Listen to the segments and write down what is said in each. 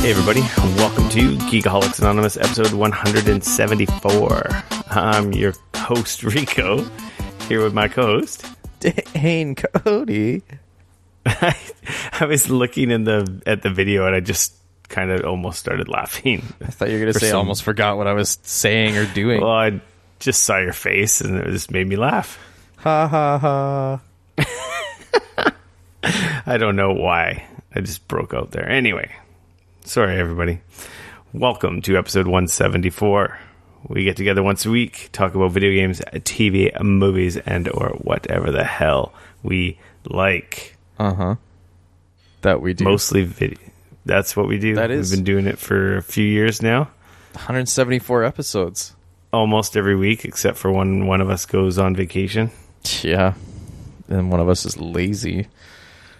Hey everybody, welcome to Geekoholics Anonymous, episode 174. I'm your host, Rico, here with my co-host, Dane Cody. I was looking at the video and I just kind of almost started laughing. I thought you were going to say I almost forgot what I was saying or doing. Well, I just saw your face and it just made me laugh. Ha ha ha. I don't know why. I just broke out there. Anyway, sorry everybody. Welcome to episode 174. We get together once a week, talk about video games, TV, movies, and or whatever the hell we like. That we do. Mostly video. That's what we do. That is. We've been doing it for a few years now. 174 episodes. Almost every week, except for when one of us goes on vacation. Yeah. And one of us is lazy.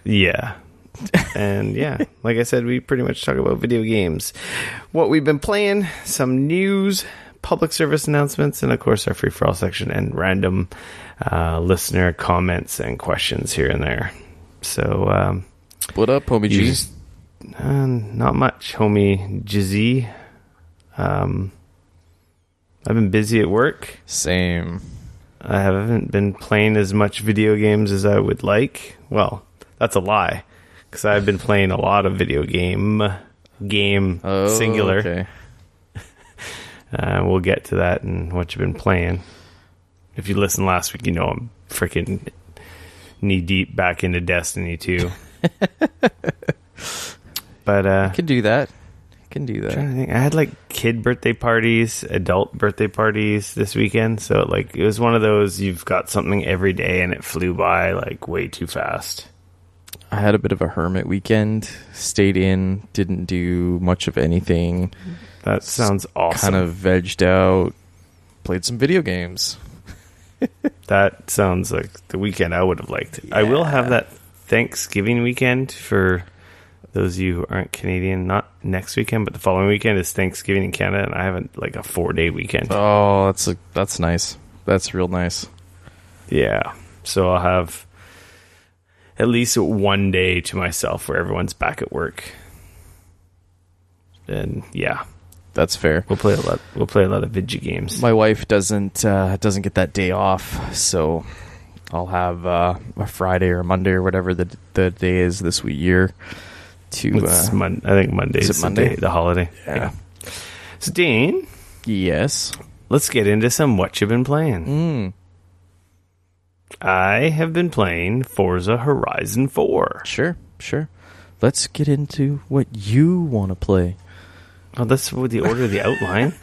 Yeah. And yeah, like I said, we pretty much talk about video games. What we've been playing, some news, public service announcements, and of course our free-for-all section and random listener comments and questions here and there. So, what up, homie G? Not much, homie Jizzy. I've been busy at work. Same. I haven't been playing as much video games as I would like. Well, that's a lie, because I've been playing a lot of video game singular. Okay. We'll get to that and what you've been playing. If you listened last week, you know I'm freaking knee deep back into Destiny 2. But I can do that. I'm trying to think. I had like kid birthday parties, adult birthday parties this weekend. So like it was one of those, you've got something every day and it flew by like way too fast. I had a bit of a hermit weekend. Stayed in, didn't do much of anything. That sounds awesome. Kind of vegged out. Played some video games. That sounds like the weekend I would have liked. Yeah. I will have that Thanksgiving weekend for those of you who aren't Canadian. Not next weekend, but the following weekend is Thanksgiving in Canada, and I have like a 4-day weekend. Oh, that's nice. That's real nice. Yeah. So I'll have at least one day to myself where everyone's back at work. And yeah. That's fair. We'll play a lot of video games. My wife doesn't get that day off, so I'll have a Friday or Monday or whatever the day is this year. I think Monday is Monday? The holiday. Yeah. So Dane, yes, let's get into some what you've been playing. I have been playing Forza Horizon 4. Sure. Let's get into what you want to play. Oh, that's what the order of the outline.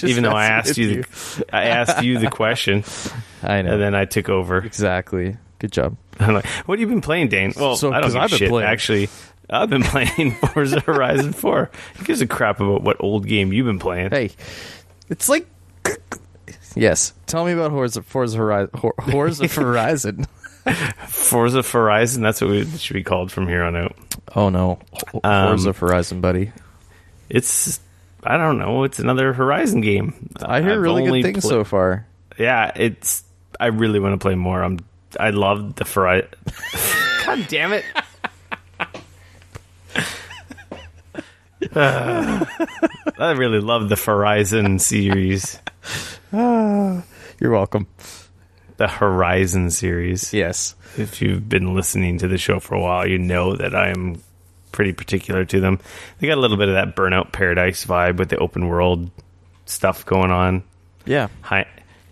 Even though I asked you the question. I know. And then I took over. Exactly. Good job. I'm like, what have you been playing, Dane? Well, I don't give a shit. Actually, I've been playing Forza Horizon 4. Who gives a crap about what old game you've been playing? Hey, it's like... Yes. Tell me about Forza Horizon. Forza Horizon, that's what it should be called from here on out. Oh, no. Forza Horizon, buddy. It's, I don't know, it's another Horizon game. I hear really good things so far. Yeah, I really want to play more. I love the Horizon. God damn it. I really love the Horizon series. You're welcome. The Horizon series. Yes. If you've been listening to the show for a while, you know that I am pretty particular to them. They got a little bit of that Burnout Paradise vibe with the open world stuff going on. Yeah.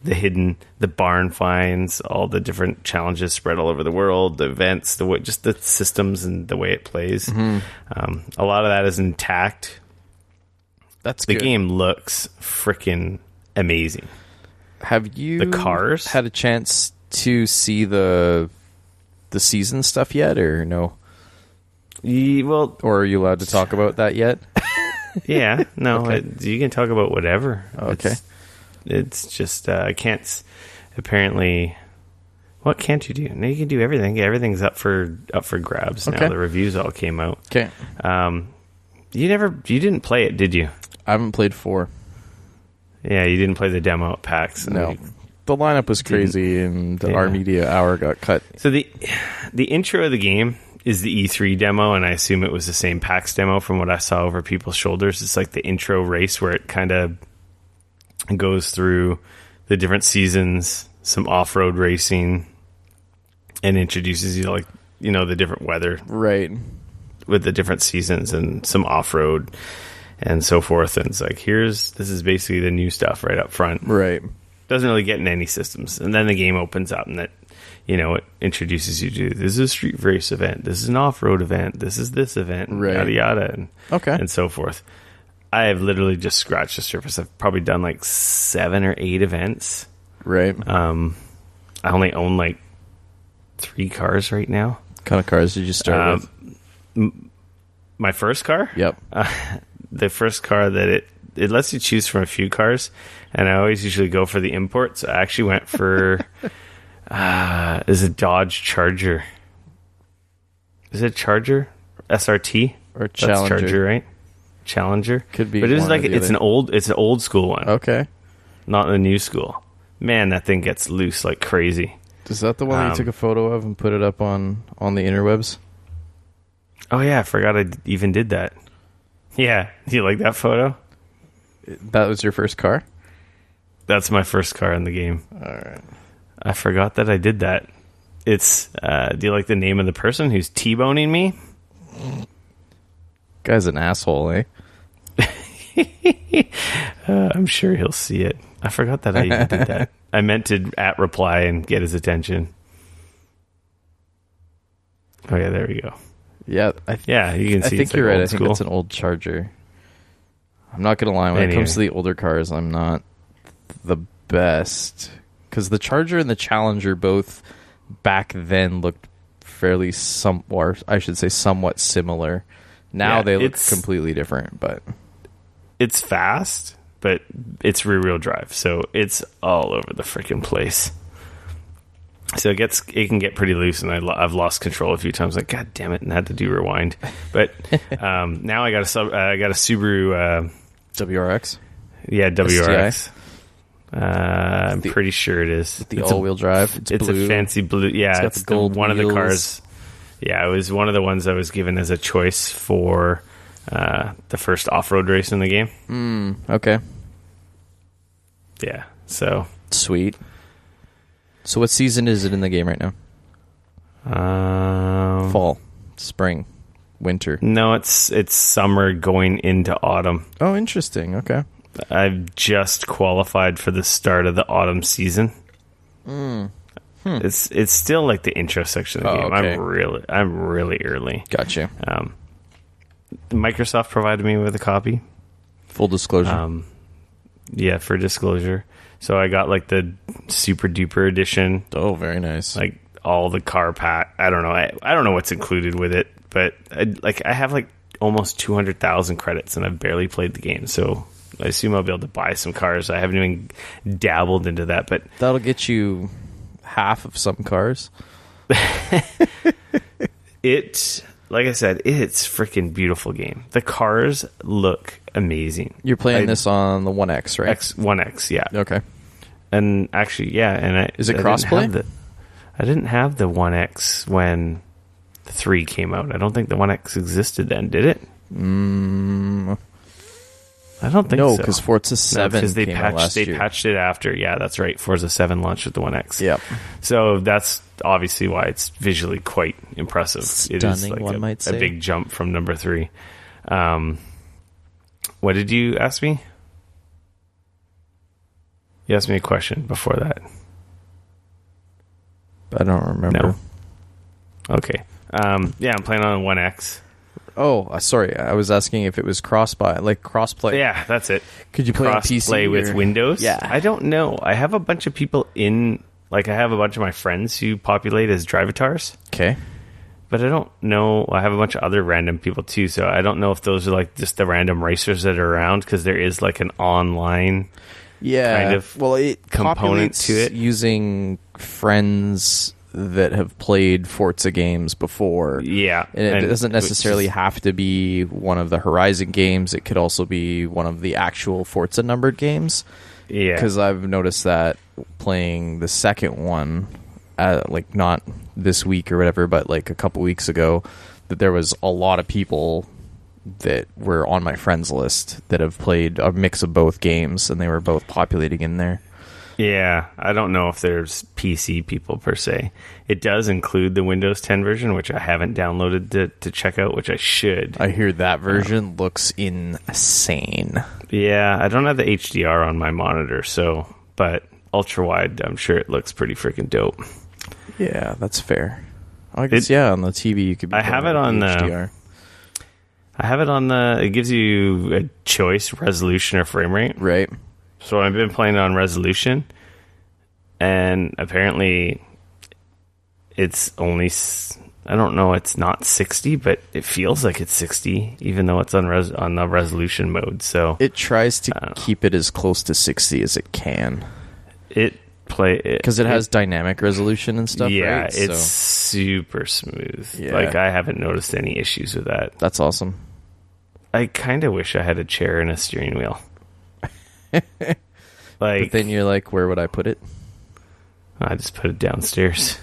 The barn finds, all the different challenges spread all over the world, the events, just the systems and the way it plays. Mm-hmm. A lot of that is intact. That's the good. game looks freaking amazing. Have you the cars had a chance to see the season stuff yet, or no? Well, or are you allowed to talk about that yet? Yeah, no, okay. You can talk about whatever. Okay, it's just I can't. Apparently, what can't you do? No, you can do everything. Yeah, everything's up for grabs now. The reviews all came out. Okay, you didn't play it, did you? I haven't played 4. Yeah, you didn't play the demo at PAX. No. The lineup was crazy, and our media hour got cut. So the intro of the game is the E3 demo, and I assume it was the same PAX demo from what I saw over people's shoulders. It's like the intro race where it kind of goes through the different seasons, some off-road racing, and introduces you to, like, you know, the different weather. Right. With the different seasons and some off-road and so forth. And it's like, this is basically the new stuff right up front. Right. Doesn't really get in any systems. And then the game opens up and that, you know, it introduces you to, this is a street race event, this is an off-road event, this is this event, and right. yada yada, and, okay. and so forth. I have literally just scratched the surface. I've probably done like 7 or 8 events. Right. I only own like 3 cars right now. What kind of cars did you start with? My first car? Yep. The first car that it lets you choose from a few cars, and I always usually go for the import, so I actually went for is a Dodge Charger. Is it Charger? SRT? Or Challenger. That's Charger, right? Challenger? Could be. But it is like it's an old school one. Okay. Not the new school. Man, that thing gets loose like crazy. Is that the one that you took a photo of and put it up on the interwebs? Oh yeah, I forgot I even did that. Yeah, do you like that photo? That was your first car? That's my first car in the game. All right. I forgot that I did that. It's, do you like the name of the person who's T-boning me? Guy's an asshole, eh? I'm sure he'll see it. I forgot that I even did that. I meant to reply and get his attention. Oh yeah, there we go. Yeah, you can see. I think you're right. I think it's an old Charger. I'm not gonna lie. When it comes to the older cars, I'm not the best, because the Charger and the Challenger both back then looked fairly somewhat similar. Now they look completely different, but it's fast, but it's rear-wheel drive, so it's all over the freaking place. So it can get pretty loose, and I've lost control a few times. Like, God damn it, and had to do rewind. But now I got a Subaru WRX. Yeah, WRX. I'm pretty sure it is. The all-wheel drive. It's a fancy blue. Yeah, it's the gold one wheels. of the cars. Yeah, it was one of the ones I was given as a choice for the first off-road race in the game. Okay. Yeah, so. Sweet. So what season is it in the game right now? Fall, spring, winter. No, it's summer going into autumn. Oh, interesting. Okay. I've just qualified for the start of the autumn season. It's still like the intro section of the game. Okay. I'm really early. Gotcha. Microsoft provided me with a copy. Full disclosure. Yeah, for disclosure. So I got like the super duper edition. Oh, very nice. Like all the car pack. I don't know. I don't know what's included with it, but I have like almost 200,000 credits, and I've barely played the game. So I assume I'll be able to buy some cars. I haven't even dabbled into that, but that'll get you half of some cars. Like I said, it's freaking beautiful game. The cars look amazing. You're playing this on the 1X, right? One X, yeah. Okay. And actually, yeah, and is it crossplay? I didn't have the 1X when the 3 came out. I don't think the 1X existed then, did it? I don't think so. No, because Forza 7 came out last year. They patched it after. Yeah, that's right. Forza 7 launched with the 1X. Yep. So that's obviously why it's visually quite impressive. Stunning, it is like one might say. A big jump from number 3. What did you ask me? You asked me a question before that. I don't remember. No. Okay. Yeah, I'm playing on 1X. Oh, sorry. I was asking if it was crossplay. Yeah, that's it. Could you play on PC? Crossplay with Windows? Yeah. I don't know. I have a bunch of people I have a bunch of my friends who populate as drivatars. Okay. But I don't know. I have a bunch of other random people too, so I don't know if those are like just the random racers that are around, because there is like an online kind of it component to it. Using friends that have played Forza games before. Yeah. And it doesn't necessarily have to be one of the Horizon games. It could also be one of the actual Forza numbered games. Yeah. Because I've noticed that playing the second one, like not this week or whatever, but like a couple weeks ago, that there was a lot of people that were on my friends list that have played a mix of both games, and they were both populating in there. Yeah, I don't know if there's PC people per se. It does include the Windows 10 version, which I haven't downloaded to check out, which I should. I hear that version looks insane. Yeah, I don't have the HDR on my monitor, but ultra wide, I'm sure it looks pretty freaking dope. Yeah, that's fair. I guess on the TV you could. I have it on HDR. I have it on it gives you a choice, resolution or frame rate. Right. So I've been playing it on resolution, and apparently it's only, I don't know, it's not 60, but it feels like it's 60, even though it's on the resolution mode. So it tries to keep it as close to 60 as it can. Because it has dynamic resolution and stuff, yeah, right? it's super smooth. Yeah. Like, I haven't noticed any issues with that. That's awesome. I kind of wish I had a chair and a steering wheel. But then you're like, where would I put it? I just put it downstairs.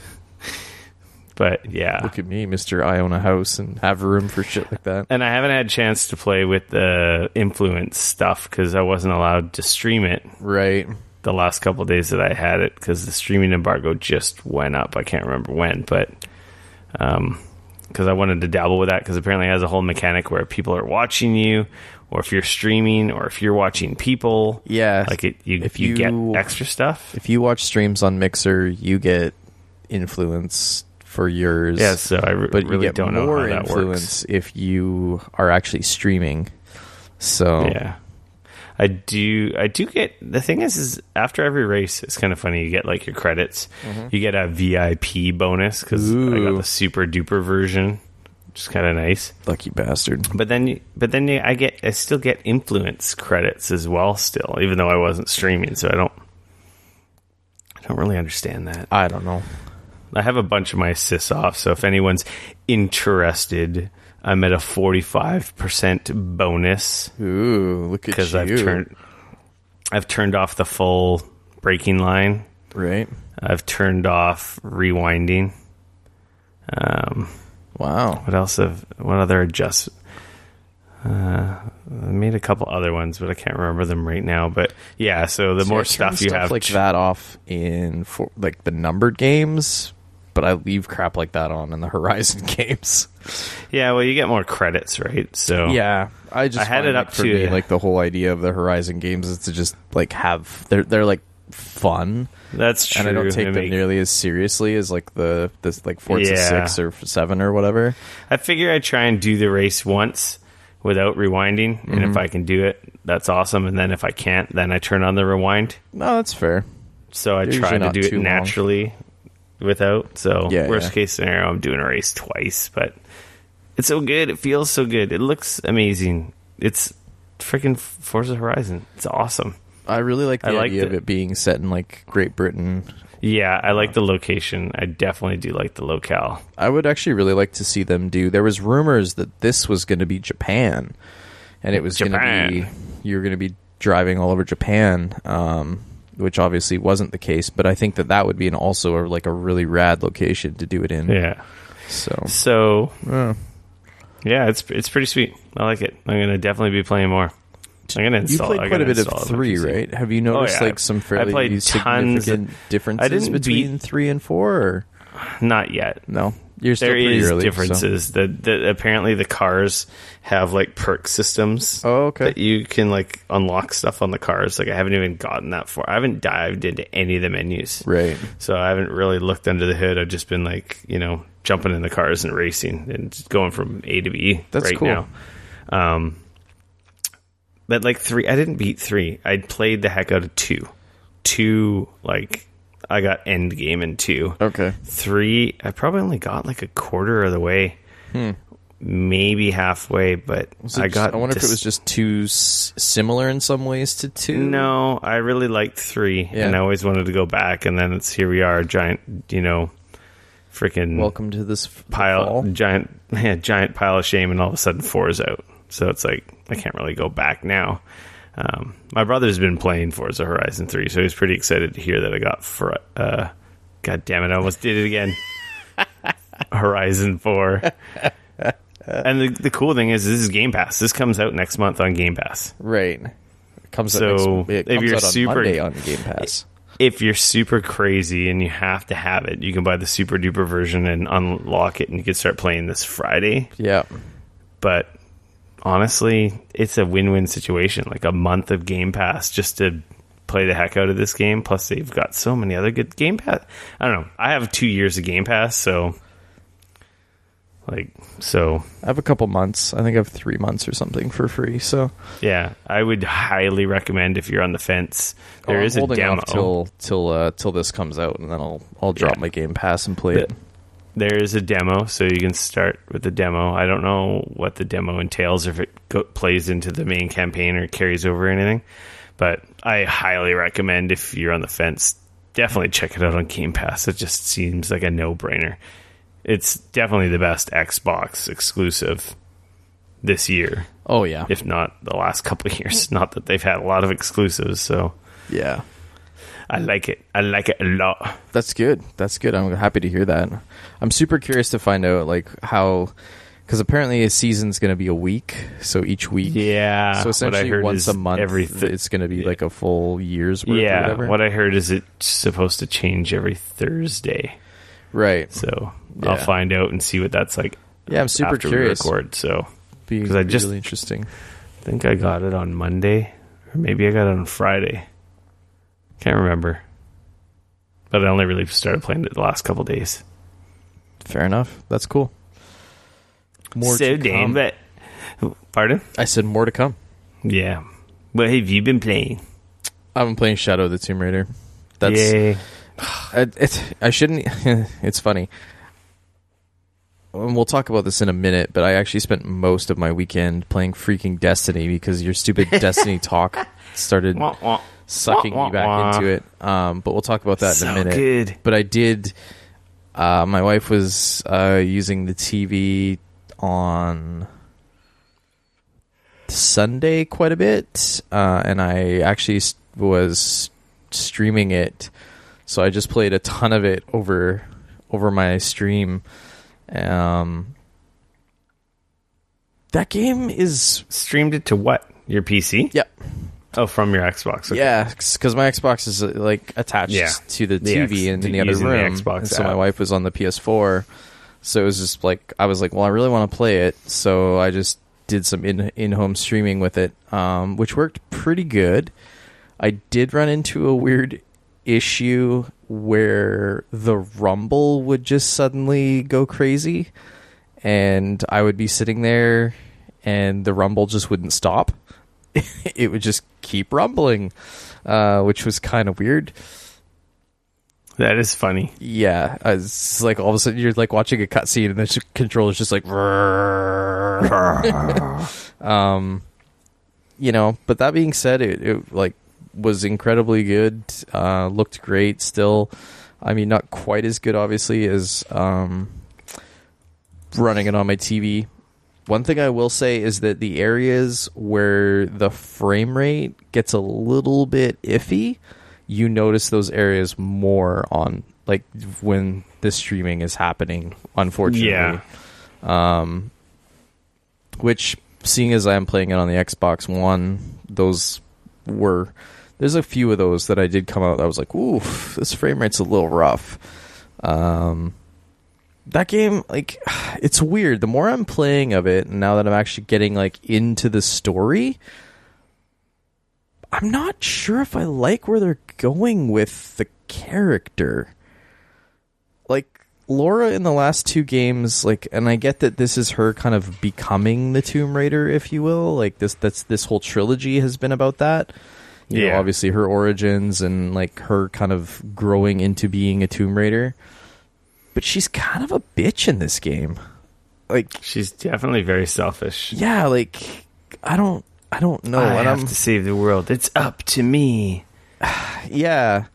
But yeah, look at me, Mr. I own a house and have room for shit like that. And I haven't had a chance to play with the influence stuff because I wasn't allowed to stream it. Right. The last couple of days that I had it, because the streaming embargo just went up. I can't remember when, but because I wanted to dabble with that, because apparently it has a whole mechanic where people are watching you, or if you're streaming, or if you're watching people. Yeah. Like you get extra stuff. If you watch streams on Mixer, you get influence for yours. Yeah, so but really you get don't know more how that influence works if you are actually streaming. So yeah. I do get, the thing is after every race, it's kind of funny, you get like your credits. Mm-hmm. You get a VIP bonus because I got the super duper version, which is kind of nice. Lucky bastard. But then I still get influence credits as well still, even though I wasn't streaming, so I don't really understand that. I don't know. I have a bunch of my assists off, so if anyone's interested, I'm at a 45% bonus. Ooh, look at you! Because I've turned off the full braking line. Right. I've turned off rewinding. Wow. What other adjustments? I made a couple other ones, but I can't remember them right now. But yeah, so the more stuff you have, like that off in like the numbered games. But I leave crap like that on in the Horizon games. Yeah, well, you get more credits, right? So yeah, I had it up to me, like the whole idea of the Horizon games is to just like have they're like fun. That's true, and I don't take them nearly as seriously as like this like Forza 6 or 7 or whatever. I figure I try and do the race once without rewinding, and if I can do it, that's awesome. And then if I can't, then I turn on the rewind. No, that's fair. So I try to do it naturally. Without, so worst yeah. case scenario, I'm doing a race twice, but it's so good. It feels so good. It looks amazing. It's freaking Forza Horizon. It's awesome. I really like the idea of it being set in like Great Britain. Yeah, I like the location. I definitely do like the locale. I would actually really like to see them do. There was rumors that this was going to be Japan, and it was going to be you're going to be driving all over Japan. Which obviously wasn't the case, but I think that would be also a really rad location to do it in. Yeah. So yeah, it's pretty sweet. I like it. I'm gonna definitely be playing more. I'm gonna install. You played quite a bit of 3, right? Have you noticed some fairly significant differences between 3 and 4? Or? Not yet. No. You're still pretty early, differences. So. Apparently the cars have like perk systems. Oh, okay. That you can like unlock stuff on the cars. Like I haven't even gotten that far. I haven't dived into any of the menus. Right. So I haven't really looked under the hood. I've just been like, jumping in the cars and racing and just going from A to B. That's right cool. Now. But like 3, I didn't beat 3. I played the heck out of 2. 2, like. I got end game in 2. Okay. 3, I probably only got like a quarter of the way, maybe halfway. But I wonder if it was just too similar in some ways to 2. No, I really liked 3, and I always wanted to go back. And then here we are, giant, freaking welcome to this pile, giant pile of shame, and all of a sudden 4 is out. So it's like I can't really go back now. My brother's been playing Forza Horizon 3, so he's pretty excited to hear that I got God damn it, I almost did it again. Horizon 4. And the cool thing is, this is Game Pass. This comes out next month on Game Pass. Right. It comes so out next, if you're out on super Monday on Game Pass. If you're super crazy and you have to have it, you can buy the super duper version and unlock it, and you can start playing this Friday. Yeah. But honestly, it's a win-win situation. Like a month of Game Pass just to play the heck out of this game. Plus, they've got so many other good Game Pass. I don't know. I have 2 years of Game Pass, so I have a couple months. I think I have 3 months or something for free. So yeah, I would highly recommend if you're on the fence. There is a demo till this comes out, and then I'll drop my Game Pass and play it. There is a demo, so you can start with the demo. I don't know what the demo entails, if it plays into the main campaign or carries over or anything. But I highly recommend, if you're on the fence, definitely check it out on Game Pass. It just seems like a no-brainer. It's definitely the best Xbox exclusive this year. Oh, yeah. If not the last couple of years. Not that they've had a lot of exclusives, so yeah. I like it. I like it a lot. That's good. I'm happy to hear that. I'm super curious to find out how, because apparently a season's going to be a week, so each week. Yeah. So essentially once a month, it's going to be like a full year's worth. Yeah. Or whatever. What I heard is it's supposed to change every Thursday. Right. So I'll find out and see what that's like. Yeah, I'm super curious. Record, so because I just really interesting. I think I got it on Monday, or maybe I got it on Friday. Can't remember. But I only really started playing it the last couple days. Fair enough. That's cool. More so to come. Pardon? I said more to come. Yeah. What have you been playing? I've been playing Shadow of the Tomb Raider. That's Yay. I shouldn't. It's funny. And we'll talk about this in a minute, but I actually spent most of my weekend playing freaking Destiny because your stupid Destiny talk started sucking me back into it. But we'll talk about that in a minute. Good. But I did. My wife was using the TV on Sunday quite a bit, and I actually was streaming it. So I just played a ton of it over my stream. That game is... Streamed it to what? Your PC? Yep. Oh, from your Xbox. Okay. Yeah, because my Xbox is attached to the TV in the other room. And so my wife was on the PS4. So it was just I was like, well, I really want to play it. So I just did some in-home streaming with it, which worked pretty good. I did run into a weird issue where the rumble would just suddenly go crazy, and I would be sitting there and the rumble just wouldn't stop. It would just keep rumbling, which was kind of weird. That is funny. Yeah, it's like all of a sudden you're like watching a cutscene and the controller's just like but that being said, it was incredibly good, looked great still. I mean, not quite as good obviously as running it on my TV. One thing I will say is that the areas where the frame rate gets a little bit iffy, you notice those areas more on when the streaming is happening, unfortunately. Yeah. Which, seeing as I am playing it on the Xbox One, there's a few of those that I did come out that I was like, ooh, this frame rate's a little rough. That game, it's weird. The more I'm playing of it, and now that I'm actually getting into the story, I'm not sure if I like where they're going with the character. Laura in the last two games, and I get that this is her kind of becoming the Tomb Raider, if you will. This whole trilogy has been about that. You know, obviously her origins and her kind of growing into being a Tomb Raider. But she's kind of a bitch in this game. She's definitely very selfish. Yeah, I don't know. I have to save the world. It's up to me. Yeah.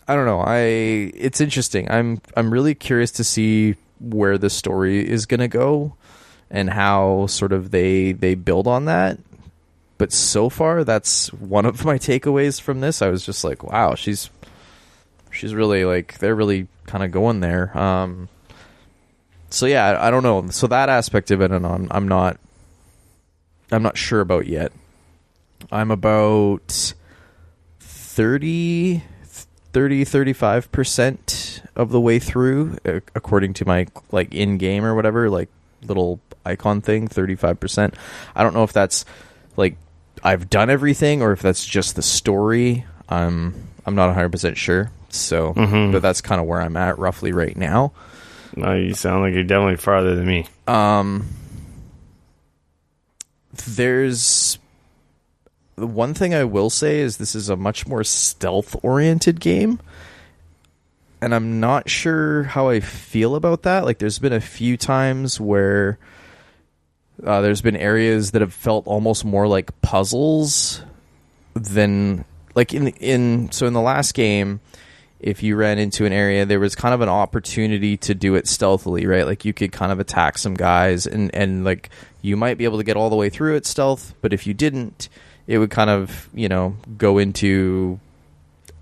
I don't know. It's interesting. I'm really curious to see where the story is going to go and how sort of they build on that. But so far, that's one of my takeaways from this. I was just like, wow, she's she's really like they're really kind of going there. So yeah, I don't know. So that aspect of it, and I'm not sure about yet. I'm about 35% of the way through, according to my like in-game or whatever, like little icon thing, 35%. I don't know if that's like I've done everything or if that's just the story. I'm not 100% sure. So, but that's kind of where I'm at roughly right now. No, you sound like you're definitely farther than me. There's the one thing I will say is this is a much more stealth-oriented game, and I'm not sure how I feel about that. Like, there's been a few times where there's been areas that have felt almost more like puzzles than like in the last game. If you ran into an area, there was kind of an opportunity to do it stealthily, right? Like you could kind of attack some guys and like you might be able to get all the way through it stealth, but if you didn't, it would kind of, go into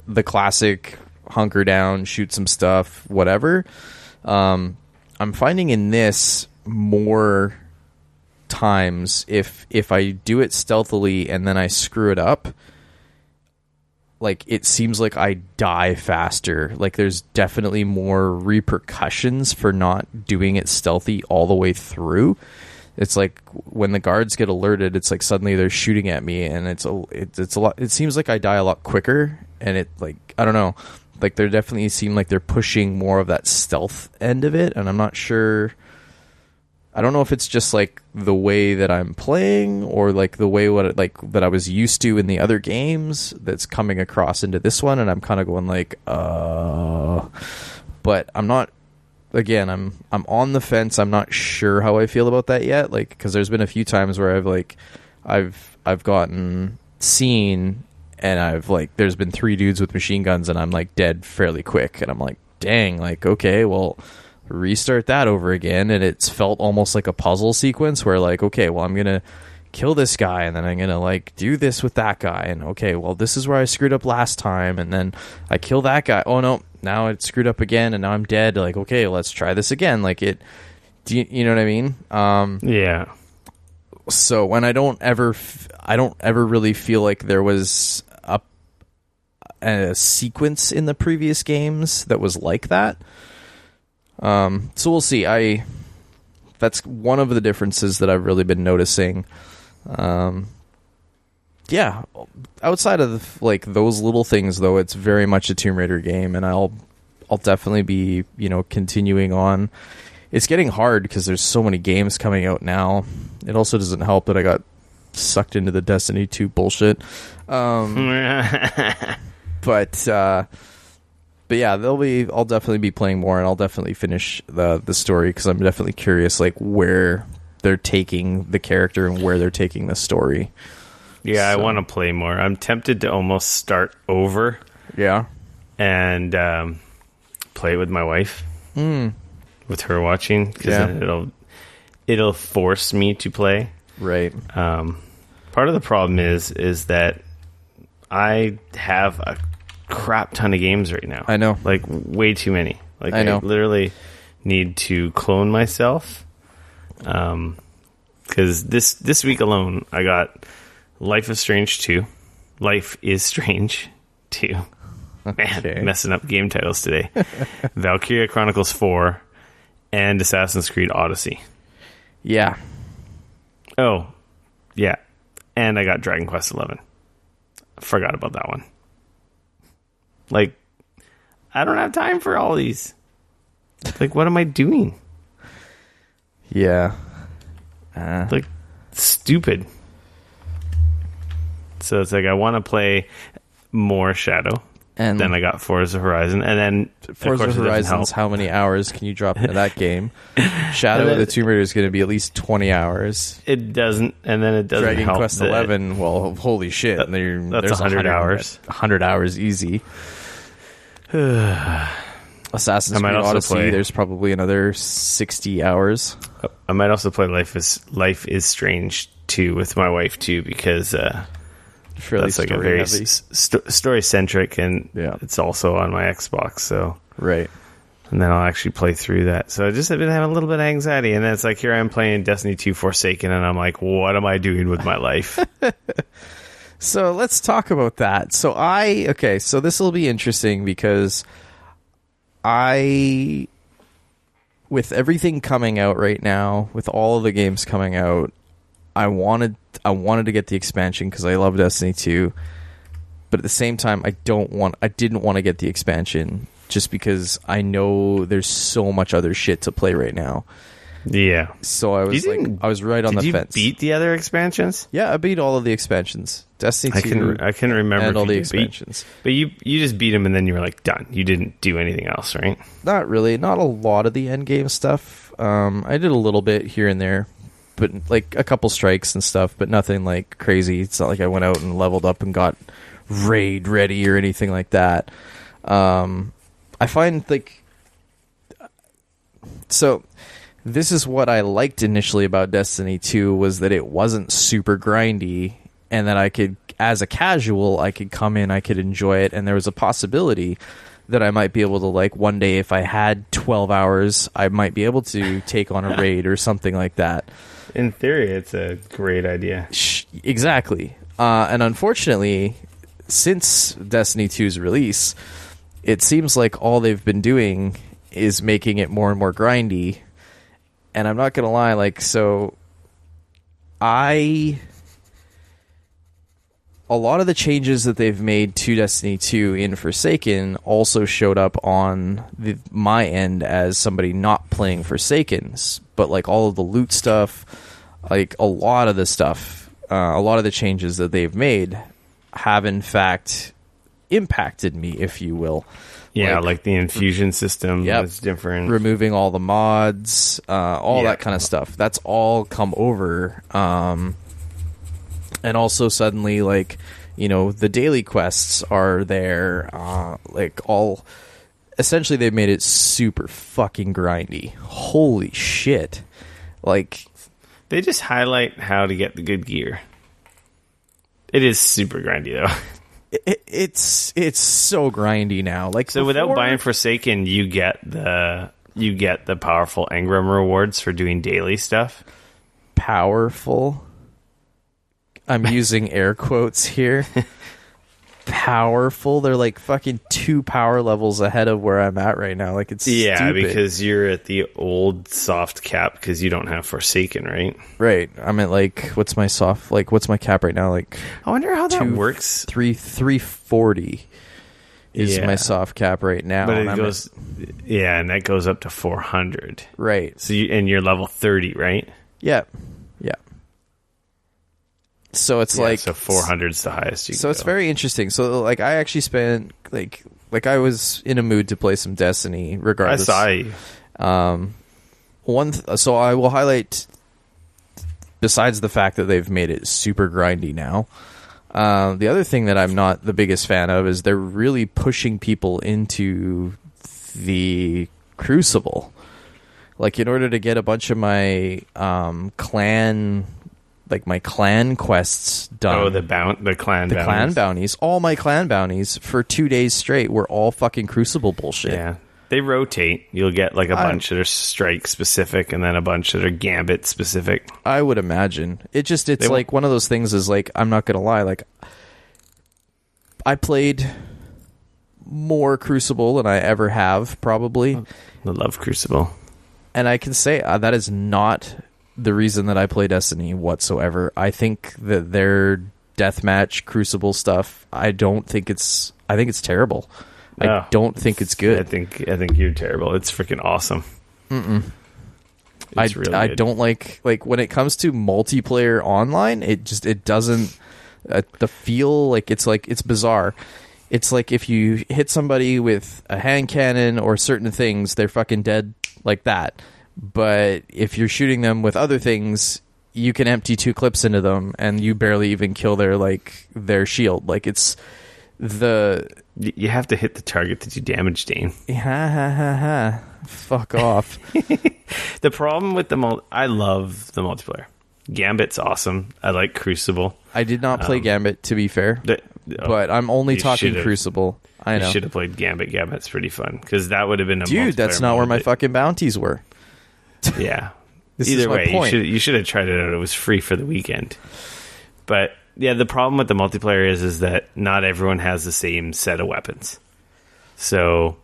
the classic hunker down, shoot some stuff, whatever. I'm finding in this more times if I do it stealthily and then I screw it up, like it seems like I die faster. Like there's definitely more repercussions for not doing it stealthy all the way through. It's like when the guards get alerted, it's like suddenly they're shooting at me, and it's a lot. It seems like I die a lot quicker, and it like I don't know, like they definitely seem like they're pushing more of that stealth end of it, and I'm not sure. I don't know if it's just like the way that I'm playing or like the way that I was used to in the other games that's coming across into this one, and I'm kind of going like, but I'm not. Again, I'm on the fence. I'm not sure how I feel about that yet. Like, because there's been a few times where I've gotten seen, and there's been 3 dudes with machine guns, and I'm like dead fairly quick, and I'm like, dang, like okay, well. Restart that over again, and it's felt almost like a puzzle sequence where like okay, well I'm gonna kill this guy and then I'm gonna like do this with that guy, and okay, well this is where I screwed up last time, and then I kill that guy, oh no, now it screwed up again and now I'm dead, like okay, let's try this again. Like you know what I mean? Yeah. So when I don't ever really feel like there was a sequence in the previous games that was like that. So we'll see. That's one of the differences that I've really been noticing. Yeah, outside of like those little things though, it's very much a Tomb Raider game, and I'll definitely be, continuing on. It's getting hard because there's so many games coming out now. It also doesn't help that I got sucked into the Destiny 2 bullshit. But yeah, I'll definitely be playing more, and I'll definitely finish the story because I'm definitely curious, like where they're taking the character and where they're taking the story. Yeah, so. I want to play more. I'm tempted to almost start over. Yeah, and play it with my wife, with her watching, because it'll force me to play. Right. Part of the problem is that I have a crap ton of games right now. I know, like way too many. Like I literally need to clone myself. Because this week alone, I got Life is Strange 2, Life is Strange 2. Man, messing up game titles today. Valkyria Chronicles 4 and Assassin's Creed Odyssey. Yeah. Oh, yeah. And I got Dragon Quest 11. Forgot about that one. Like, I don't have time for all these. Like, what am I doing? Yeah. Like, stupid. So it's like I want to play more Shadow. And then I got Forza Horizon, and then Forza Horizon's how many hours can you drop into that game? Shadow of the Tomb Raider is going to be at least 20 hours. It doesn't, and then it doesn't Dragon help Quest 11, well, holy shit. That's there's 100 hours. 100 hours easy. Assassin's Creed Odyssey, there's probably another 60 hours. I might also play Life is Strange 2 with my wife, too, because fairly that's like a story very heavy. story centric, and Yeah. it's also on my Xbox. So Right. and then I'll actually play through that. So I just have been having a little bit of anxiety, and then it's like here I'm playing Destiny 2 Forsaken, and I'm like, what am I doing with my life? So let's talk about that. So this will be interesting because with everything coming out right now, with all of the games coming out, I wanted to get the expansion because I love Destiny 2, but at the same time, I didn't want to get the expansion just because I know there's so much other shit to play right now. Yeah. So I was right on the fence. Did you beat the other expansions? Yeah, I beat all of the expansions. Destiny 2. I can remember and all the beat, expansions. but you just beat them and then you were like done. You didn't do anything else, right? Not really. Not a lot of the end game stuff. I did a little bit here and there, but like a couple strikes and stuff, but nothing like crazy. It's not like I went out and leveled up and got raid ready or anything like that. I find so this is what I liked initially about Destiny 2 was that it wasn't super grindy, and that I could, as a casual, I could come in, I could enjoy it, and there was a possibility that I might be able to, like, one day if I had 12 hours, I might be able to take on a raid or something like that. In theory, it's a great idea. Exactly. And unfortunately, since Destiny 2's release, it seems like all they've been doing is making it more and more grindy. And I'm not going to lie, a lot of the changes that they've made to Destiny 2 in Forsaken also showed up on my end as somebody not playing Forsaken. But like all of the loot stuff, like a lot of the stuff, a lot of the changes that they've made have in fact impacted me, if you will. Yeah, like the infusion system is different. Removing all the mods, all that kind of stuff. That's all come over. And also suddenly, the daily quests are there. Essentially, they've made it super fucking grindy. Holy shit. They just highlight how to get the good gear. It is super grindy, though. It's so grindy now. So without buying Forsaken, you get the powerful Engram rewards for doing daily stuff. Powerful. I'm using air quotes here. Powerful. They're like fucking 2 power levels ahead of where I'm at right now. It's stupid. Because you're at the old soft cap because you don't have Forsaken, right? Right. I'm at what's my cap right now? I wonder how that works. 340 is my soft cap right now. But it goes, and that goes up to 400. Right. So you're level 30, right? Yeah. Yeah. So it's so 400's the highest you can go. It's very interesting. So I actually spent I was in a mood to play some Destiny regardless. I saw you. So I will highlight, besides the fact that they've made it super grindy now, the other thing that I'm not the biggest fan of is they're really pushing people into the Crucible. In order to get a bunch of my clan quests done. Oh, the clan bounties. All my clan bounties for 2 days straight were all fucking Crucible bullshit. Yeah. They rotate. You'll get a bunch that are strike specific and then a bunch that are gambit specific. I would imagine. It's one of those things is I'm not going to lie. I played more Crucible than I ever have, probably. I love Crucible. And I can say that is not the reason that I play Destiny whatsoever. I think that their deathmatch Crucible stuff, I think it's terrible. I don't think it's good. I think you're terrible. It's freaking awesome. It's really good. I don't like when it comes to multiplayer online, it doesn't the feel it's bizarre. It's like if you hit somebody with a hand cannon or certain things, they're fucking dead like that. But if you're shooting them with other things, you can empty 2 clips into them and you barely even kill their shield. You have to hit the target that you damage, Dane. Fuck off. The problem with I love the multiplayer. Gambit's awesome. I like Crucible. I did not play Gambit, to be fair, but I'm only talking Crucible. I know. You should have played Gambit. Gambit's pretty fun because that would have been a dude. That's not where my fucking bounties were. Yeah. This Either is my way, point. you should have tried it out. It was free for the weekend. But yeah, the problem with the multiplayer is that not everyone has the same set of weapons. So,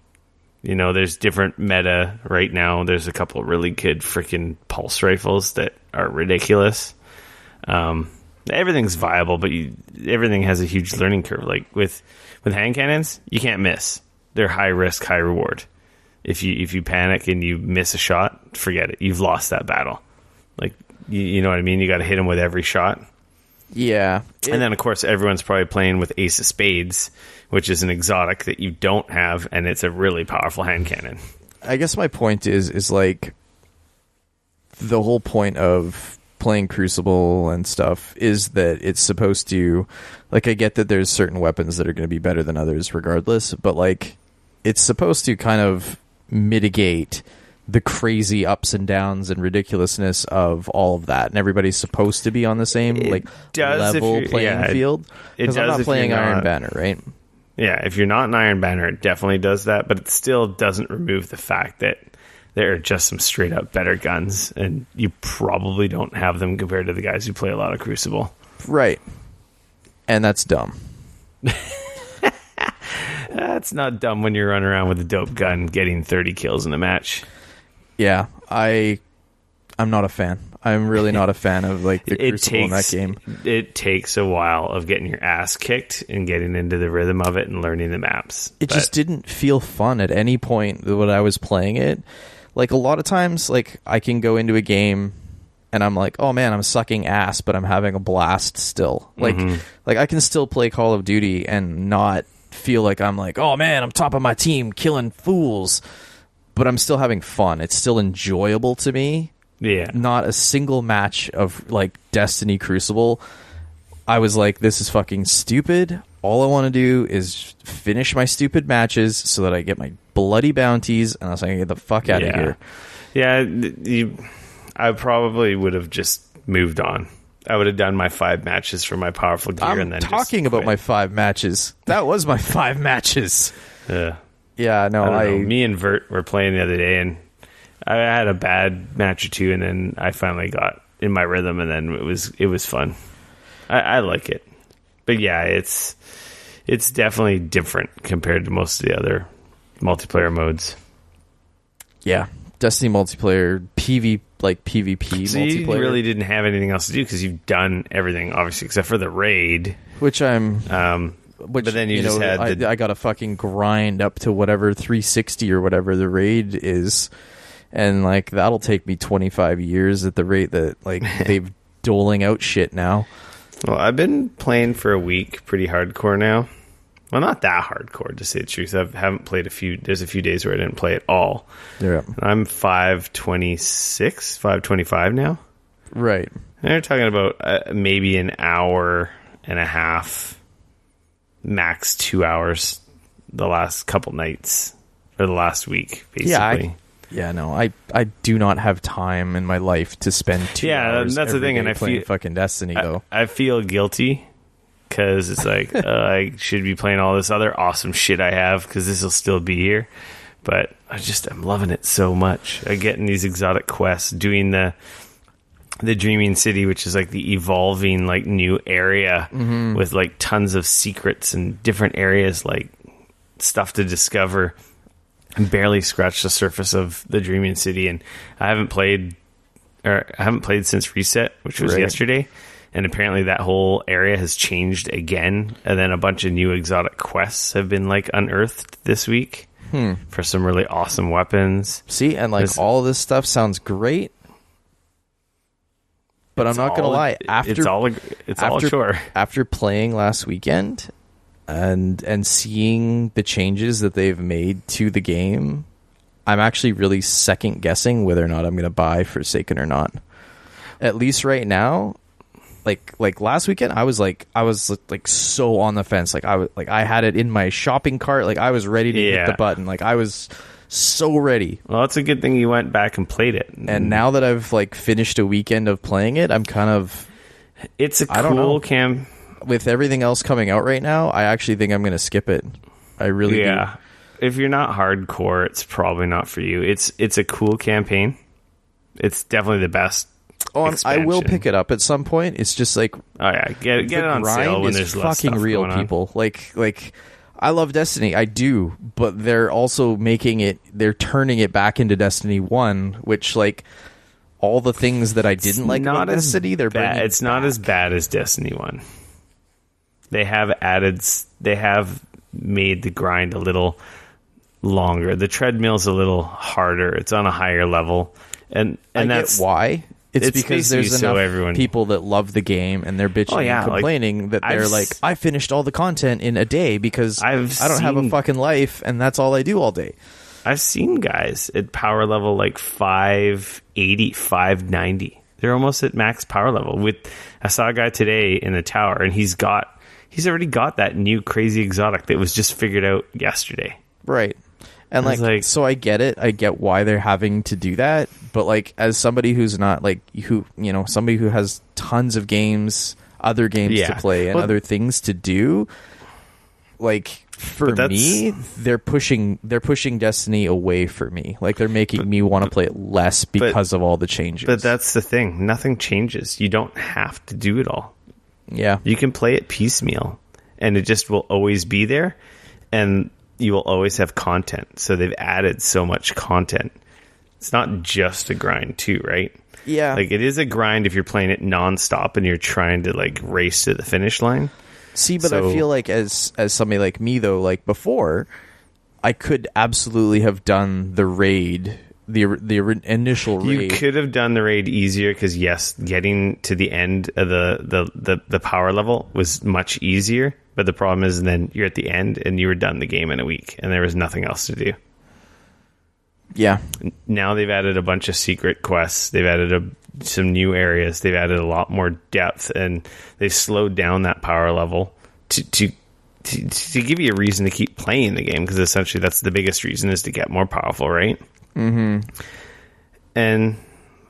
there's different meta right now. There's a couple of really good freaking pulse rifles that are ridiculous. Everything's viable, but everything has a huge learning curve. Like with hand cannons, you can't miss. They're high risk, high reward. If you panic and you miss a shot, forget it. You've lost that battle. Like, you know what I mean? You got to hit them with every shot. Yeah. And then, of course, everyone's probably playing with Ace of Spades, which is an exotic that you don't have, and it's a really powerful hand cannon. I guess my point is like the whole point of playing Crucible and stuff is that it's supposed to, like, I get that there's certain weapons that are going to be better than others regardless, but like it's supposed to kind of mitigate the crazy ups and downs and ridiculousness of all of that, and everybody's supposed to be on the same level playing field. Because I'm not playing Iron Banner, right? Yeah, if you're not an Iron Banner, it definitely does that, but it still doesn't remove the fact that there are just some straight up better guns, and you probably don't have them compared to the guys who play a lot of Crucible. Right. And that's dumb. That's not dumb when you're running around with a dope gun getting 30 kills in a match. Yeah, I'm not a fan. I'm really not a fan of like the Crucible in that game. It takes a while of getting your ass kicked and getting into the rhythm of it and learning the maps. It just didn't feel fun at any point when I was playing it. Like a lot of times, like I can go into a game and I'm like, oh man, I'm sucking ass, but I'm having a blast still. Like I can still play Call of Duty and not feel like I'm like, oh man, I'm top of my team killing fools, but I'm still having fun. It's still enjoyable to me. Yeah. Not a single match of like Destiny Crucible I was like, this is fucking stupid. All I want to do is finish my stupid matches so that I get my bloody bounties, and I was like, get the fuck out of here. Yeah, I probably would have just moved on. I would have done my 5 matches for my powerful gear, and then talking about my 5 matches. That was my 5 matches. Yeah, no, I don't know. Me and Vert were playing the other day, and I had a bad match or two, and then I finally got in my rhythm, and then it was fun. I like it, but yeah, it's definitely different compared to most of the other multiplayer modes. Yeah, Destiny multiplayer, PvP so multiplayer. You really didn't have anything else to do because you've done everything, obviously, except for the raid. But then you just had I got to fucking grind up to whatever 360 or whatever the raid is, and like that'll take me 25 years at the rate that like they've doling out shit now. Well, I've been playing for a week, pretty hardcore now. Well, not that hardcore, to say the truth. I haven't played there's a few days where I didn't play at all. Yeah. I'm 526, 525 now. Right. And they're talking about maybe an hour and a half, max 2 hours, the last couple nights, or the last week, basically. I do not have time in my life to spend 2 hours. That's the thing, and I feel fucking Destiny though. I feel guilty because it's like I should be playing all this other awesome shit I have because this will still be here. But I'm loving it so much. I get in these exotic quests, doing the Dreaming City, which is like the evolving like new area with like tons of secrets and different areas, like stuff to discover. I barely scratched the surface of the Dreaming City, and I haven't played since Reset, which was yesterday. And apparently that whole area has changed again, and then a bunch of new exotic quests have been like unearthed this week for some really awesome weapons. See, and like all this stuff sounds great, but I'm not gonna lie. After playing last weekend and seeing the changes that they've made to the game, I'm actually really second guessing whether or not I'm gonna buy Forsaken or not. At least right now. Like last weekend, I was so on the fence. I had it in my shopping cart. Like I was ready to hit the button. Like I was so ready. Well, it's a good thing you went back and played it. And now that I've like finished a weekend of playing it, I'm kind of... It's a cool cam. With everything else coming out right now, I actually think I'm going to skip it. I really do. If you're not hardcore, it's probably not for you. It's a cool campaign. It's definitely the best. I will pick it up at some point. It's just like, oh yeah, get it on sale when there's less stuff real going on. People. Like I love Destiny, I do, but they're also they're turning it back into Destiny 1, which like all the things that I didn't like about Destiny, they're bringing it It's not as bad as Destiny 1. They have made the grind a little longer. The treadmill's a little harder. It's on a higher level, and that's why. It's because there's enough people that love the game and they're bitching and complaining that they're like, I finished all the content in a day because I don't have a fucking life and that's all I do all day. I've seen guys at power level like 580, 590. They're almost at max power level. I saw a guy today in the tower and he's already got that new crazy exotic that was just figured out yesterday. Right. And like, so I get it. I get why they're having to do that. But like, as somebody who's not like, somebody who has tons of games, other games to play and other things to do, like for me, they're pushing Destiny away for me. Like they're making me want to play it less because of all the changes. But that's the thing. Nothing changes. You don't have to do it all. Yeah. You can play it piecemeal and it just will always be there. And you will always have content. So they've added so much content. It's not just a grind too, right? Yeah. Like it is a grind if you're playing it nonstop and you're trying to like race to the finish line. See, but I feel like as somebody like me though, like before, I could absolutely have done the raid, the initial raid. You could have done the raid easier because yes, getting to the end of the power level was much easier. But the problem is then you're at the end and you were done the game in a week and there was nothing else to do. Yeah. Now they've added a bunch of secret quests. They've added some new areas. They've added a lot more depth and they've slowed down that power level to give you a reason to keep playing the game because essentially that's the biggest reason is to get more powerful, right? Mm-hmm. And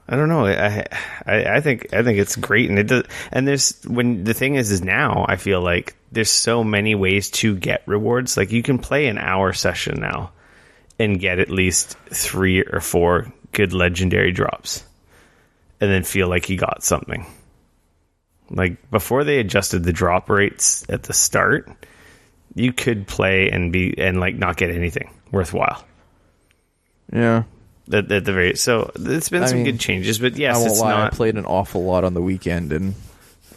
I don't know. I think it's great, and it does. And the thing is now I feel like there's so many ways to get rewards. Like you can play an hour session now and get at least 3 or 4 good legendary drops, and then feel like you got something. Like before they adjusted the drop rates at the start, you could play and like not get anything worthwhile. Yeah. At the very so it's been some good changes, but yes, it's not. I played an awful lot on the weekend, and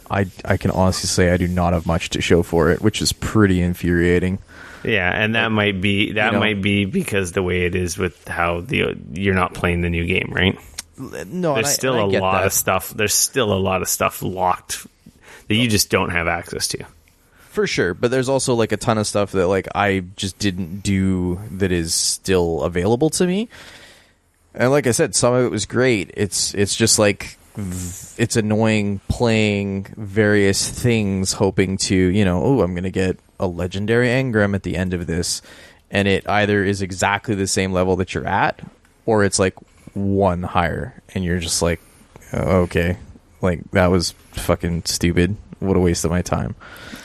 I can honestly say I do not have much to show for it, which is pretty infuriating. Yeah, and that might be because the way it is with how you're not playing the new game, right? No, there's still a lot of stuff. There's still a lot of stuff locked that you just don't have access to. For sure, but there's also like a ton of stuff that like I just didn't do that is still available to me. And like I said, some of it was great. It's just like it's annoying playing various things, hoping to I'm going to get a legendary engram at the end of this, and it either is exactly the same level that you're at, or it's like one higher, and you're just like, oh, okay, like that was fucking stupid. What a waste of my time.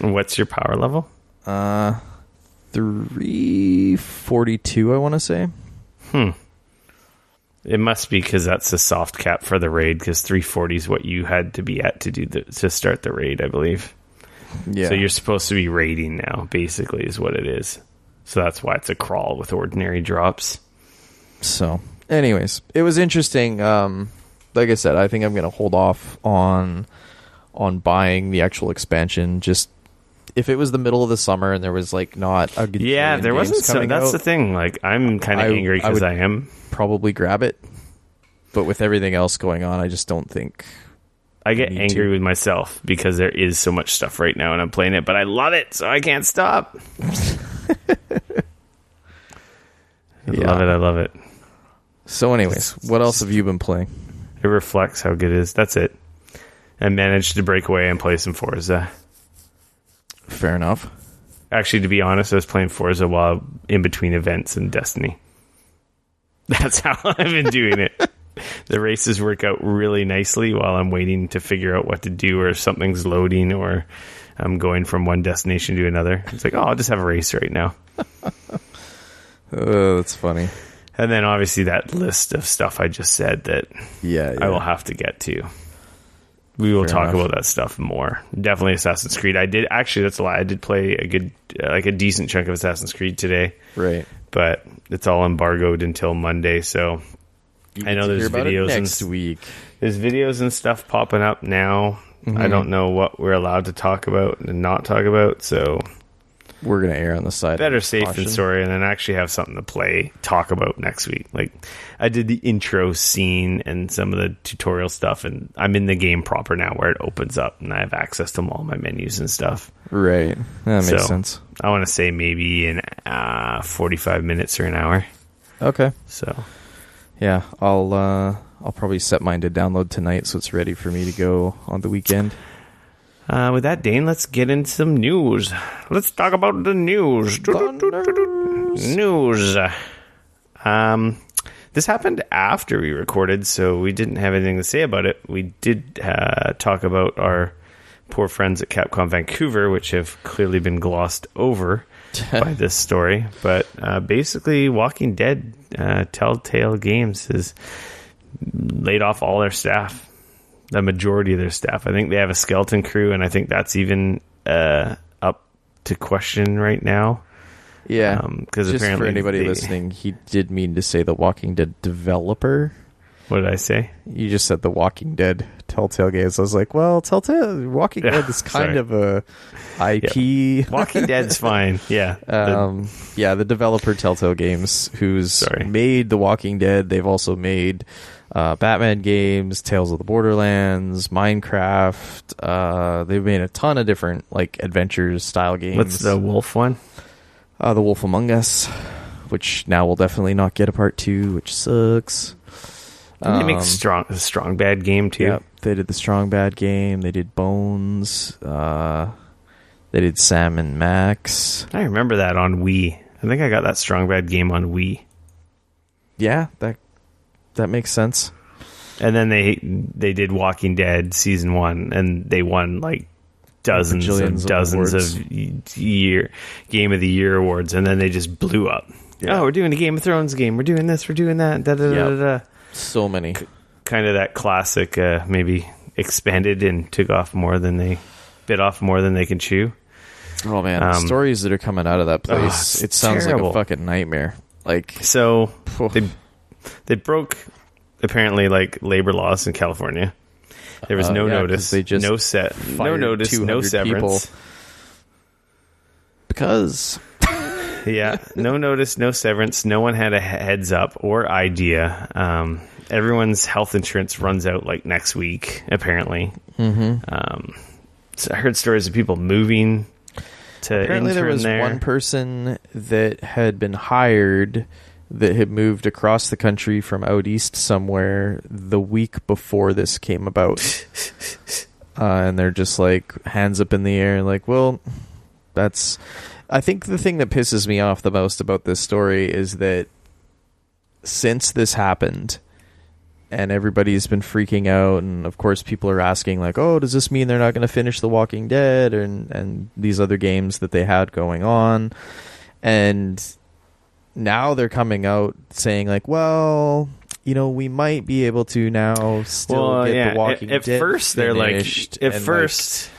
What's your power level? 342, I want to say. It must be because that's the soft cap for the raid, because 340 is what you had to be at to start the raid, I believe. Yeah. So you're supposed to be raiding now, basically, is what it is. So that's why it's a crawl with ordinary drops. So, anyways, it was interesting. Like I said, I think I'm going to hold off on buying the actual expansion. Just if it was the middle of the summer and there was like not a good there wasn't so. That's the thing. Like I'm kind of angry because I am probably grab it, but with everything else going on, I just don't think. I get angry with myself because there is so much stuff right now and I'm playing it, but I love it, so I can't stop. I love it. So anyways, what else have you been playing? It reflects how good it is. That's it. I managed to break away and play some Forza. Fair enough. Actually, to be honest, I was playing Forza while in between events and Destiny. That's how I've been doing it. The races work out really nicely while I'm waiting to figure out what to do, or if something's loading, or I'm going from one destination to another. It's like, oh, I'll just have a race right now. Oh, that's funny. And then obviously that list of stuff I just said that I will have to get to. We will talk about that stuff more. Definitely Assassin's Creed. That's a lie. I did play a decent chunk of Assassin's Creed today. Right. But it's all embargoed until Monday, so I know there's videos next week. There's videos and stuff popping up now. I don't know what we're allowed to talk about and not talk about, so we're going to err on the side. Better safe than sorry, and then actually have something to talk about next week. Like, I did the intro scene and some of the tutorial stuff, and I'm in the game proper now where it opens up, and I have access to all my menus and stuff. Right. That makes sense. I want to say maybe in 45 minutes or an hour. Okay. So, yeah, I'll probably set mine to download tonight so it's ready for me to go on the weekend. With that, Dane, let's get into some news. Let's talk about the news. News. This happened after we recorded, so we didn't have anything to say about it. We did talk about our poor friends at Capcom Vancouver, which have clearly been glossed over by this story. But basically, Walking Dead, Telltale Games has laid off all their staff. The majority of their staff. I think they have a skeleton crew, and I think that's even up to question right now. Yeah, because just apparently for anybody listening, he did mean to say the Walking Dead developer. What did I say? You just said the Walking Dead Telltale Games. I was like, well, Telltale Walking Dead is kind of a IP. Yep. Walking Dead's fine. Yeah. The developer Telltale Games, who's made The Walking Dead. They've also made Batman games, Tales of the Borderlands, Minecraft. They've made a ton of different adventures style games. What's the Wolf one? The Wolf Among Us, which now will definitely not get a part 2, which sucks. They make a strong bad game too. Yep, they did the Strong Bad game. They did Bones. They did Sam and Max. I remember that on Wii. I think I got that Strong Bad game on Wii. Yeah, that makes sense. And then they did Walking Dead season 1, and they won dozens and dozens of Game of the Year awards, and then they just blew up. Yeah. Oh, we're doing a Game of Thrones game. We're doing this. We're doing that. Da, da, da, da, da. So many. Kind of that classic, maybe expanded and bit off more than they can chew. Oh man, the stories that are coming out of that place, it sounds terrible. Like a fucking nightmare. So they broke apparently labor laws in California. There was no notice, no severance. People. Because no notice, no severance. No one had a heads up or idea. Everyone's health insurance runs out next week, apparently. Mm-hmm. So I heard stories of people moving to apparently there was one person that had been hired that had moved across the country from out east somewhere the week before this came about. And they're just hands up in the air well, that's... I think the thing that pisses me off the most about this story is that since this happened and everybody's been freaking out, and of course people are asking oh, does this mean they're not going to finish The Walking Dead and these other games that they had going on? And now they're coming out saying well, we might be able to now still get The Walking Dead first finished. They're first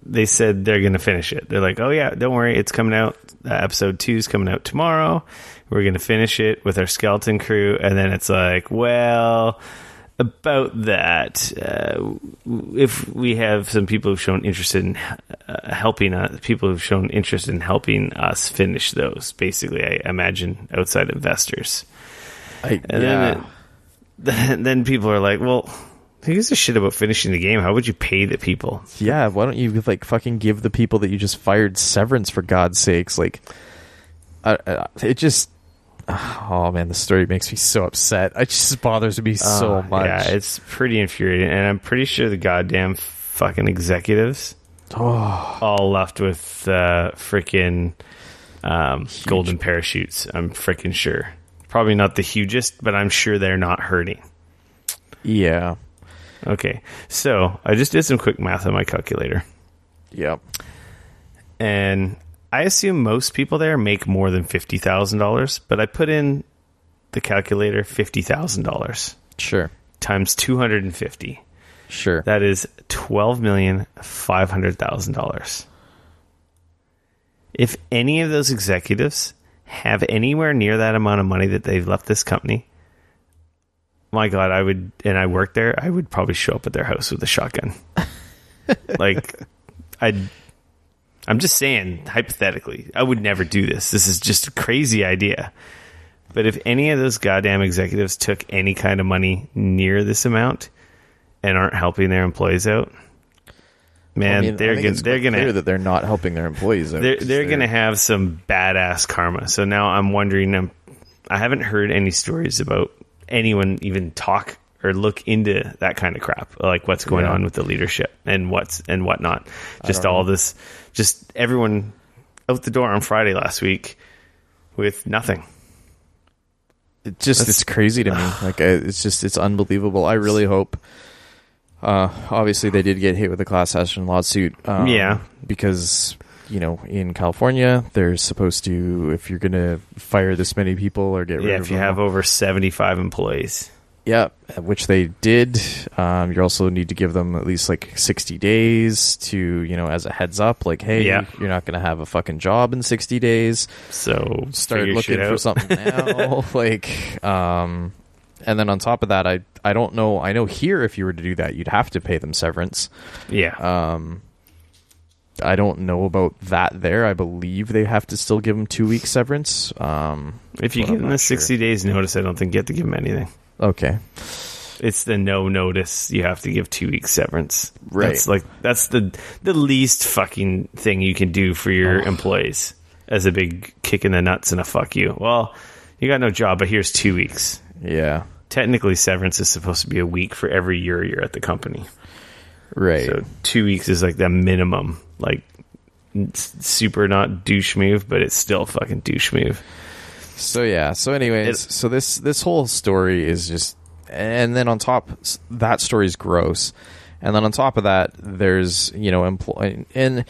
they said they're going to finish it. They're oh yeah, don't worry, it's coming out. Episode 2 is coming out tomorrow. We're going to finish it with our skeleton crew. And then it's well, about that, if we have some people who've shown interest in helping us, finish those, basically, I imagine, outside investors. Then people are well, who gives a shit about finishing the game? How would you pay the people? Yeah, why don't you fucking give the people that you just fired severance, for God's sakes? It just... Oh man, the story makes me so upset. It just bothers me so much. Yeah, it's pretty infuriating, and I'm pretty sure the goddamn fucking executives all left with freaking golden parachutes. I'm freaking sure. Probably not the hugest, but I'm sure they're not hurting. Yeah. Okay, so I just did some quick math on my calculator. Yep. And I assume most people there make more than $50,000, but I put in the calculator $50,000. Sure. Times 250. Sure. That is $12,500,000. If any of those executives have anywhere near that amount of money that they've left this company, my God, I would, and I worked there, I would probably show up at their house with a shotgun. I'm just saying, hypothetically, I would never do this. This is just a crazy idea. But if any of those goddamn executives took any kind of money near this amount and aren't helping their employees out, man, they're gonna that they're not helping their employees out. They're gonna have some badass karma. So now I'm wondering. I haven't heard any stories about anyone even talk or look into that kind of crap, like what's going on with the leadership and whatnot. Just all this, just everyone out the door on Friday last week with nothing. It's crazy to me. Like it's unbelievable. I really hope. Obviously, they did get hit with a class action lawsuit. Because in California, they're supposed to, if you're going to fire this many people or get rid of them. Yeah, if you have over 75 employees. Yeah, which they did. You also need to give them at least like 60 days to, as a heads up, like, hey, you're not going to have a fucking job in 60 days. So start looking for something now. And then on top of that, I don't know. I know here, if you were to do that, you'd have to pay them severance. Yeah. I don't know about that there. I believe they have to still give them 2 weeks severance. If you give them the 60 days notice, I don't think you have to give them anything. Okay. It's the no notice. You have to give 2 weeks severance. Right. That's the least fucking thing you can do for your employees as a big kick in the nuts and a fuck you. Well, you got no job, but here's 2 weeks. Yeah. Technically, severance is supposed to be a week for every year you're at the company. Right. So 2 weeks is like the minimum. Like, super not douche move, but it's still fucking douche move. So yeah. So anyways, so this whole story is just, and then on top, that story is gross, and then on top of that, there's and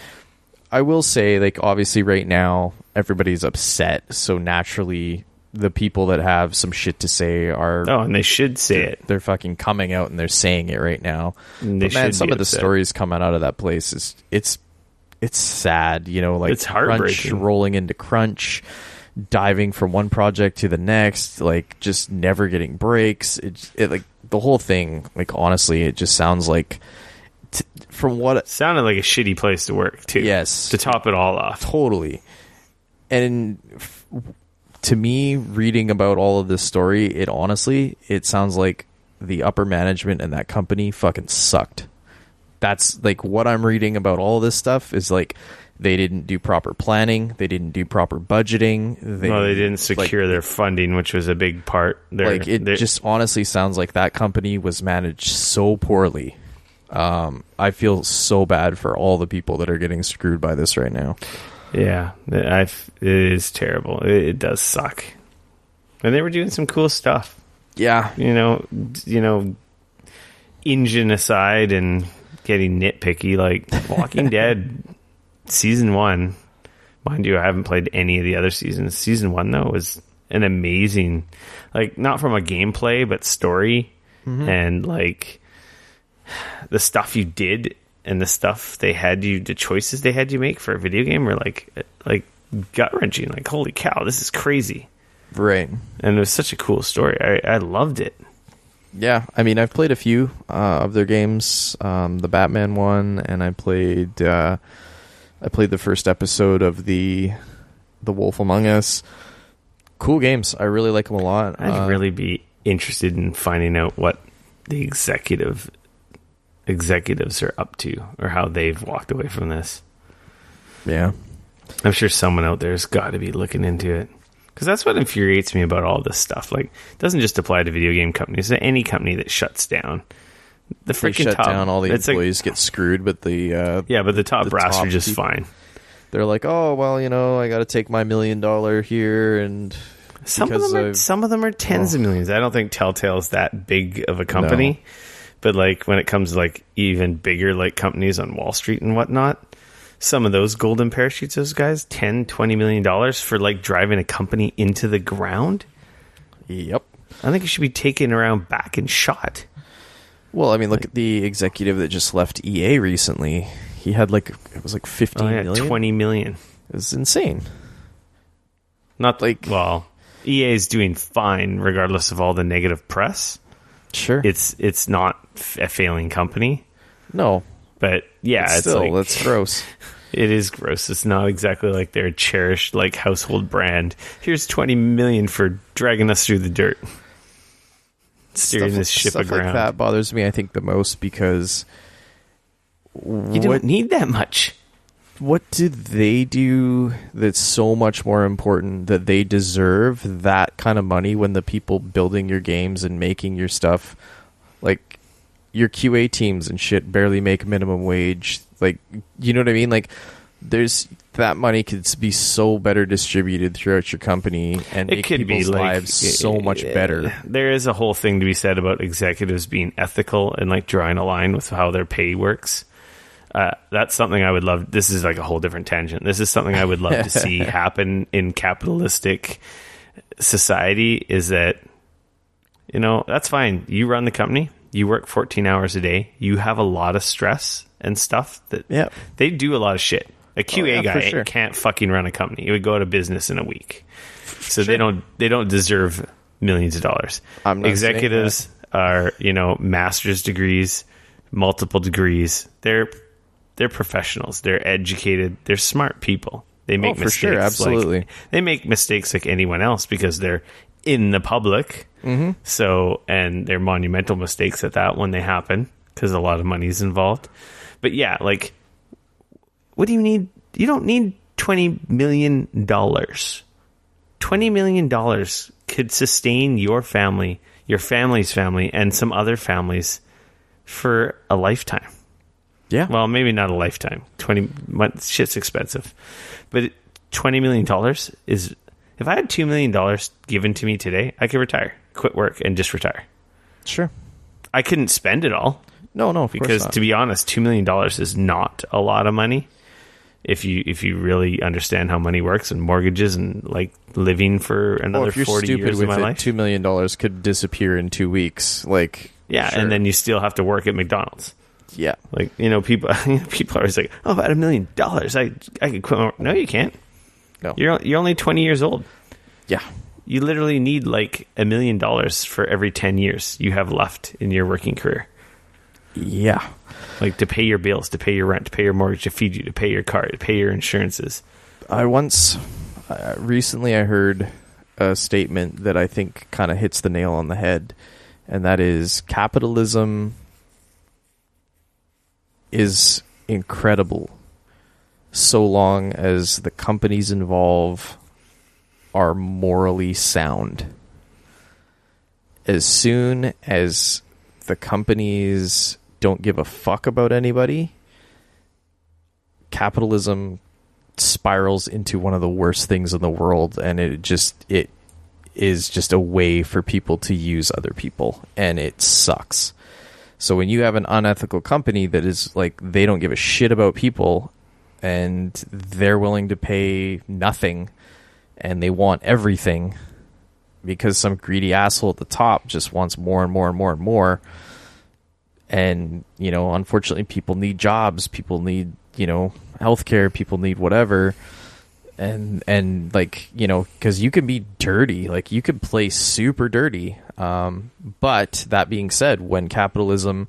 I will say, like, obviously right now everybody's upset, so naturally the people that have some shit to say are and they should say it. They're fucking coming out and they're saying it right now. But man, some of the stories coming out of that place is it's sad, like it's heartbreaking. Crunch rolling into crunch, diving from one project to the next, like just never getting breaks. It like the whole thing, like honestly, it just sounds like from what it sounded like a shitty place to work too. Yes, to top it all off, totally. And to me, reading about all of this story, it sounds like the upper management in that company fucking sucked. That's like what I'm reading about all this stuff is like they didn't do proper planning, they didn't do proper budgeting. They didn't secure their funding, which was a big part. It just honestly sounds like that company was managed so poorly. I feel so bad for all the people that are getting screwed by this right now. Yeah, it is terrible. It does suck. And they were doing some cool stuff. Yeah. Engine aside and getting nitpicky, like Walking Dead season 1. Mind you, I haven't played any of the other seasons. Season 1, though, was an amazing, like, not from a gameplay, but story. Mm-hmm. And, like, the stuff you did and the stuff the choices they had you make for a video game were like gut-wrenching. Like, holy cow, this is crazy. Right. And it was such a cool story. I loved it. Yeah, I mean, I've played a few of their games, the Batman one, and I played the first episode of the Wolf Among Us. Cool games. I really like them a lot. I'd really be interested in finding out what the executives are up to, or how they've walked away from this. Yeah, I'm sure someone out there's got to be looking into it, because that's what infuriates me about all this stuff. Like, it doesn't just apply to video game companies. Any company that shuts down, the freaking shut top down, all the employees get screwed, but the top brass are just fine. They're like, oh well, I got to take my $1 million here, and Some of them are tens of millions. I don't think Telltale's that big of a company. No. But like when it comes to like even bigger like companies on Wall Street and whatnot, some of those golden parachutes, those guys, $10-20 million for like driving a company into the ground. Yep. I think it should be taken around back and shot. Well, I mean, look at the executive that just left EA recently. He had like, it was like 15 million. 20 million. It was insane. Not like, well, EA is doing fine regardless of all the negative press. Sure. It's not a failing company. No. But yeah, it's still, like, that's gross. It is gross. It's not exactly like their cherished like household brand. Here's 20 million for dragging us through the dirt. Steering this ship aground. Stuff like that bothers me, I think, the most because you don't need that much. What do they do that's so much more important that they deserve that kind of money when the people building your games and making your stuff, like your QA teams and shit, barely make minimum wage? Like, you know what I mean? Like, there's that money could be so better distributed throughout your company and make people's lives so much better. There is a whole thing to be said about executives being ethical and like drawing a line with how their pay works. That's something I would love. This is like a whole different tangent. This is something I would love to see happen in capitalistic society, is that, you know, that's fine. You run the company, you work 14 hours a day, you have a lot of stress and stuff that they do a lot of shit. A QA guy can't fucking run a company. It would go out of business in a week. So they don't deserve millions of dollars. Executives are, you know, master's degrees, multiple degrees. They're professionals. They're educated. They're smart people. They make mistakes. Sure, absolutely. Like, they make mistakes like anyone else because they're in the public. Mm-hmm. So, and they're monumental mistakes at that when they happen because a lot of money is involved. But yeah, like, what do you need? You don't need $20 million. $20 million could sustain your family, your family's family, and some other families for a lifetime. Yeah. Well, maybe not a lifetime. Shit's expensive. But $20 million is... If I had $2 million given to me today, I could retire, quit work, and just retire. Sure. I couldn't spend it all. No, because to be honest, $2 million is not a lot of money. If you really understand how money works and mortgages and like living for another 40 years of my life, $2 million could disappear in 2 weeks. Like, yeah, sure. And then you still have to work at McDonald's. Yeah, like, you know, people are always like, "Oh, if I had $1 million, I could quit." No, you can't. No, you're only 20 years old. Yeah, you literally need like $1 million for every 10 years you have left in your working career. Yeah. Like to pay your bills, to pay your rent, to pay your mortgage, to feed you, to pay your car, to pay your insurances. Recently I heard a statement that I think kind of hits the nail on the head, and that is capitalism is incredible so long as the companies involved are morally sound. As soon as the companies don't give a fuck about anybody, capitalism spirals into one of the worst things in the world, and it is just a way for people to use other people, and it sucks. So when you have an unethical company that is like, they don't give a shit about people and they're willing to pay nothing and they want everything because some greedy asshole at the top just wants more and more and more and more. And, you know, unfortunately, people need jobs, people need, you know, healthcare, people need whatever. And like, you know, because you can be dirty, like you can play super dirty. But that being said, when capitalism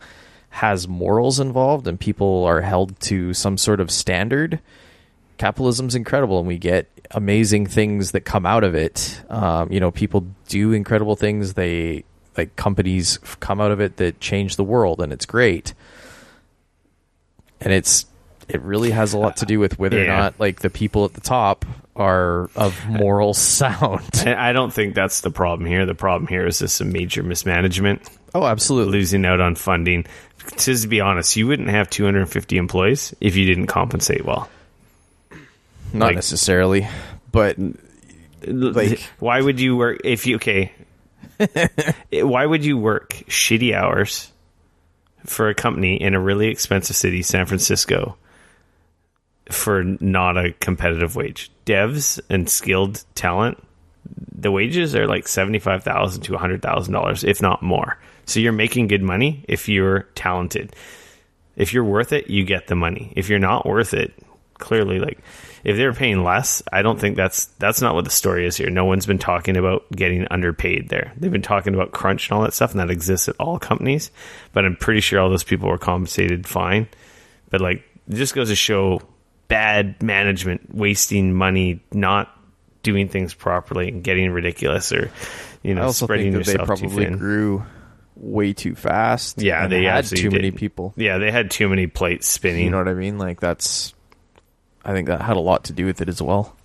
has morals involved and people are held to some sort of standard, capitalism's incredible, and we get amazing things that come out of it. You know, people do incredible things. Like companies come out of it that change the world, and it's great. And it really has a lot to do with whether or not like the people at the top are of moral sound. I don't think that's the problem here. The problem here is just some major mismanagement. Oh, absolutely. Losing out on funding. To be honest, you wouldn't have 250 employees if you didn't compensate well. Not necessarily, but Like, why would you work if you why would you work shitty hours for a company in a really expensive city, San Francisco, for not a competitive wage? Devs and skilled talent, the wages are like $75,000 to $100,000, if not more. So you're making good money if you're talented. If you're worth it, you get the money. If you're not worth it, clearly, like, if they're paying less, I don't think that's not what the story is here. No one's been talking about getting underpaid there. They've been talking about crunch and all that stuff, and that exists at all companies. But I'm pretty sure all those people were compensated fine. But, like, it just goes to show bad management, wasting money, not doing things properly, and getting ridiculous, or, you know, spreading yourself too thin. They probably grew way too fast. Yeah, they had too many people. Yeah, they had too many plates spinning. You know what I mean? Like, I think that had a lot to do with it as well,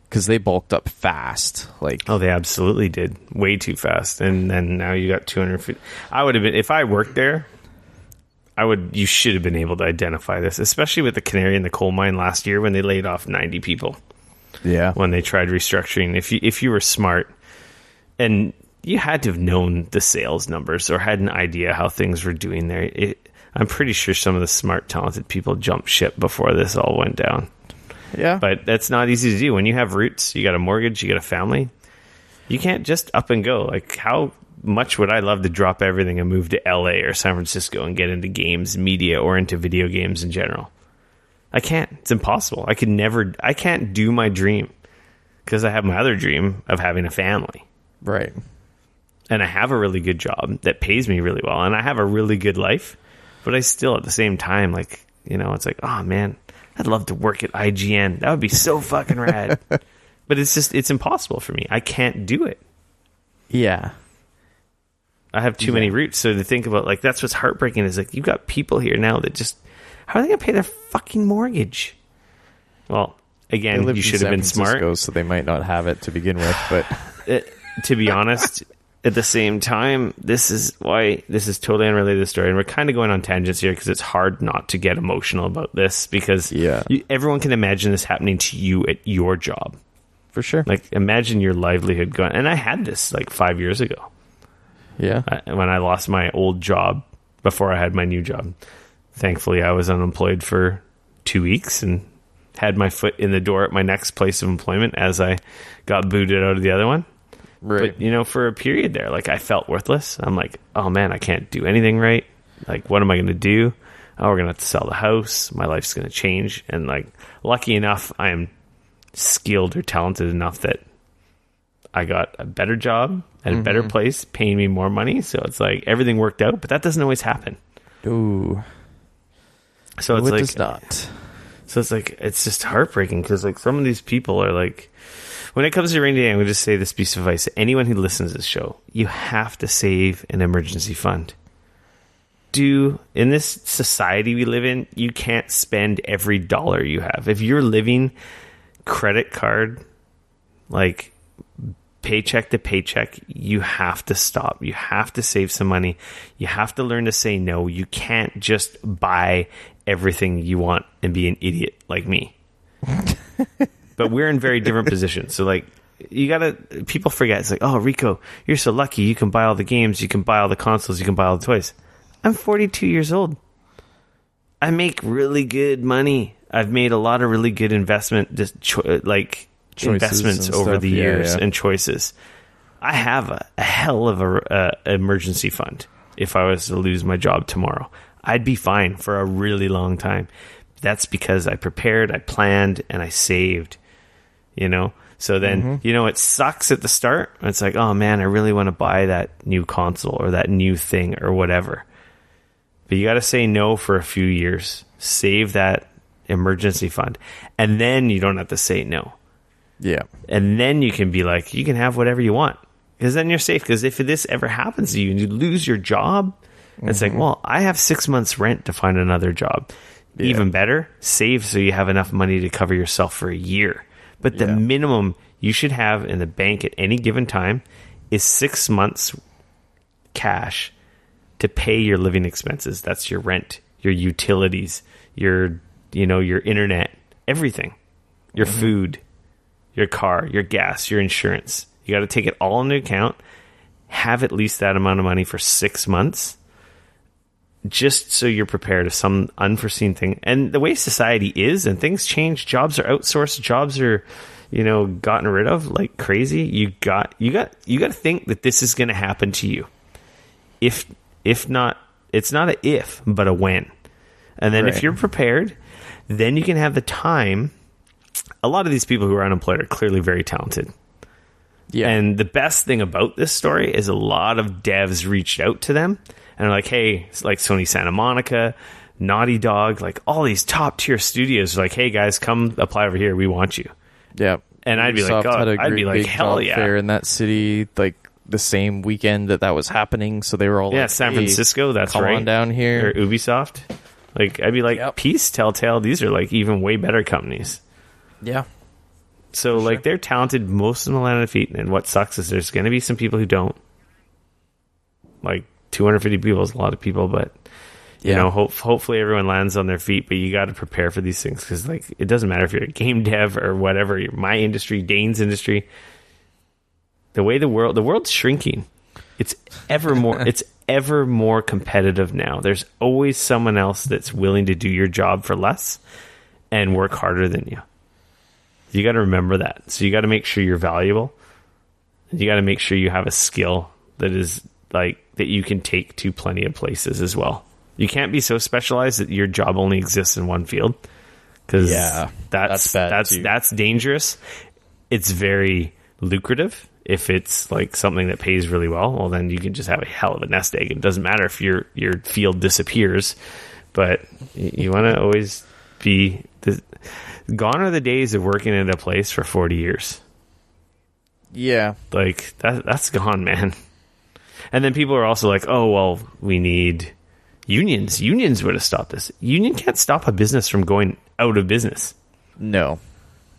because they bulked up fast. Like, oh, they absolutely did, way too fast. And then now you got 200 feet. I would have been, if I worked there, you should have been able to identify this, especially with the canary in the coal mine last year when they laid off 90 people. Yeah, when they tried restructuring. If you were smart, and you had to have known the sales numbers or had an idea how things were doing there. I'm pretty sure some of the smart, talented people jumped ship before this all went down. Yeah. But that's not easy to do. When you have roots, you got a mortgage, you got a family, you can't just up and go. Like, how much would I love to drop everything and move to LA or San Francisco and get into games, media, or into video games in general? I can't. It's impossible. I can't do my dream because I have my other dream of having a family. Right. And I have a really good job that pays me really well, and I have a really good life. But I still, at the same time, like, you know, it's like, oh, man, I'd love to work at IGN. That would be so fucking rad. But it's impossible for me. I can't do it. Yeah. I have too many roots. So to think about, like, that's what's heartbreaking is, like, you've got people here now that just, how are they going to pay their fucking mortgage? Well, again, you should have been smart. So they might not have it to begin with. But to be honest, at the same time, this is totally unrelated to the story. And we're kind of going on tangents here because it's hard not to get emotional about this because everyone can imagine this happening to you at your job. For sure. Like, imagine your livelihood going. And I had this like 5 years ago. Yeah. When I lost my old job before I had my new job. Thankfully, I was unemployed for 2 weeks and had my foot in the door at my next place of employment as I got booted out of the other one. Right. But, you know, for a period there, like, I felt worthless. I'm like, oh, man, I can't do anything right. Like, what am I going to do? Oh, we're going to have to sell the house. My life's going to change. And, like, lucky enough, I am skilled or talented enough that I got a better job at a better place, paying me more money. So it's like everything worked out, but that doesn't always happen. Ooh. So it's it like, does not. So it's like, it's just heartbreaking because, like, some of these people are like, when it comes to rainy day, I'm going to just say this piece of advice. Anyone who listens to this show, you have to save an emergency fund. In this society we live in, you can't spend every dollar you have. If you're living credit card, like, paycheck to paycheck, you have to stop. You have to save some money. You have to learn to say no. You can't just buy everything you want and be an idiot like me. But we're in very different positions. So, like, people forget. It's like, oh, Rico, you're so lucky. You can buy all the games. You can buy all the consoles. You can buy all the toys. I'm 42 years old. I make really good money. I've made a lot of really good investments over the years and choices. I have a hell of a emergency fund. If I was to lose my job tomorrow, I'd be fine for a really long time. That's because I prepared, I planned, and I saved. You know, so then, you know, it sucks at the start. It's like, oh man, I really want to buy that new console or that new thing or whatever. But you got to say no for a few years, save that emergency fund, and then you don't have to say no. Yeah. And then you can be like, you can have whatever you want because then you're safe. Because if this ever happens to you and you lose your job, it's like, well, I have 6 months rent to find another job. Yeah. Even better, save so you have enough money to cover yourself for a year. But the minimum you should have in the bank at any given time is 6 months cash to pay your living expenses. That's your rent, your utilities, your internet, everything, your food, your car, your gas, your insurance. You got to take it all into account, have at least that amount of money for 6 months, just so you're prepared if some unforeseen thing. And the way society is, and things change, jobs are outsourced, jobs are, gotten rid of like crazy. You got to think that this is going to happen to you. If not, it's not a if, but a when. And then if you're prepared, then you can have the time. A lot of these people who are unemployed are clearly very talented. Yeah. And the best thing about this story is a lot of devs reached out to them and are like, hey, it's like Sony Santa Monica, Naughty Dog, like all these top tier studios are like, hey guys, come apply over here. We want you. Yeah. And I'd be like, God, I'd be like, hell yeah. Fair in that city, like the same weekend that was happening. So they were all like, San Francisco, that's come right. on down here. Or Ubisoft. Like, I'd be like, peace, Telltale. These are like even way better companies. Yeah. So like they're talented, most of them land on feet, and what sucks is there's going to be some people who don't. Like 250 people is a lot of people, but hopefully everyone lands on their feet. But you got to prepare for these things because like it doesn't matter if you're a game dev or whatever. My industry, Dane's industry, the way the world's shrinking. It's ever more competitive now. There's always someone else that's willing to do your job for less and work harder than you. You got to remember that. So you got to make sure you're valuable. You got to make sure you have a skill that is like that you can take to plenty of places as well. You can't be so specialized that your job only exists in one field, because that's dangerous. It's very lucrative if it's like something that pays really well. Well, then you can just have a hell of a nest egg. It doesn't matter if your field disappears, but you want to always be. Gone are the days of working at a place for 40 years. Yeah. Like, that's gone, man. And then people are also like, oh, well, we need unions. Unions would have stopped this. Union can't stop a business from going out of business. No.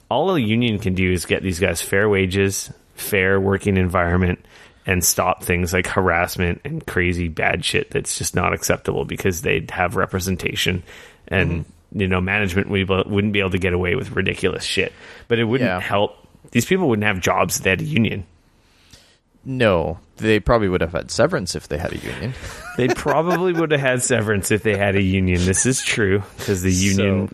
All a union can do is get these guys fair wages, fair working environment, and stop things like harassment and crazy bad shit that's just not acceptable because they'd have representation and... management wouldn't be able to get away with ridiculous shit. But it wouldn't help. These people wouldn't have jobs if they had a union. No, they probably would have had severance if they had a union. They probably would have had severance if they had a union. This is true, because the union,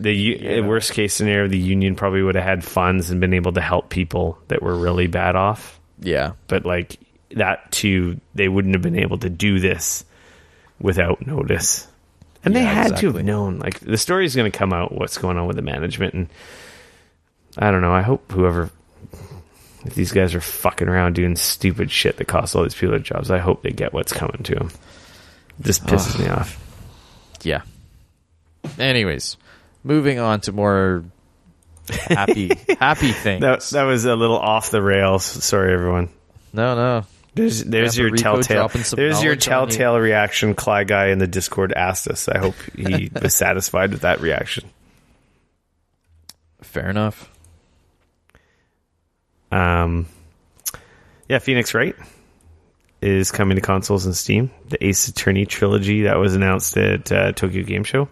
worst case scenario, the union probably would have had funds and been able to help people that were really bad off. Yeah. But like that too, they wouldn't have been able to do this without notice. And they had to have known, like, the story is going to come out, what's going on with the management. And I don't know. I hope if these guys are fucking around doing stupid shit that costs all these people their jobs, I hope they get what's coming to them. It just pisses me off. Yeah. Anyways, moving on to more happy things. That was a little off the rails. Sorry, everyone. No. There's your Telltale. There's your Telltale reaction. Cly guy in the Discord asked us. I hope he was satisfied with that reaction. Fair enough. Phoenix Wright is coming to consoles and Steam. The Ace Attorney trilogy that was announced at Tokyo Game Show.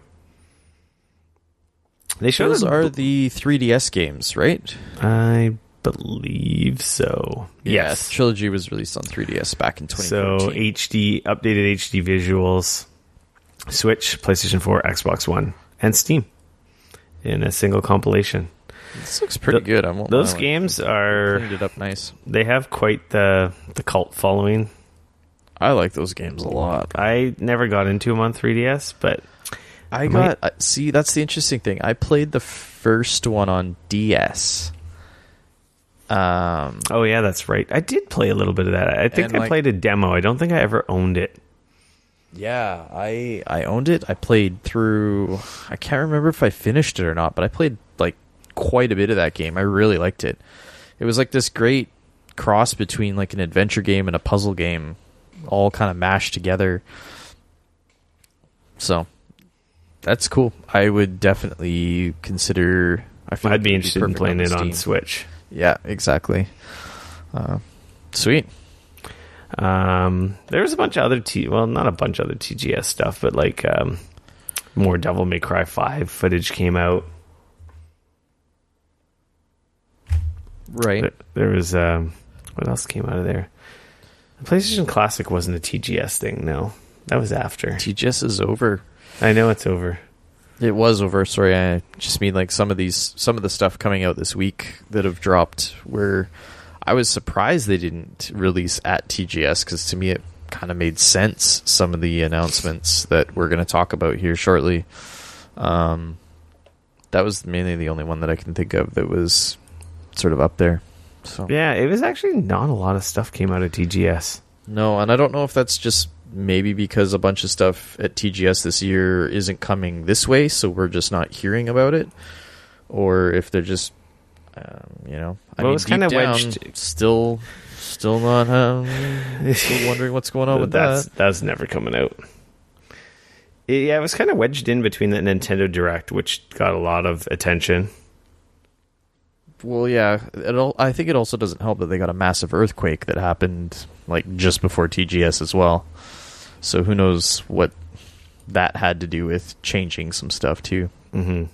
Those are the 3DS games, right? I believe so. Yes. Trilogy was released on 3DS back in 2014. So updated HD visuals, Switch, PlayStation 4, Xbox One, and Steam in a single compilation. This looks pretty good. Those games are cleaned it up nice. They have quite the cult following. I like those games a lot. I never got into them on 3DS, but see, that's the interesting thing. I played the first one on DS. Oh yeah, that's right. I did play a little bit of that. I think I played a demo. I don't think I ever owned it. Yeah, I owned it. I played through. I can't remember if I finished it or not, but I played like quite a bit of that game. I really liked it. It was like this great cross between like an adventure game and a puzzle game, all kind of mashed together. So that's cool. I would definitely consider. I'd be interested in playing it on Switch. Yeah, exactly. Sweet. There's a bunch of other not a bunch of other TGS stuff, but like more Devil May Cry 5 footage came out. Right. There was what else came out of there? The PlayStation Classic wasn't a TGS thing. No, that was after. TGS is over. I know it's over. It was over. Sorry, I just mean like some of the stuff coming out this week that have dropped. Where I was surprised they didn't release at TGS, because to me it kind of made sense. Some of the announcements that we're going to talk about here shortly. That was mainly the only one that I can think of that was sort of up there. So yeah, it was actually not a lot of stuff came out of TGS. No, and I don't know if that's just maybe because a bunch of stuff at TGS this year isn't coming this way, so we're just not hearing about it, or if they're just, I mean, it's kind of wedged. Still not, still wondering what's going on with that. That's never coming out. Yeah, it was kind of wedged in between the Nintendo Direct, which got a lot of attention. Well, yeah, I think it also doesn't help that they got a massive earthquake that happened like just before TGS as well. So who knows what that had to do with changing some stuff too. Mm-hmm.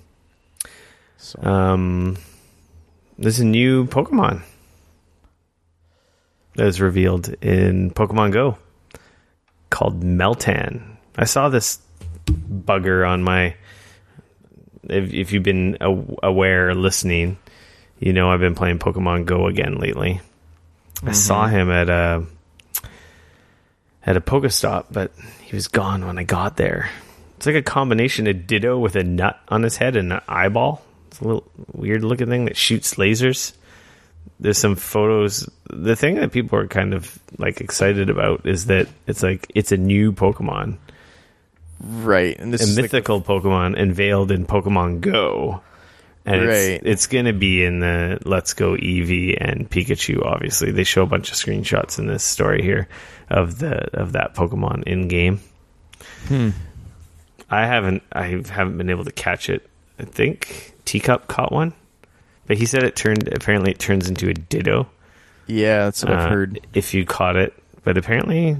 So. There's a new Pokemon that was revealed in Pokemon Go called Meltan. I saw this bugger on my... If you've been aware, listening, you know I've been playing Pokemon Go again lately. I saw him at a Pokestop, but he was gone when I got there. It's like a combination of Ditto with a nut on his head and an eyeball. It's a little weird looking thing that shoots lasers. There's some photos. The thing that people are kind of like excited about is that it's a new Pokemon. Right. And this a is mythical Pokemon unveiled in Pokemon Go. And it's going to be in the Let's Go Eevee and Pikachu, obviously. They show a bunch of screenshots in this story here of that Pokemon in game. I haven't been able to catch it. I think Teacup caught one, but he said apparently it turns into a Ditto. Yeah, that's what I've heard. If you caught it, but apparently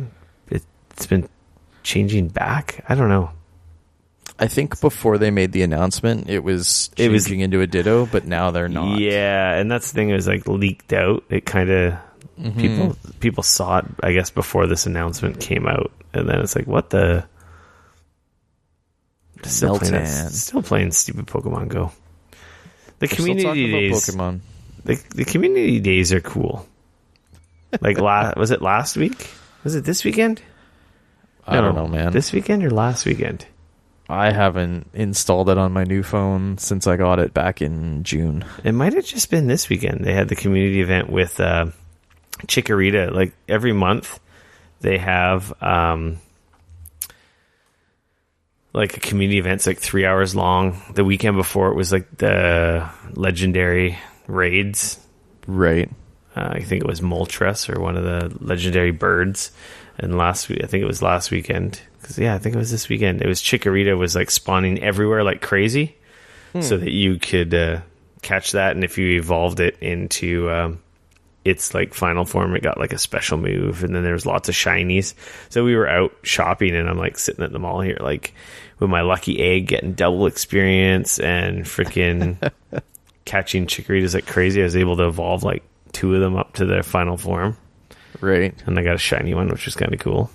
it's been changing back. I don't know. I think before they made the announcement, it was changing into a Ditto, but now they're not. Yeah, and that's the thing. It was like leaked out. It kind of people saw it, I guess, before this announcement came out, and then it's like, what the? Still playing stupid Pokemon Go. The community days, Pokemon. The community days are cool. Like was it last week? Was it this weekend? I don't know, man. This weekend or last weekend? I haven't installed it on my new phone since I got it back in June. It might have just been this weekend. They had the community event with Chikorita. Like every month, they have like a community event's like 3 hours long. The weekend before it was like the legendary raids. Right. I think it was Moltres or one of the legendary birds. And last week, I think it was last weekend. I think it was this weekend. It was Chikorita was like spawning everywhere like crazy, so that you could catch that. And if you evolved it into its like final form, it got like a special move. And then there was lots of shinies. So we were out shopping, and I'm like sitting at the mall here, like with my lucky egg, getting double experience and freaking catching Chikoritas like crazy. I was able to evolve like 2 of them up to their final form. Right. And I got a shiny one, which was kind of cool.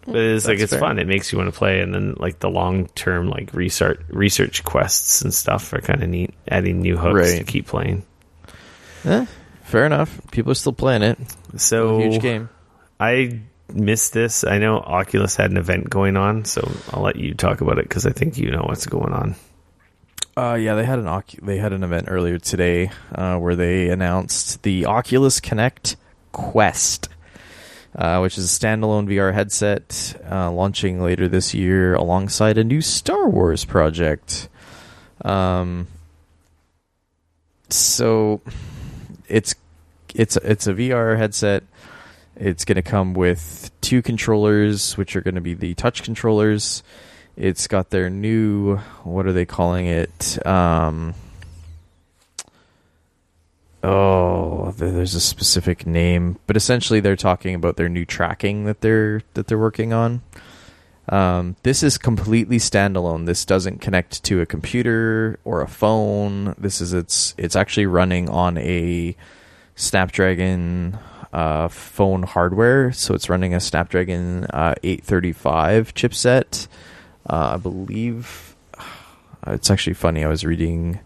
But it's like it's fun. It makes you want to play, and then like the long term like research quests and stuff are kind of neat. Adding new hooks to keep playing. Fair enough. People are still playing it. So huge game. I missed this. I know Oculus had an event going on, so I'll let you talk about it because I think you know what's going on. Yeah, they had an event earlier today where they announced the Oculus Connect Quest. Which is a standalone VR headset launching later this year alongside a new Star Wars project. So it's a VR headset. It's going to come with 2 controllers, which are going to be the touch controllers. It's got their new, what are they calling it? There's a specific name, but essentially they're talking about their new tracking that they're working on. This is completely standalone. This doesn't connect to a computer or a phone. It's actually running on a Snapdragon phone hardware. So it's running a Snapdragon 835 chipset. I believe it's actually funny. I was reading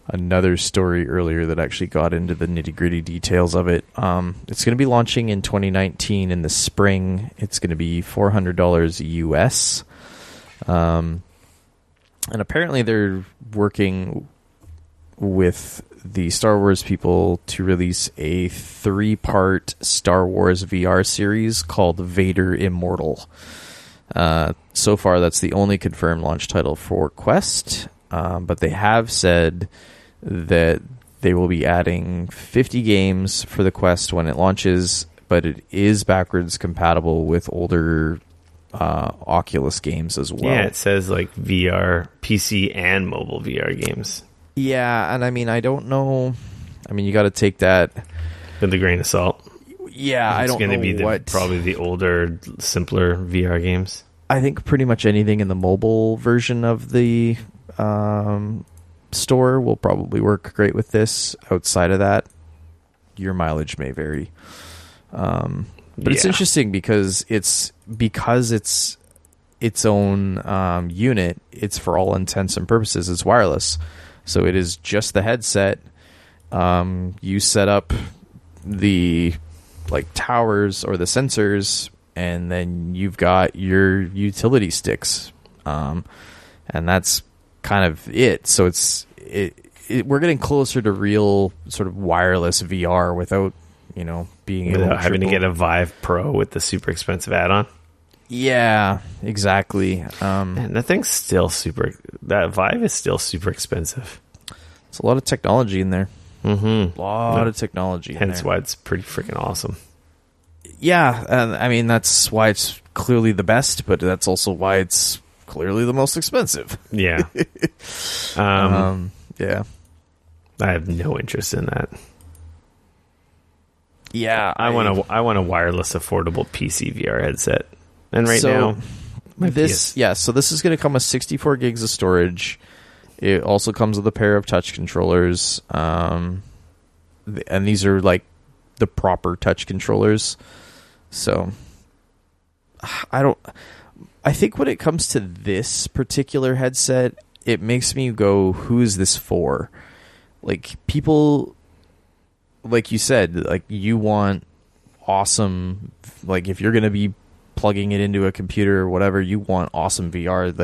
another story earlier that actually got into the nitty-gritty details of it. It's going to be launching in 2019 in the spring. It's going to be $400 US. And apparently they're working with the Star Wars people to release a 3-part Star Wars VR series called Vader Immortal. So far, that's the only confirmed launch title for Quest. But they have said that they will be adding 50 games for the Quest when it launches, but it is backwards compatible with older Oculus games as well. Yeah, it says like VR, PC, and mobile VR games. Yeah, and I mean, I don't know. I mean, you got to take that with a grain of salt. Yeah, I don't know what. It's going to be probably the older, simpler VR games. I think pretty much anything in the mobile version of the store will probably work great with this. Outside of that, your mileage may vary. But it's interesting because it's its own unit. It's, for all intents and purposes, it's wireless. So it is just the headset. You set up the towers or the sensors, and then you've got your utility sticks. And that's kind of it. So we're getting closer to real sort of wireless VR without being able to having to get a Vive Pro with the super expensive add-on. Yeah, exactly. And that thing's still that Vive is still super expensive. It's a lot of technology in there. Mm-hmm. A lot of technology in there. Hence why it's pretty freaking awesome. Yeah, I mean, that's why it's clearly the best, but that's also why it's clearly the most expensive. Yeah. Yeah. I have no interest in that. Yeah, I want a wireless, affordable PC VR headset. And now, so this is going to come with 64 gigs of storage. It also comes with a pair of touch controllers, and these are the proper touch controllers. So I think when it comes to this particular headset, it makes me go, who is this for? People, like you said, you want awesome, if you're going to be plugging it into a computer or whatever, you want awesome VR.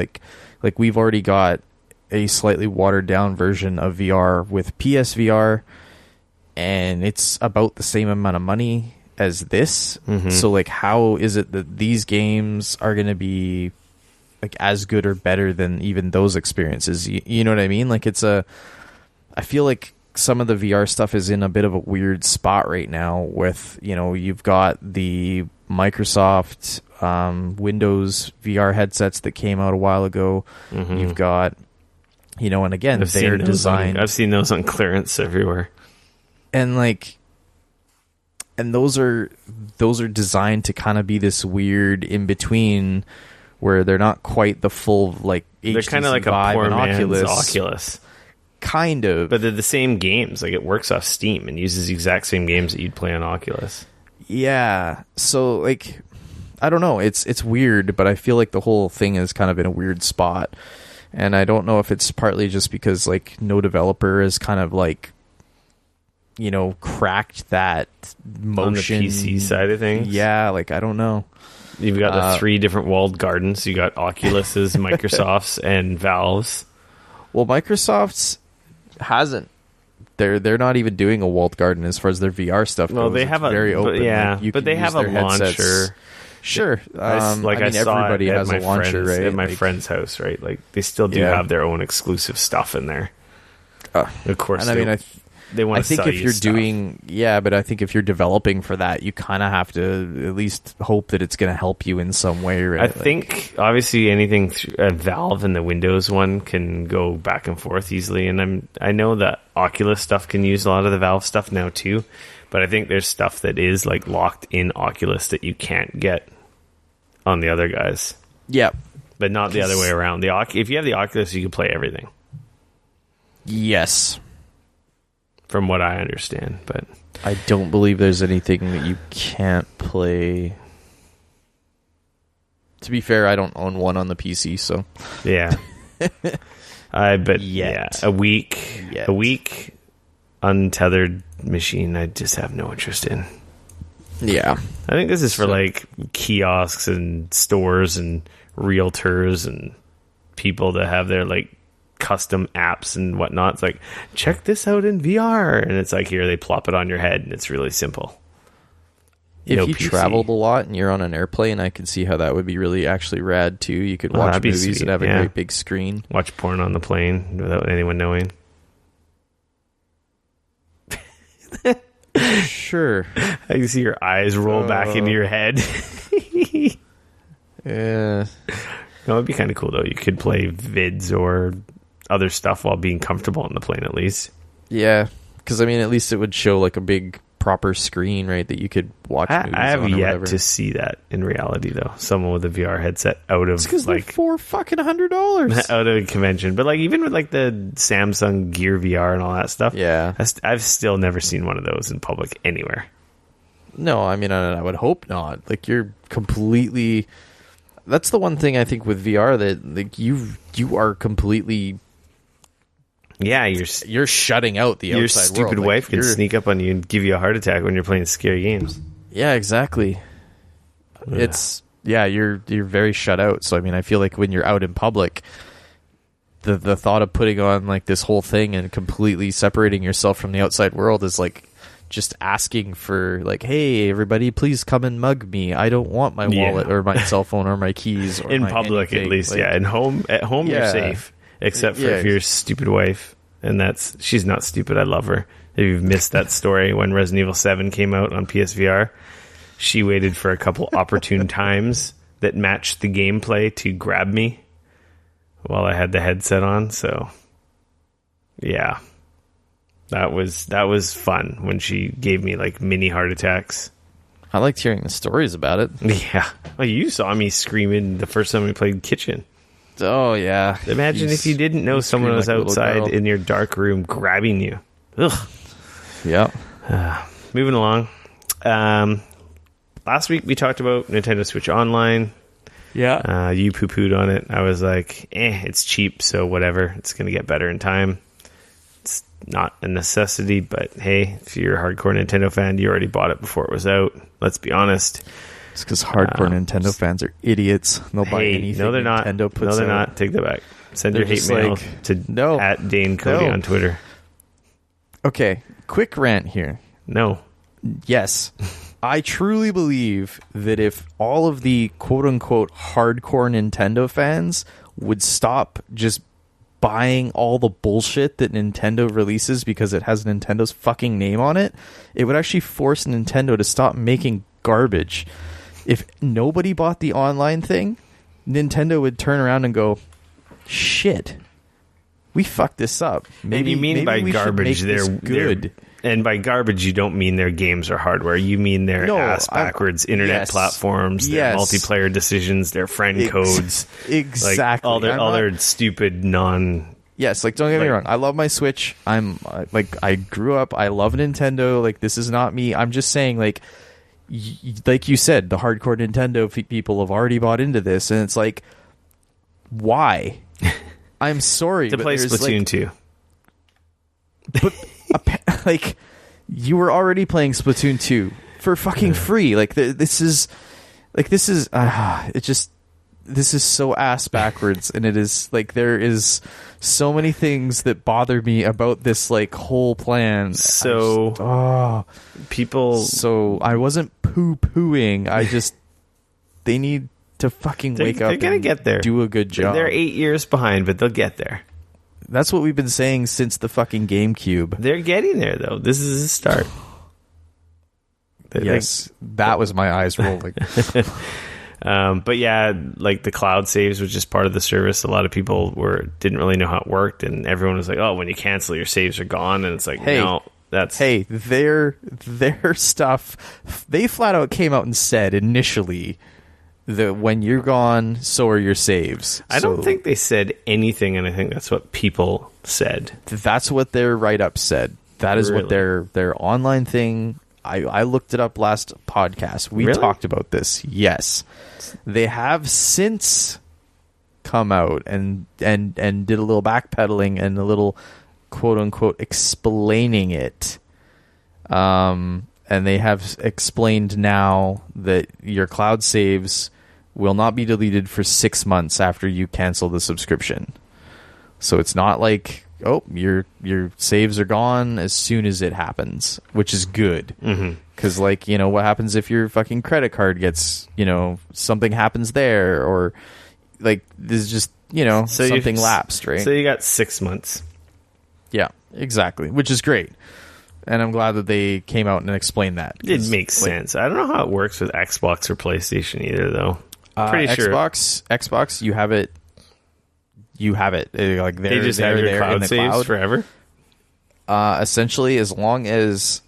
Like we've already got a slightly watered down version of VR with PSVR, and it's about the same amount of money as this. Mm-hmm. So how is it that these games are going to be as good or better than even those experiences? You know what I mean? I feel like some of the VR stuff is in a bit of a weird spot right now with, you've got the Microsoft Windows VR headsets that came out a while ago. Mm-hmm. You've got, and again, they're designed. I've seen those on clearance everywhere. And and those are designed to kind of be this weird in between where they're not quite the full HTC they're kind of like a poor man's Oculus. Kind of. But they're the same games. It works off Steam and uses the exact same games that you'd play on Oculus. Yeah. So I don't know. It's weird, but I feel like the whole thing is kind of in a weird spot. And I don't know if it's partly just because no developer is kind of cracked that motion on the PC side of things. Yeah, I don't know. You've got the 3 different walled gardens. You got Oculus's, Microsoft's, and Valve's. Well, Microsoft's hasn't. They're not even doing a walled garden as far as their VR stuff goes. No, they have very open. But they have a launcher. Sure. I saw everybody it has a launcher, right? At my friend's house, right? They still do have their own exclusive stuff in there. Of course, they want to sell you stuff. But I think if you're developing for that, you kind of have to at least hope that it's going to help you in some way, right? I think obviously anything Valve and the Windows one can go back and forth easily, and I know that Oculus stuff can use a lot of the Valve stuff now too, but I think there's stuff that is locked in Oculus that you can't get on the other guys. Yep. But not the other way around. If you have the Oculus, you can play everything. Yes. From what I understand, but I don't believe there's anything that you can't play. To be fair, I don't own one on the PC, so yeah. A week untethered machine, I just have no interest in. Yeah. I think this is for like kiosks and stores and realtors and people that have their like custom apps and whatnot. It's like, check this out in VR, and it's like, here, they plop it on your head, and it's really simple. If you traveled a lot and you're on an airplane, I can see how that would be really actually rad too. You could watch movies sweet. And have a great big screen. Watch porn on the plane without anyone knowing. Sure. I can see your eyes roll back into your head. Yeah. No, it'd be kind of cool though. You could play vids or other stuff while being comfortable on the plane, at least. Yeah, because I mean, at least it would show like a big proper screen, right, that you could watch movies I have on yet to see that in reality, though. Someone with a VR headset out of like $400 out of a convention, but like even with like the Samsung Gear VR and all that stuff, yeah, I've still never seen one of those in public anywhere. No, I mean, I would hope not. Like, you're completely. That's the one thing I think with VR that like you are completely. Yeah, you're shutting out the outside world. Your stupid wife can sneak up on you and give you a heart attack when you're playing scary games. Yeah, exactly. Yeah. You're very shut out. So I mean, I feel like when you're out in public, the thought of putting on like this whole thing and completely separating yourself from the outside world is like just asking for like, hey, everybody, please come and mug me. I don't want my wallet or my cell phone or my keys. Or in public, anything. At least, like, yeah. At home, you're safe. Except for if your stupid wife, and she's not stupid. I love her. If you've missed that story, when Resident Evil 7 came out on PSVR, she waited for a couple opportune times that matched the gameplay to grab me while I had the headset on. So, yeah, that was fun when she gave me like mini heart attacks. I liked hearing the stories about it. Yeah, well, you saw me screaming the first time we played Kitchen. Oh, yeah. Imagine if you didn't know someone was outside in your dark room grabbing you. Ugh. Yeah. Moving along. Last week we talked about Nintendo Switch Online. Yeah. You poo-pooed on it. I was like, it's cheap, so whatever. It's going to get better in time. It's not a necessity, but hey, if you're a hardcore Nintendo fan, you already bought it before it was out. Let's be honest. It's because hardcore Nintendo fans are idiots. They'll buy anything. No, they're not. Nintendo puts no, they're out. not. Take that back. Send your hate mail to at Dane Cody on Twitter. Okay, quick rant here. No. Yes. I truly believe that if all of the quote-unquote hardcore Nintendo fans would stop just buying all the bullshit that Nintendo releases because it has Nintendo's fucking name on it, it would actually force Nintendo to stop making garbage. If nobody bought the online thing, Nintendo would turn around and go, shit, we fucked this up. Maybe by garbage, they're good. And by garbage, you don't mean their games or hardware. You mean their ass-backwards internet platforms, their multiplayer decisions, their friend codes. Exactly. Like, all their stupid Yes, like, don't get me wrong. I love my Switch. I grew up. I love Nintendo. Like, this is not me. I'm just saying, like you said, the hardcore Nintendo people have already bought into this, and it's like, why? I'm sorry to play Splatoon 2. But like, you were already playing Splatoon 2 for fucking free. Like, this is so ass backwards, and it is like, there is so many things that bother me about this like whole plan. So I wasn't poo-pooing. I just, they need to fucking wake up. They're gonna get there. Do a good job. They're 8 years behind, but they'll get there. That's what we've been saying since the fucking GameCube. They're getting there, though. This is a start. Yes, that was my eyes rolling. But yeah, like the cloud saves was just part of the service. A lot of people didn't really know how it worked, and everyone was like, "Oh, when you cancel, your saves are gone." And it's like, no, that's their stuff. They flat out came out and said initially when you're gone, so are your saves. I don't think they said anything, and I think that's what people said. That's what their write-up said. That is what their online thing. I looked it up last podcast. We talked about this. Yes, they have since come out and did a little backpedaling and a little quote unquote explaining it. And they have explained now that your cloud saves will not be deleted for 6 months after you cancel the subscription. So it's not like, oh, your saves are gone as soon as it happens, which is good. Because, like, you know, what happens if your fucking credit card gets, you know, something happens there, or, like, there's just, you know, so something lapsed, right? So you got 6 months. Yeah, exactly, which is great. And I'm glad that they came out and explained that. It makes sense. I don't know how it works with Xbox or PlayStation either, though. Pretty sure. Xbox, you have it. You have it. Like they just have your cloud saves forever. Essentially, as long as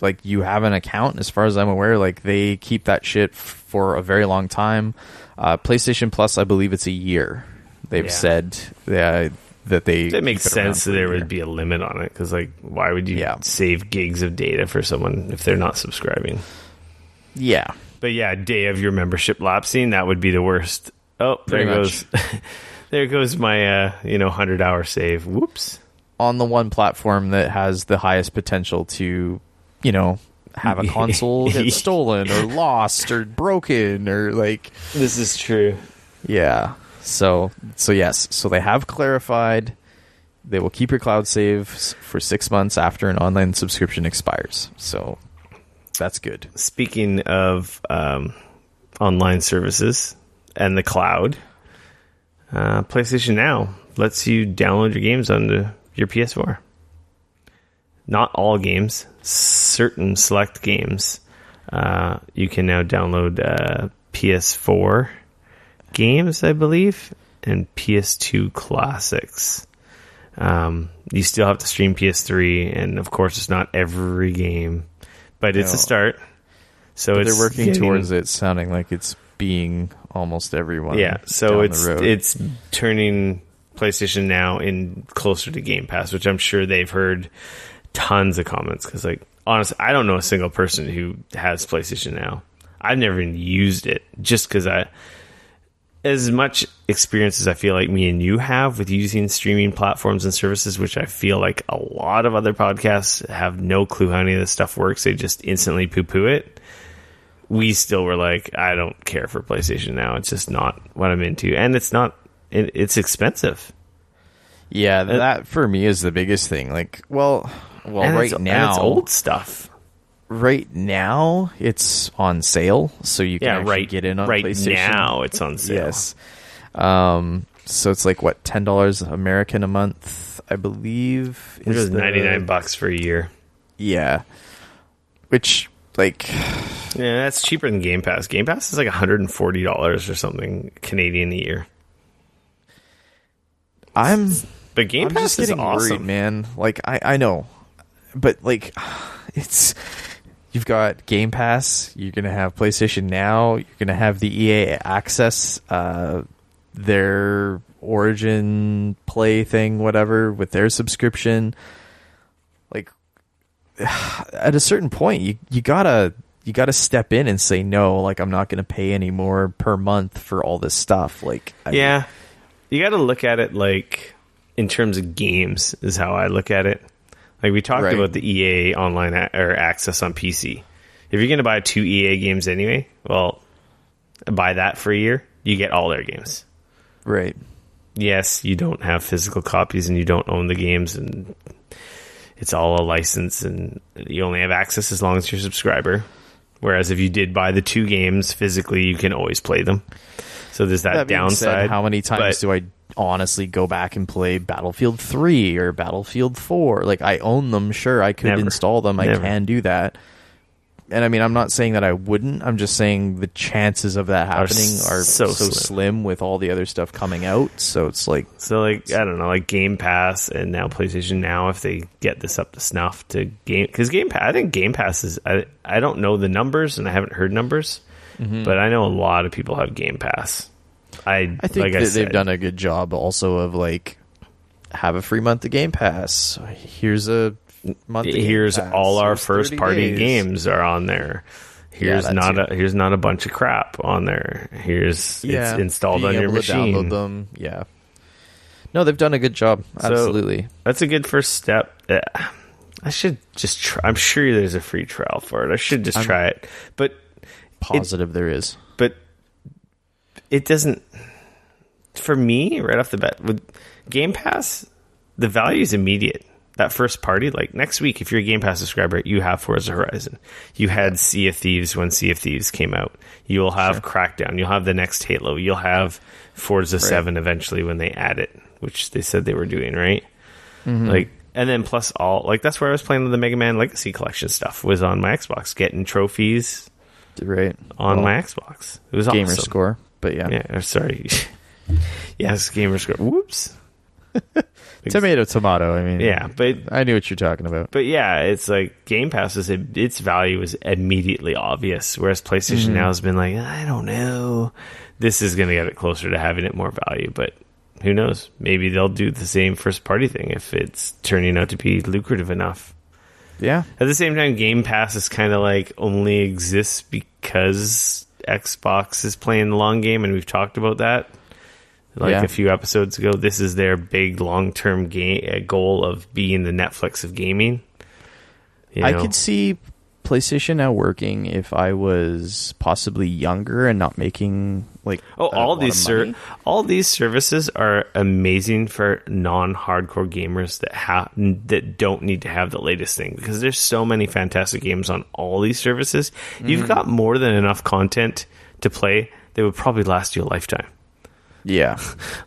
like you have an account, as far as I'm aware, like they keep that shit for a very long time. PlayStation Plus, I believe it's a year. They've said that they. It makes sense that there would be a limit on it, because like, why would you save gigs of data for someone if they're not subscribing? Yeah, but yeah, day of your membership lapsing, that would be the worst. Oh, there goes. There goes my 100-hour save. Whoops. On the one platform that has the highest potential to, you know, have a console get stolen or lost or broken or like. This is true. Yeah. So yes. So they have clarified they will keep your cloud saves for 6 months after an online subscription expires. So that's good. Speaking of online services and the cloud, PlayStation Now lets you download your games onto your PS4. Not all games, certain select games. You can now download PS4 games, I believe, and PS2 classics. You still have to stream PS3, and of course it's not every game, but it's a start. So they're working towards it sounding like it's being almost everyone. Yeah, so it's turning PlayStation Now in closer to Game Pass, which I'm sure they've heard tons of comments, because like honestly, I don't know a single person who has PlayStation Now. I've never even used it, just because as much experience as I feel like me and you have with using streaming platforms and services, which I feel like a lot of other podcasts have no clue how any of this stuff works. They just instantly poo-poo it. We still were like, I don't care for PlayStation Now. It's just not what I'm into. And it's expensive. Yeah, that for me is the biggest thing. Like, well, right now, it's old stuff. Right now, it's on sale, so you can actually get in on PlayStation. Right now, it's on sale. Yes. So it's like, what, $10 American a month, I believe? It was $99 for a year. Yeah. Which, like... Yeah, that's cheaper than Game Pass. Game Pass is like $140 or something Canadian a year. But Game Pass is awesome, worried, man. Like, I know, but like, it's... You've got Game Pass, you're going to have PlayStation Now, you're going to have the EA Access, their Origin Play thing, whatever, with their subscription. Like, at a certain point, you gotta step in and say, no, like, I'm not going to pay any more per month for all this stuff. Like, you got to look at it, like, in terms of games, is how I look at it. Like, we talked about the EA online or access on PC. If you're going to buy 2 EA games anyway, well, buy that for a year. You get all their games. Right. Yes, you don't have physical copies and you don't own the games, and it's all a license, and you only have access as long as you're a subscriber. Whereas if you did buy the 2 games physically, you can always play them. So there's that downside. Said, how many times do I honestly go back and play Battlefield 3 or Battlefield 4? Like, I own them, sure, I could install them, I can do that. And I mean, I'm not saying that I wouldn't, I'm just saying the chances of that happening are so slim with all the other stuff coming out. So it's like, I don't know, like Game Pass and now PlayStation Now, if they get this up to snuff to game, because I think Game Pass is, I don't know the numbers and I haven't heard numbers, but I know a lot of people have Game Pass. I think they've done a good job also of like, have a free month of Game Pass. Here's a month. Here's all our first party games are on there. Here's not a bunch of crap on there. It's installed on your machine. Download them. Yeah. No, they've done a good job. Absolutely. So that's a good first step. I should just try. I'm sure there's a free trial for it. I should just try it. But there is. But it doesn't. For me, right off the bat, with Game Pass, the value is immediate. That first party, like next week, if you're a Game Pass subscriber, you have Forza Horizon. You had Sea of Thieves when Sea of Thieves came out. You'll have Crackdown. You'll have the next Halo. You'll have Forza 7 eventually when they add it, which they said they were doing, right? Mm-hmm. Like, and then plus all, like that's where I was playing the Mega Man Legacy Collection stuff, was on my Xbox, getting trophies on my Xbox. It was gamer awesome. Score, but yeah. Sorry. Yes, gamer score. Whoops. Tomato. I mean, yeah, but I knew what you're talking about. But yeah, it's like Game Pass its value is immediately obvious, whereas PlayStation now has been like, I don't know. This is going to get it closer to having it more value, but who knows? Maybe they'll do the same first party thing if it's turning out to be lucrative enough. Yeah. At the same time, Game Pass is kind of like only exists because Xbox is playing the long game, and we've talked about that. A few episodes ago, this is their big long-term goal of being the Netflix of gaming. I could see PlayStation now working if I was possibly younger and not making like all these services are amazing for non-hardcore gamers that don't need to have the latest thing, because there's so many fantastic games on all these services. You've got more than enough content to play that would probably last you a lifetime. Yeah.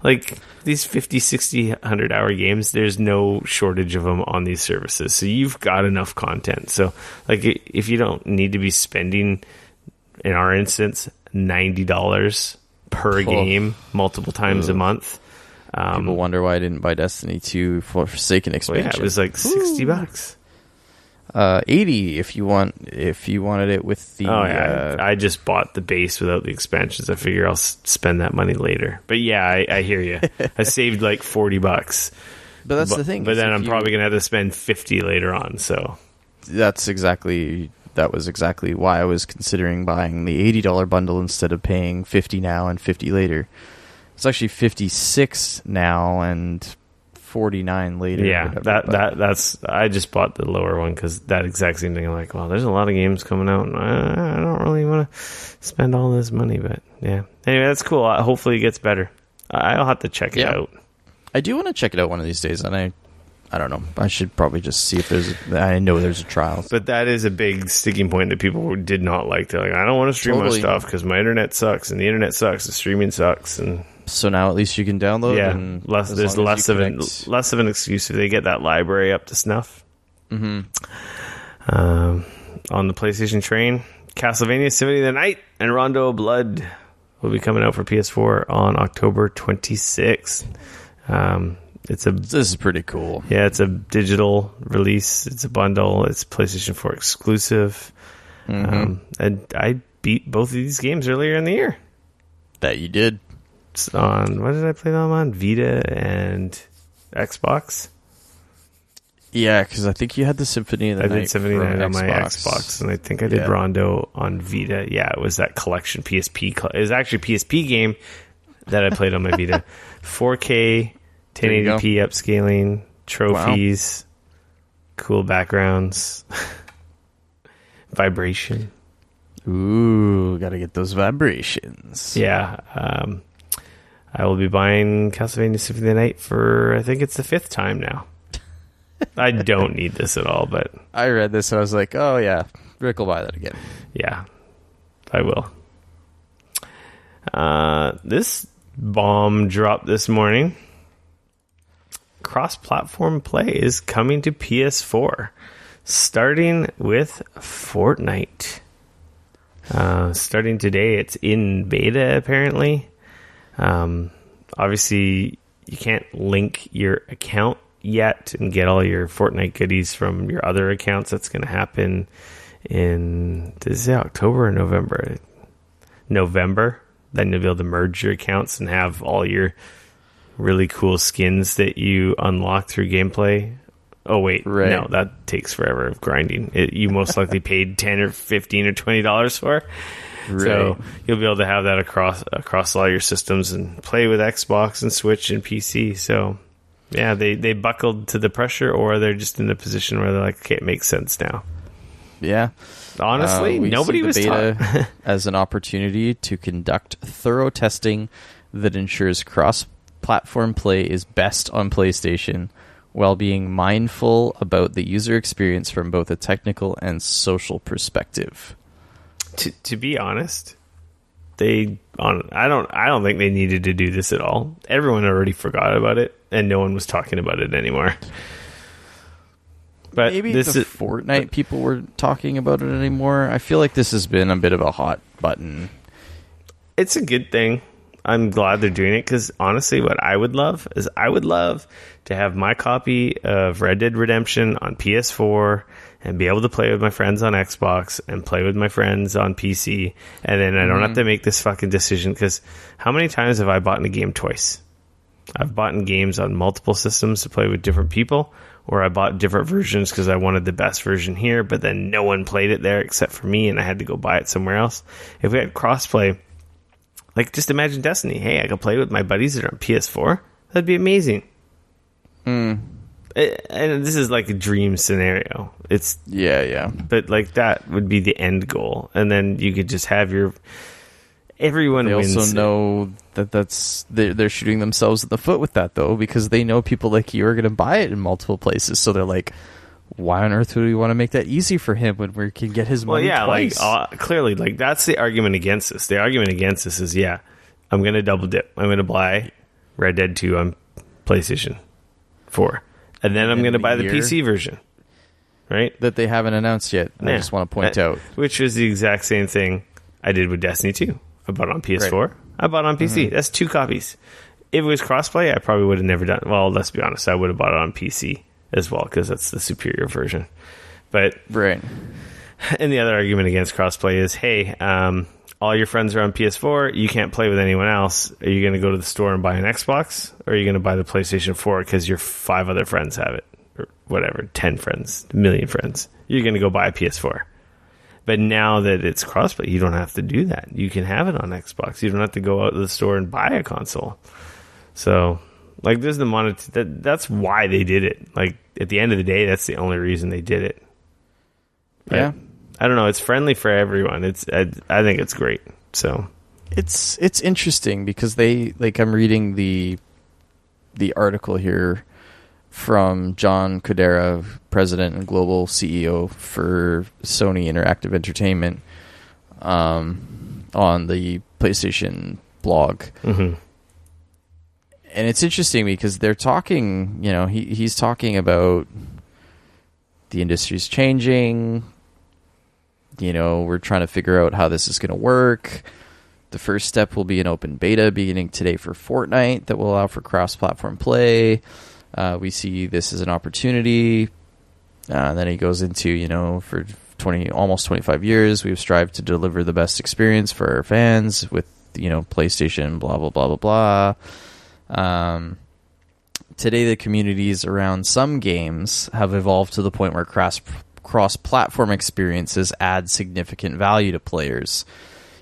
Like these 50, 60, 100-hour games, there's no shortage of them on these services. So you've got enough content. So like if you don't need to be spending, in our instance, $90 per game multiple times a month. People wonder why I didn't buy Destiny 2 for Forsaken expansion. Well, yeah, it was like $60. 80 if you wanted it with the I just bought the base without the expansions. I figure I'll spend that money later. But yeah, I hear you. I saved like $40, but that's the thing. But then I'm probably gonna have to spend $50 later on. So that was exactly why I was considering buying the $80 bundle instead of paying $50 now and $50 later. It's actually $56 now and $49 later. Yeah, that's. I just bought the lower one because that exact same thing. I'm like, well, there's a lot of games coming out, and I don't really want to spend all this money. But yeah, anyway, that's cool. Hopefully, it gets better. I'll have to check it out. I do want to check it out one of these days, and I don't know. I should probably just see if I know there's a trial. But that is a big sticking point that people did not like. They're like, I don't want to stream my stuff because my internet sucks, and the internet sucks, the streaming sucks, and. So now at least you can download. Yeah, and there's less of an excuse if they get that library up to snuff. Mm-hmm. On the PlayStation train, Castlevania Symphony of the Night and Rondo of Blood will be coming out for PS4 on October 26th. This is pretty cool. Yeah, it's a digital release. It's a bundle. It's PlayStation 4 exclusive. Mm-hmm. And I beat both of these games earlier in the year. That you did. On what did I play them on? Vita and Xbox. Yeah, because I think you had the Symphony of the Night. I did Symphony of the Night on my Xbox, and I think I did Rondo on Vita. Yeah, it was that collection PSP. It was actually a PSP game that I played on my Vita. 4K, 1080p upscaling, trophies, cool backgrounds, vibration. Ooh, gotta get those vibrations. Yeah. I will be buying Castlevania Symphony of the Night for, I think it's the 5th time now. I don't need this at all, but... I read this and I was like, oh yeah, Rick will buy that again. Yeah, I will. This bomb dropped this morning. Cross-platform play is coming to PS4, starting with Fortnite. Starting today, it's in beta, apparently. Obviously you can't link your account yet and get all your Fortnite goodies from your other accounts. That's going to happen in, did it say October or November? November. Then you'll be able to merge your accounts and have all your really cool skins that you unlock through gameplay. Oh, wait. Right. No, that takes forever of grinding. You most likely paid $10 or $15 or $20 for. Right. So you'll be able to have that across all your systems and play with Xbox and Switch and PC. So, yeah, they buckled to the pressure, or they're just in a position where they're like, okay, it makes sense now. Yeah. Honestly, nobody was beta as an opportunity to conduct thorough testing that ensures cross-platform play is best on PlayStation, while being mindful about the user experience from both a technical and social perspective. To be honest, I don't think they needed to do this at all. Everyone already forgot about it, and no one was talking about it anymore. But maybe the Fortnite people were talking about it anymore. I feel like this has been a bit of a hot button. It's a good thing. I'm glad they're doing it, because honestly, what I would love is to have my copy of Red Dead Redemption on PS4 and be able to play with my friends on Xbox and play with my friends on PC, and then I don't have to make this fucking decision, because how many times have I bought in a game twice? I've bought in games on multiple systems to play with different people, or I bought different versions because I wanted the best version here, but then no one played it there except for me, and I had to go buy it somewhere else. If we had crossplay, like, just imagine Destiny. Hey, I could play with my buddies that are on PS4. That'd be amazing. And this is like a dream scenario. It's yeah. But like, that would be the end goal, and then you could just have everyone wins. They also know that they're shooting themselves in the foot with that, though, because they know people like you are going to buy it in multiple places. So they're like, why on earth would we want to make that easy for him when we can get his money twice? Like, clearly, like, that's the argument against this. The argument against this is, I'm going to double dip. I'm going to buy Red Dead 2 on PlayStation 4. And then I'm going to buy the PC version. Right? That they haven't announced yet. I just want to point out. Which was the exact same thing I did with Destiny 2. I bought it on PS4. Right. I bought it on PC. That's 2 copies. If it was crossplay, I probably would have never done it. Well, let's be honest. I would have bought it on PC as well, because that's the superior version. But right. And the other argument against crossplay is, hey, all your friends are on PS4. You can't play with anyone else. Are you going to go to the store and buy an Xbox? Or are you going to buy the PlayStation 4 because your 5 other friends have it? Or whatever, 10 friends, a million friends. You're going to go buy a PS4. But now that it's crossplay, you don't have to do that. You can have it on Xbox. You don't have to go out to the store and buy a console. So, like, there's the that's why they did it. Like, at the end of the day, that's the only reason they did it. But, yeah. I don't know. It's friendly for everyone. I think it's great. So it's interesting because I'm reading the article here from John Codera, president and global CEO for Sony Interactive Entertainment, on the PlayStation blog. Mm-hmm. And it's interesting because they're talking, he's talking about the industry's changing. We're trying to figure out how this is going to work. The first step will be an open beta beginning today for Fortnite that will allow for cross-platform play. We see this as an opportunity. And then he goes into, for almost 25 years, we've strived to deliver the best experience for our fans with, PlayStation, blah, blah, blah, blah, blah. Today, the communities around some games have evolved to the point where cross-platform experiences add significant value to players.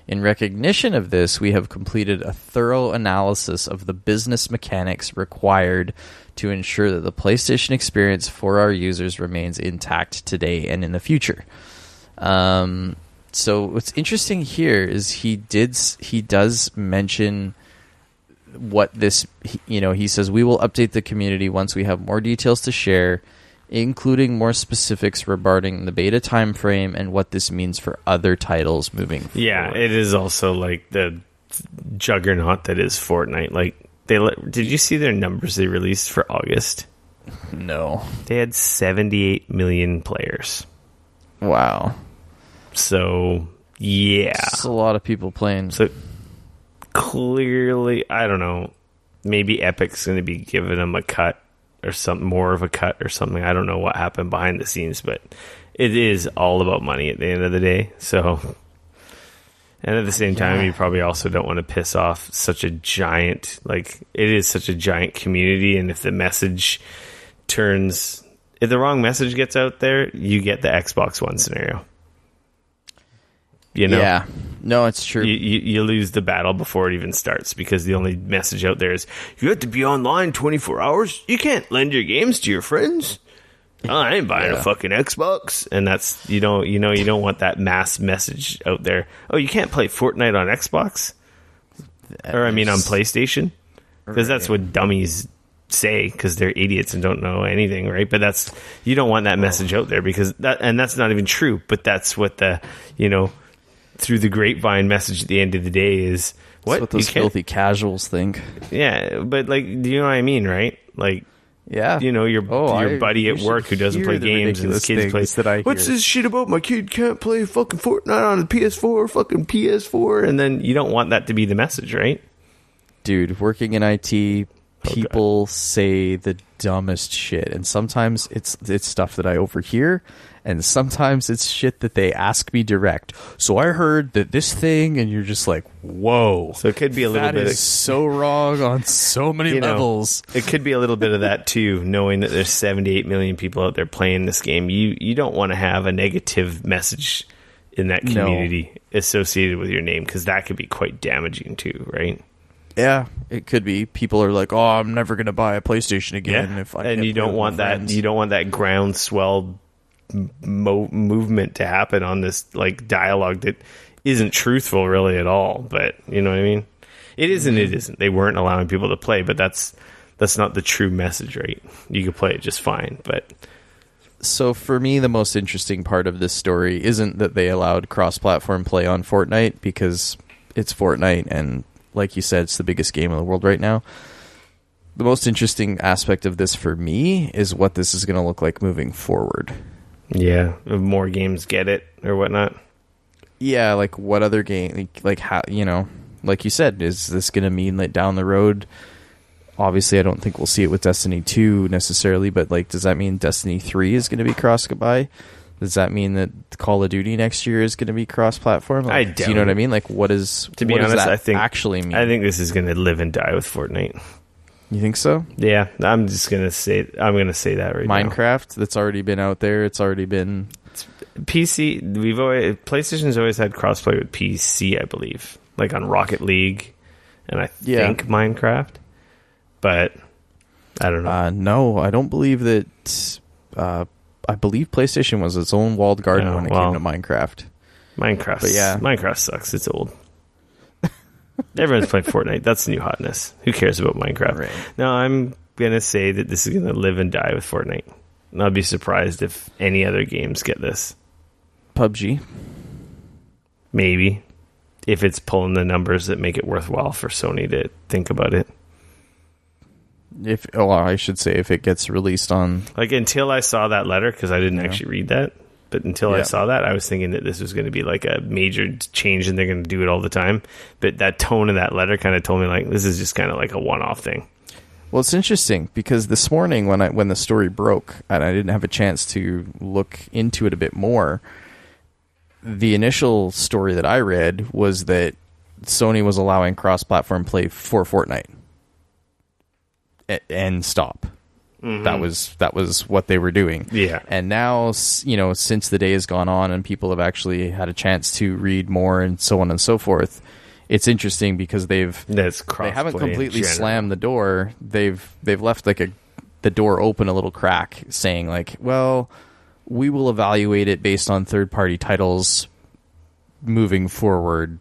In recognition of this, we have completed a thorough analysis of the business mechanics required to ensure that the PlayStation experience for our users remains intact today and in the future. So what's interesting here is he does mention what this, he says, we will update the community once we have more details to share, including more specifics regarding the beta timeframe and what this means for other titles moving forward. Yeah, it is also like the juggernaut that is Fortnite. Like, did you see their numbers they released for August? No. They had 78 million players. Wow. So, yeah. That's a lot of people playing. So, clearly, I don't know, maybe Epic's going to be giving them a cut. Or some more of a cut or something. I don't know what happened behind the scenes, but it is all about money at the end of the day. So, And at the same time, you probably also don't want to piss off such a giant, like, it is such a giant community. And if the message if the wrong message gets out there, you get the Xbox One scenario. You know? Yeah. No, it's true. You lose the battle before it even starts because the only message out there is, you have to be online 24 hours. You can't lend your games to your friends. Oh, I ain't buying a fucking Xbox. And that's, you don't want that mass message out there. Oh, you can't play Fortnite on Xbox? Or, I mean, on PlayStation? Because that's what dummies say, because they're idiots and don't know anything, right? But you don't want that message out there, because that's not even true, but that's what the, through the grapevine message at the end of the day is, what? That's what those filthy casuals think. Yeah, but, like, do you know what I mean, right? Like, yeah, your buddy at work who doesn't play games and his kids play. What's this shit about my kid can't play fucking Fortnite on the PS4, fucking PS4? And then you don't want that to be the message, right? Dude, working in IT, people say the dumbest shit, and sometimes it's stuff that I overhear, and sometimes it's shit that they ask me direct. So I heard that this thing, and you're just like, whoa. So it could be a little bit. That is so wrong on so many levels. It could be a little bit of that too, knowing that there's 78 million people out there playing this game. You don't want to have a negative message in that community associated with your name, because that could be quite damaging too, right? Yeah, it could be. People are like, "Oh, I'm never going to buy a PlayStation again." If I and you don't want that. You don't want that groundswell movement to happen on this, like, dialogue that isn't truthful really at all. But you know what I mean? It isn't. It isn't. They weren't allowing people to play, but that's not the true message, right? You could play it just fine, but. So for me, the most interesting part of this story isn't that they allowed cross-platform play on Fortnite, because it's Fortnite, and like you said, it's the biggest game in the world right now. The most interesting aspect of this for me is what this is going to look like moving forward. Yeah, if more games get it or whatnot. Yeah, like what other game, like how, like you said, is this going to mean that down the road, obviously I don't think we'll see it with Destiny 2 necessarily, but like, does that mean Destiny 3 is going to be cross-buy? Does that mean that Call of Duty next year is going to be cross-platform? Like, I don't. Do you know what I mean? Like, to be honest, I think actually mean? I think this is going to live and die with Fortnite. You think so? Yeah, I'm going to say that right now. Minecraft, that's already been out there. It's already been PC. PlayStation's always had crossplay with PC, I believe, like on Rocket League, and I think Minecraft. But I don't know. No, I don't believe that. I believe PlayStation was its own walled garden when it came to Minecraft. Minecraft sucks. It's old. Everyone's playing Fortnite. That's the new hotness. Who cares about Minecraft? Right. No, I'm going to say that this is going to live and die with Fortnite. And I'll be surprised if any other games get this. PUBG? Maybe. If it's pulling the numbers that make it worthwhile for Sony to think about it. I should say if it gets released on... Like, until I saw that letter, because I didn't actually read that, but until I saw that, I was thinking that this was going to be like a major change and they're going to do it all the time. But that tone of that letter kind of told me, like, this is just kind of like a one-off thing. Well, it's interesting, because this morning when the story broke, and I didn't have a chance to look into it a bit more, the initial story that I read was that Sony was allowing cross-platform play for Fortnite. And stop. Mm-hmm. That was what they were doing. Yeah. And now, since the day has gone on and people have actually had a chance to read more and so on and so forth, it's interesting because they haven't completely slammed the door. They've left like the door open a little crack, saying like, well, we will evaluate it based on third-party titles moving forward,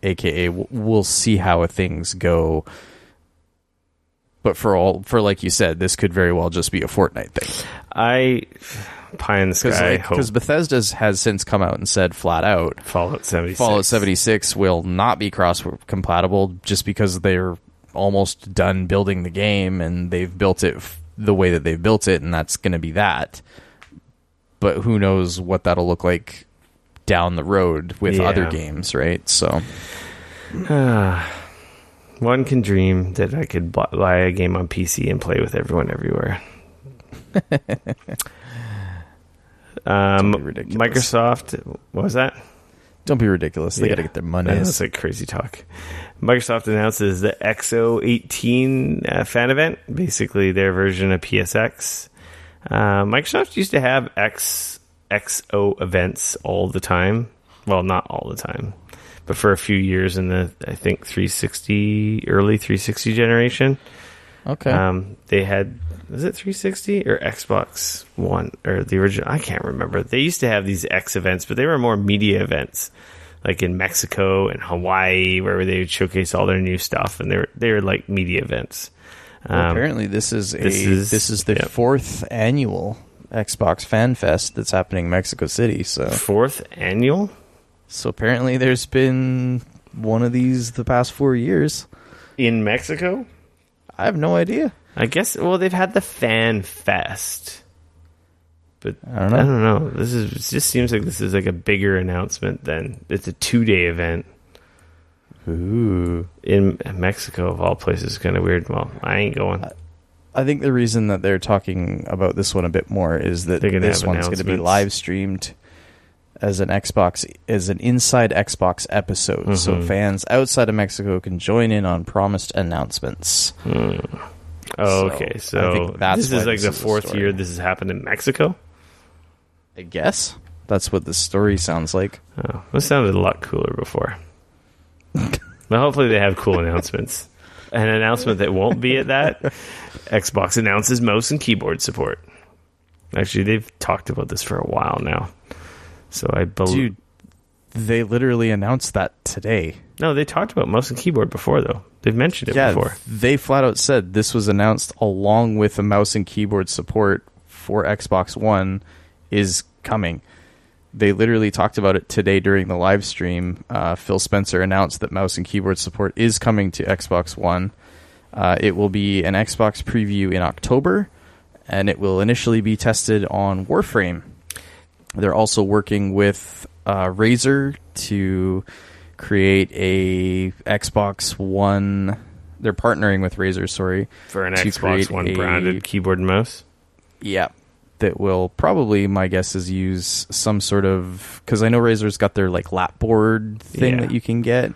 aka we'll see how things go. But for like you said, this could very well just be a Fortnite thing. Pie in the sky. Because Bethesda has since come out and said flat out, Fallout 76 will not be cross-compatible just because they're almost done building the game and they've built it the way that they've built it, and that's going to be that. But who knows what that'll look like down the road with other games, right? So... One can dream that I could buy a game on PC and play with everyone everywhere. Microsoft, what was that? Don't be ridiculous. They got to get their money. That's like crazy talk. Microsoft announces the XO18 fan event, basically their version of PSX. Microsoft used to have XO events all the time. Well, not all the time, but for a few years in the, I think, early 360 generation. Okay. They had, was it 360 or Xbox One or the original? I can't remember. They used to have these X events, but they were more media events, like in Mexico and Hawaii, where they would showcase all their new stuff, and they were like media events. Well, apparently, this is the fourth annual Xbox Fan Fest that's happening in Mexico City. So fourth annual. So apparently, there's been one of these the past 4 years in Mexico. I have no idea. I guess. Well, they've had the Fan Fest, but I don't know. It just seems like this is like a bigger announcement than it's a 2-day event. Ooh. In Mexico, of all places, kind of weird. Well, I ain't going. I think the reason that they're talking about this one a bit more is that this one's going to be live streamed as an inside Xbox episode, mm-hmm. So fans outside of Mexico can join in on promised announcements. Oh, okay. So I think this is like the fourth year this has happened in Mexico? I guess. That's what the story sounds like. Oh, this sounded a lot cooler before. But hopefully they have cool announcements. An announcement that won't be at that. Xbox announces mouse and keyboard support. Actually, they've talked about this for a while now. So I believe... Dude, they literally announced that today. No, they talked about mouse and keyboard before, though. They've mentioned it before. They flat out said this was announced along with the mouse and keyboard support for Xbox One is coming. They literally talked about it today during the live stream. Phil Spencer announced that mouse and keyboard support is coming to Xbox One. It will be an Xbox preview in October, and it will initially be tested on Warframe. They're also working with Razer to create a Xbox One. They're partnering with Razer, for an Xbox One branded keyboard and mouse. Yeah, that will probably, my guess is, use some sort of, because I know Razer's got their like lapboard thing that you can get.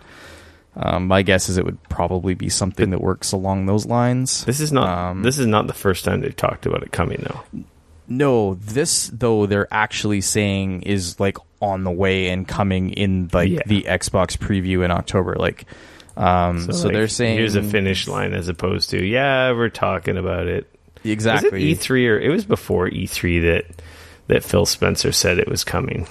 My guess is it would probably be something that works along those lines. This is not the first time they've talked about it coming, though. No, this, though, they're actually saying is like on the way and coming in like the Xbox preview in October. Like, so they're saying here's a finish line as opposed to we're talking about it. Exactly. Was it E3 or it was before E3 that Phil Spencer said it was coming?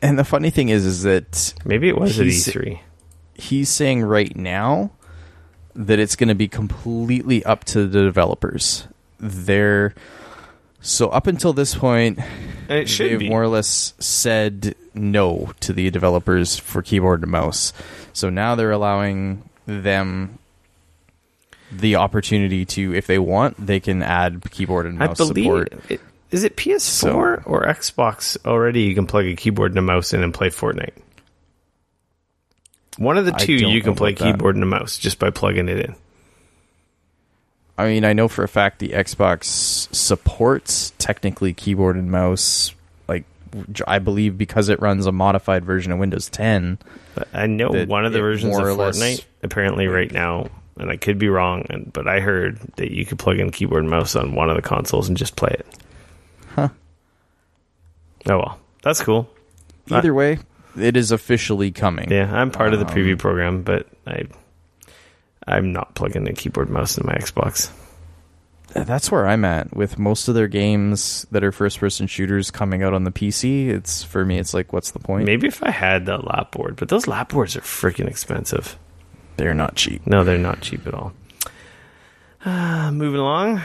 And the funny thing is that maybe it was at E3. He's saying right now that it's going to be completely up to the developers. So up until this point, they've more or less said no to the developers for keyboard and mouse. So now they're allowing them the opportunity to, if they want, they can add keyboard and mouse support. Is it PS4 or Xbox already? You can plug a keyboard and a mouse in and play Fortnite. One of the two, you can play keyboard and a mouse just by plugging it in. I mean, I know for a fact the Xbox supports technically keyboard and mouse, like I believe because it runs a modified version of Windows 10. But I know one of the versions of Fortnite apparently right now, and I could be wrong, but I heard that you could plug in keyboard and mouse on one of the consoles and just play it. Huh. Oh well, that's cool. Either way, it is officially coming. Yeah, I'm part of the preview program, but I'm not plugging a keyboard and mouse in my Xbox. That's where I'm at with most of their games that are first-person shooters coming out on the PC. For me, it's like, what's the point? Maybe if I had the lapboard, but those lapboards are freaking expensive. They're not cheap. No, they're not cheap at all. Moving along,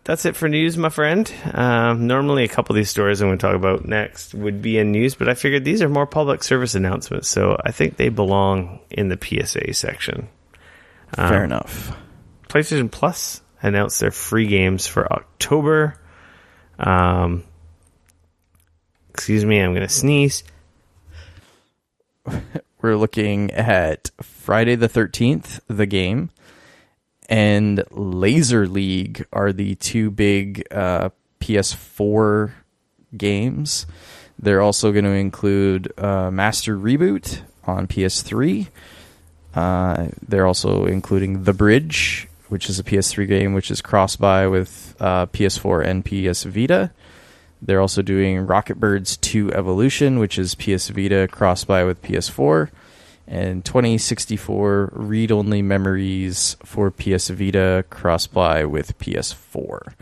that's it for news, my friend. Normally, a couple of these stories I'm going to talk about next would be in news, but I figured these are more public service announcements, so I think they belong in the PSA section. Fair enough. PlayStation Plus announced their free games for October. Excuse me, I'm going to sneeze. We're looking at Friday the 13th, the game, and Laser League are the two big PS4 games They're also going to include Master Reboot on PS3. They're also including The Bridge, which is a PS3 game, which is cross-buy with PS4 and PS Vita. They're also doing Rocket Birds 2 Evolution, which is PS Vita cross-buy with PS4. And 2064 Read-Only Memories for PS Vita cross-buy with PS4.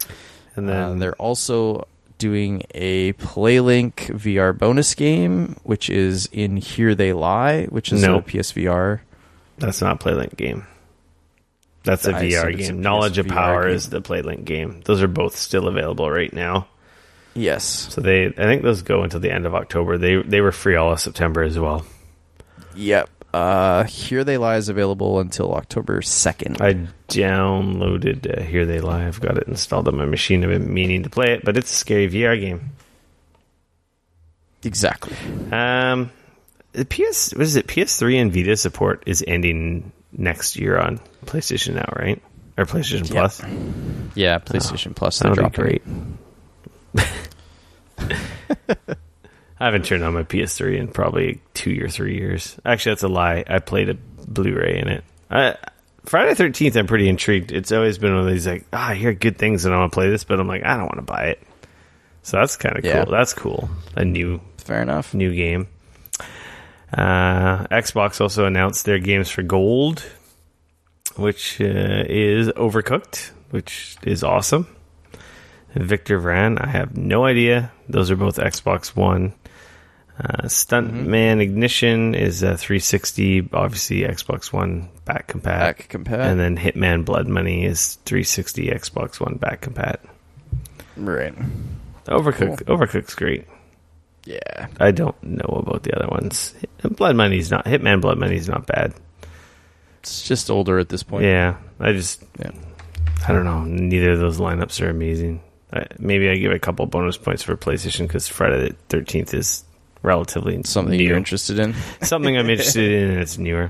And then they're also doing a PlayLink VR bonus game, which is In Here They Lie, which is a PSVR. That's not a PlayLink game. That's a VR game. Knowledge of Power is the PlayLink game. Those are both still available right now. Yes. So I think those go until the end of October. They were free all of September as well. Yep. Here They Lie is available until October 2nd. I downloaded Here They Lie. I've got it installed on my machine. I've been meaning to play it, but it's a scary VR game. Exactly. The PS3 and Vita support is ending next year on PlayStation now, right? Or PlayStation Plus? Yeah, PlayStation Plus. That'll be great. I haven't turned on my PS3 in probably 2 or 3 years. Actually, that's a lie. I played a Blu-ray in it. Friday the 13th, I'm pretty intrigued. It's always been one of these, like, I hear good things and I want to play this, but I'm like, I don't want to buy it. So that's kind of cool. That's cool. Fair enough. New game. Xbox also announced their games for gold, which is Overcooked, which is awesome. Victor Vran, I have no idea. Those are both Xbox One. Stuntman Ignition is 360, obviously Xbox One back compat. And then Hitman Blood Money is 360 Xbox One back compat. Right. Overcooked's great. Yeah. I don't know about the other ones. Hitman Blood Money's not bad. It's just older at this point. Yeah. I don't know. Neither of those lineups are amazing. Maybe I give it a couple bonus points for PlayStation because Friday the 13th is relatively something new. You're interested in. Something I'm interested in, and it's newer.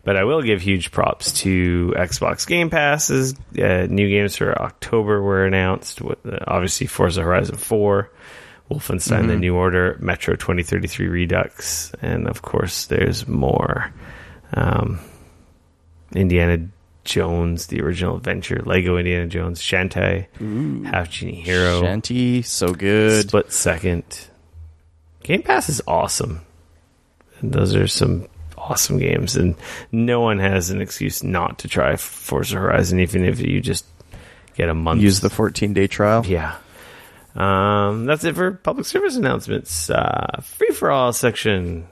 But I will give huge props to Xbox Game Passes. New games for October were announced. Obviously, Forza Horizon 4, Wolfenstein: The New Order, Metro 2033 Redux, and of course, there's more. Indiana Jones, the original adventure, Lego Indiana Jones, Shantae, Half Genie Hero, Shanty, so good. Split Second. Game Pass is awesome. And those are some awesome games, and no one has an excuse not to try Forza Horizon, even if you just get a month. Use the 14-day trial. Yeah. That's it for public service announcements. Free-for-all section.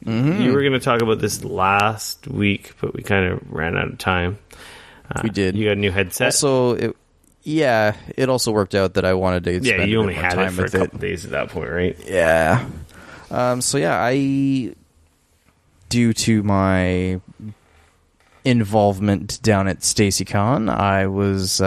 You were going to talk about this last week, but we kind of ran out of time. We did. You got a new headset. Also, it also worked out that I wanted to spend you only more had time it for a with couple days at that point, right? Yeah. Due to my involvement down at StacyCon, I was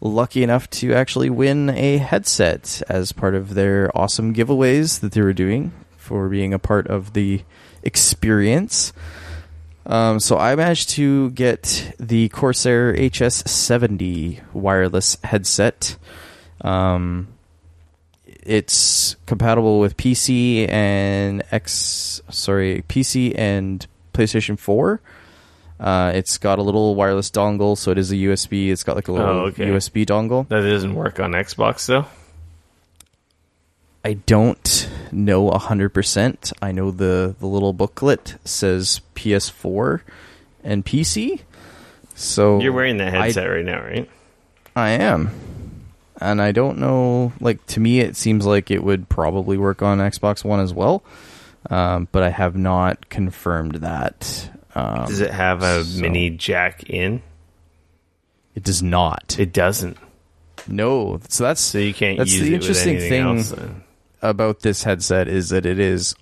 lucky enough to actually win a headset as part of their awesome giveaways that they were doing for being a part of the experience. So I managed to get the Corsair HS70 wireless headset. It's compatible with PC and PlayStation 4. It's got a little wireless dongle, so it is a USB. It's got like a little USB dongle. That doesn't work on Xbox, though? I don't know 100%. I know the little booklet says PS4 and PC. So you're wearing that headset right now, right? I am. And I don't know, like, to me it seems like it would probably work on Xbox One as well. But I have not confirmed that. Does it have a mini jack in? It does not. It doesn't. No. So you can't use the it interesting with anything thing else, then. About this headset is that it is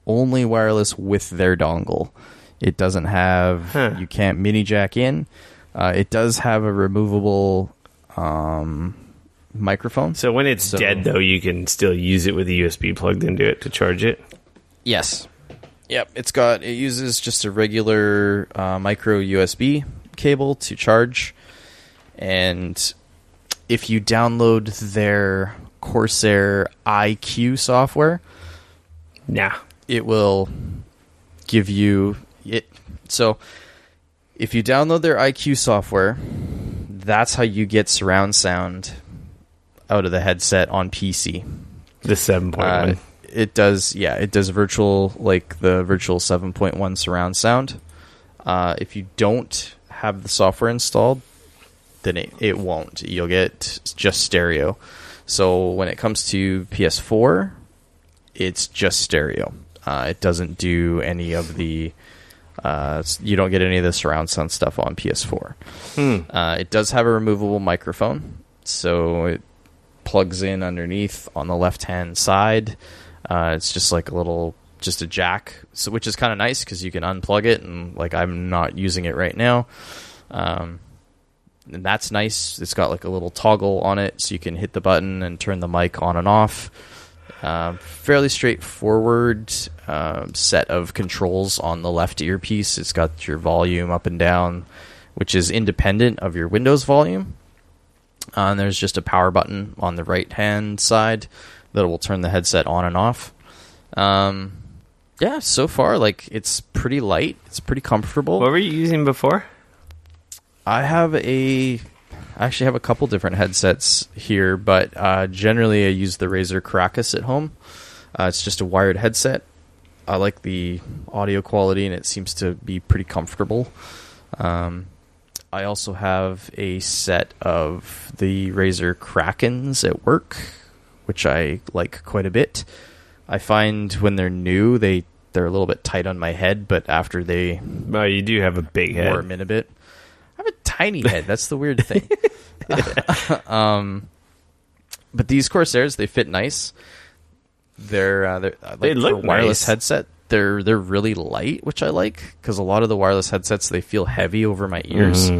only wireless with their dongle. It doesn't have you can't mini jack in. It does have a removable microphone. So when it's dead, though, you can still use it with a USB plugged into it to charge it? Yes. Yep. It uses just a regular micro USB cable to charge. And if you download their Corsair IQ software. Nah. It will give you it. So if you download their IQ software, that's how you get surround sound out of the headset on PC. The 7.1. It does virtual, like the virtual 7.1 surround sound. If you don't have the software installed, then it won't. You'll get just stereo. So when it comes to PS4, it's just stereo. It doesn't do any of the... you don't get any of the surround sound stuff on PS4. It does have a removable microphone, so it plugs in underneath on the left-hand side. It's just like just a jack, so which is kind of nice because you can unplug it, and like I'm not using it right now. And that's nice. It's got like a little toggle on it, so you can hit the button and turn the mic on and off. Fairly straightforward set of controls on the left earpiece. It's got your volume up and down, which is independent of your Windows volume. And there's just a power button on the right-hand side that will turn the headset on and off. Yeah, so far, like, it's pretty light. It's pretty comfortable. What were you using before? I actually have a couple different headsets here, but generally I use the Razer Caracas at home. It's just a wired headset. I like the audio quality, and it seems to be pretty comfortable. I also have a set of the Razer Krakens at work, which I like quite a bit. I find when they're new, they're a little bit tight on my head, but after they... Well, you do have a big head. Warm in a bit. I have a tiny head. That's the weird thing. But these Corsairs, they fit nice. They're like, they look for wireless nice. headset. They're really light, which I like, because a lot of the wireless headsets, they feel heavy over my ears.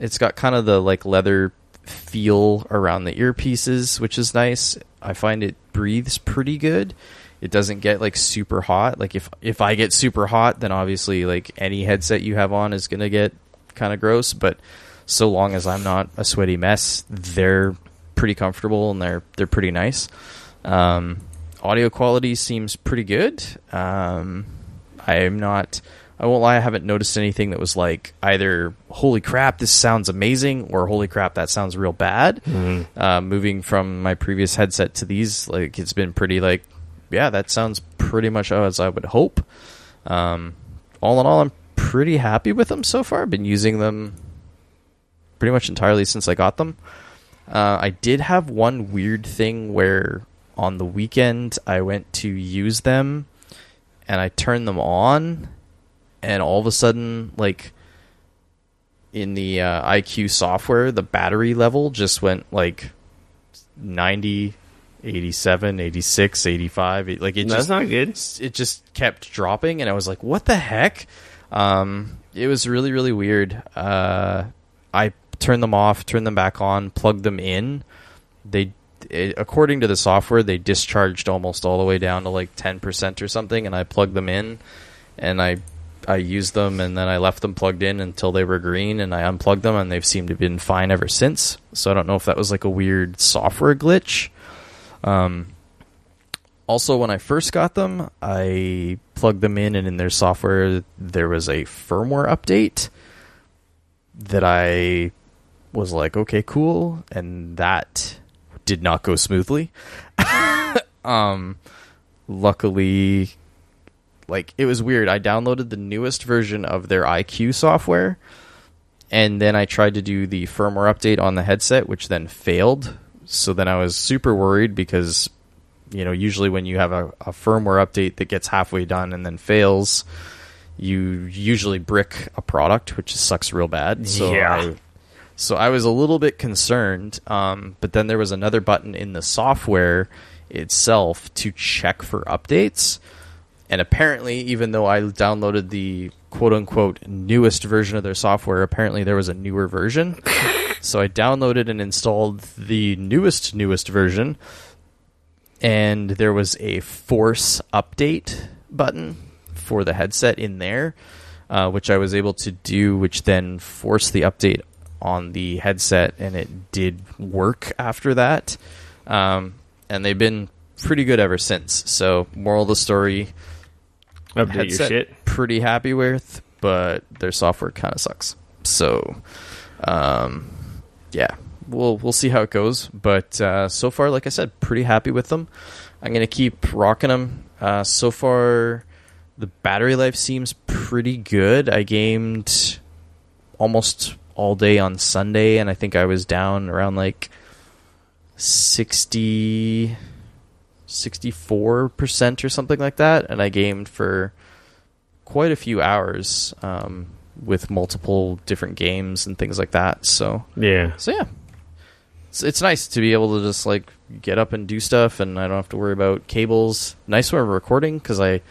It's got kind of the like leather feel around the earpieces, which is nice. I find it breathes pretty good. It doesn't get like super hot. Like if I get super hot, then obviously like any headset you have on is gonna get kind of gross. But so long as I'm not a sweaty mess, they're pretty comfortable and they're pretty nice. Audio quality seems pretty good. I won't lie, I haven't noticed anything that was like either holy crap, this sounds amazing, or holy crap, that sounds real bad. Moving from my previous headset to these, like it's been pretty like, yeah, that sounds pretty much as I would hope. All in all, I'm pretty happy with them so far. I've been using them pretty much entirely since I got them. I did have one weird thing where on the weekend I went to use them and I turned them on, and all of a sudden, like in the IQ software, the battery level just went like 90, 87, 86, 85. That's not good. It just kept dropping, and I was like, what the heck? It was really, really weird. I turned them off, turned them back on, plugged them in. According to the software, they discharged almost all the way down to like 10% or something, and I plugged them in, and I used them, and then I left them plugged in until they were green, and I unplugged them, and they've seemed to have been fine ever since. So I don't know if that was like a weird software glitch. Also, when I first got them, I plugged them in, and in their software, there was a firmware update that I was like, okay, cool, and that did not go smoothly. Luckily, like, it was weird. I downloaded the newest version of their IQ software, and then I tried to do the firmware update on the headset, which then failed. So then I was super worried because, you know, usually when you have a firmware update that gets halfway done and then fails, you usually brick a product, which sucks real bad. So yeah. So I was a little bit concerned, but then there was another button in the software itself to check for updates. And apparently, even though I downloaded the quote-unquote newest version of their software, apparently there was a newer version. So I downloaded and installed the newest version, and there was a force update button for the headset in there, which I was able to do, which then forced the update on the headset, and it did work after that. and they've been pretty good ever since. So, moral of the story, update your shit. Pretty happy with, but their software kind of sucks. So, yeah, we'll see how it goes. But so far, like I said, pretty happy with them. I'm gonna keep rocking them. So far, the battery life seems pretty good. I gamed almost all day on Sunday, and I think I was down around like 64% or something like that, and I gamed for quite a few hours with multiple different games and things like that. So yeah, it's nice to be able to just like get up and do stuff, and I don't have to worry about cables. Nice when I'm recording, because I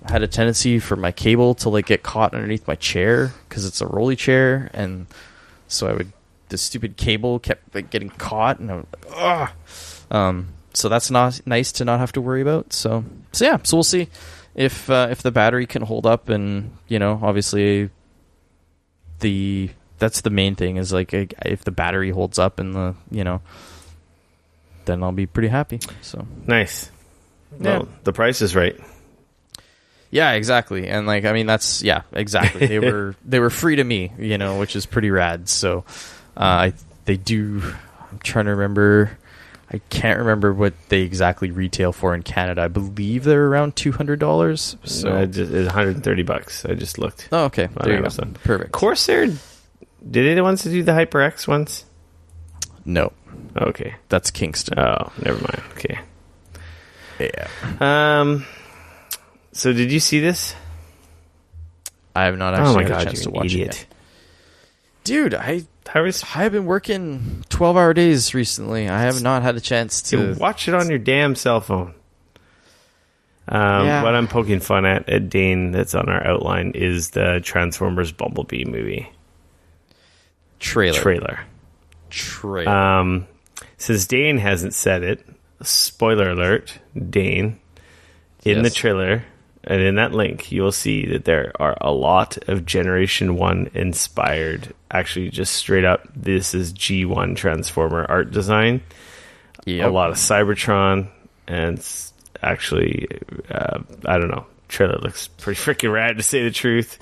had a tendency for my cable to like get caught underneath my chair because it's a rolly chair, and so the stupid cable kept like getting caught, and I was like, ugh. So that's not nice to not have to worry about. So we'll see if the battery can hold up, and obviously that's the main thing is like if the battery holds up, and then I'll be pretty happy. So nice. Well, the price is right. Yeah, exactly. And like, I mean, exactly. They were free to me, which is pretty rad. So, I'm trying to remember. I can't remember what they exactly retail for in Canada. I believe they're around $200. So it's $130. I just looked. Oh, okay. There you go. Perfect. Corsair, did they the ones to do the HyperX ones? No. Okay. That's Kingston. Oh, never mind. Okay. Yeah. So did you see this? I have not actually had a chance to watch idiot. it yet. Dude, I've been working 12-hour days recently. I have not had a chance to watch it on your damn cell phone. What I'm poking fun at Dane, that's on our outline, is the Transformers Bumblebee movie. Trailer. Since Dane hasn't said it, spoiler alert, Dane, in the trailer and in that link, you will see that there are a lot of Generation 1 inspired, actually just straight up, this is G1 Transformer art design. Yep. A lot of Cybertron, and actually, I don't know, trailer looks pretty freaking rad, to say the truth.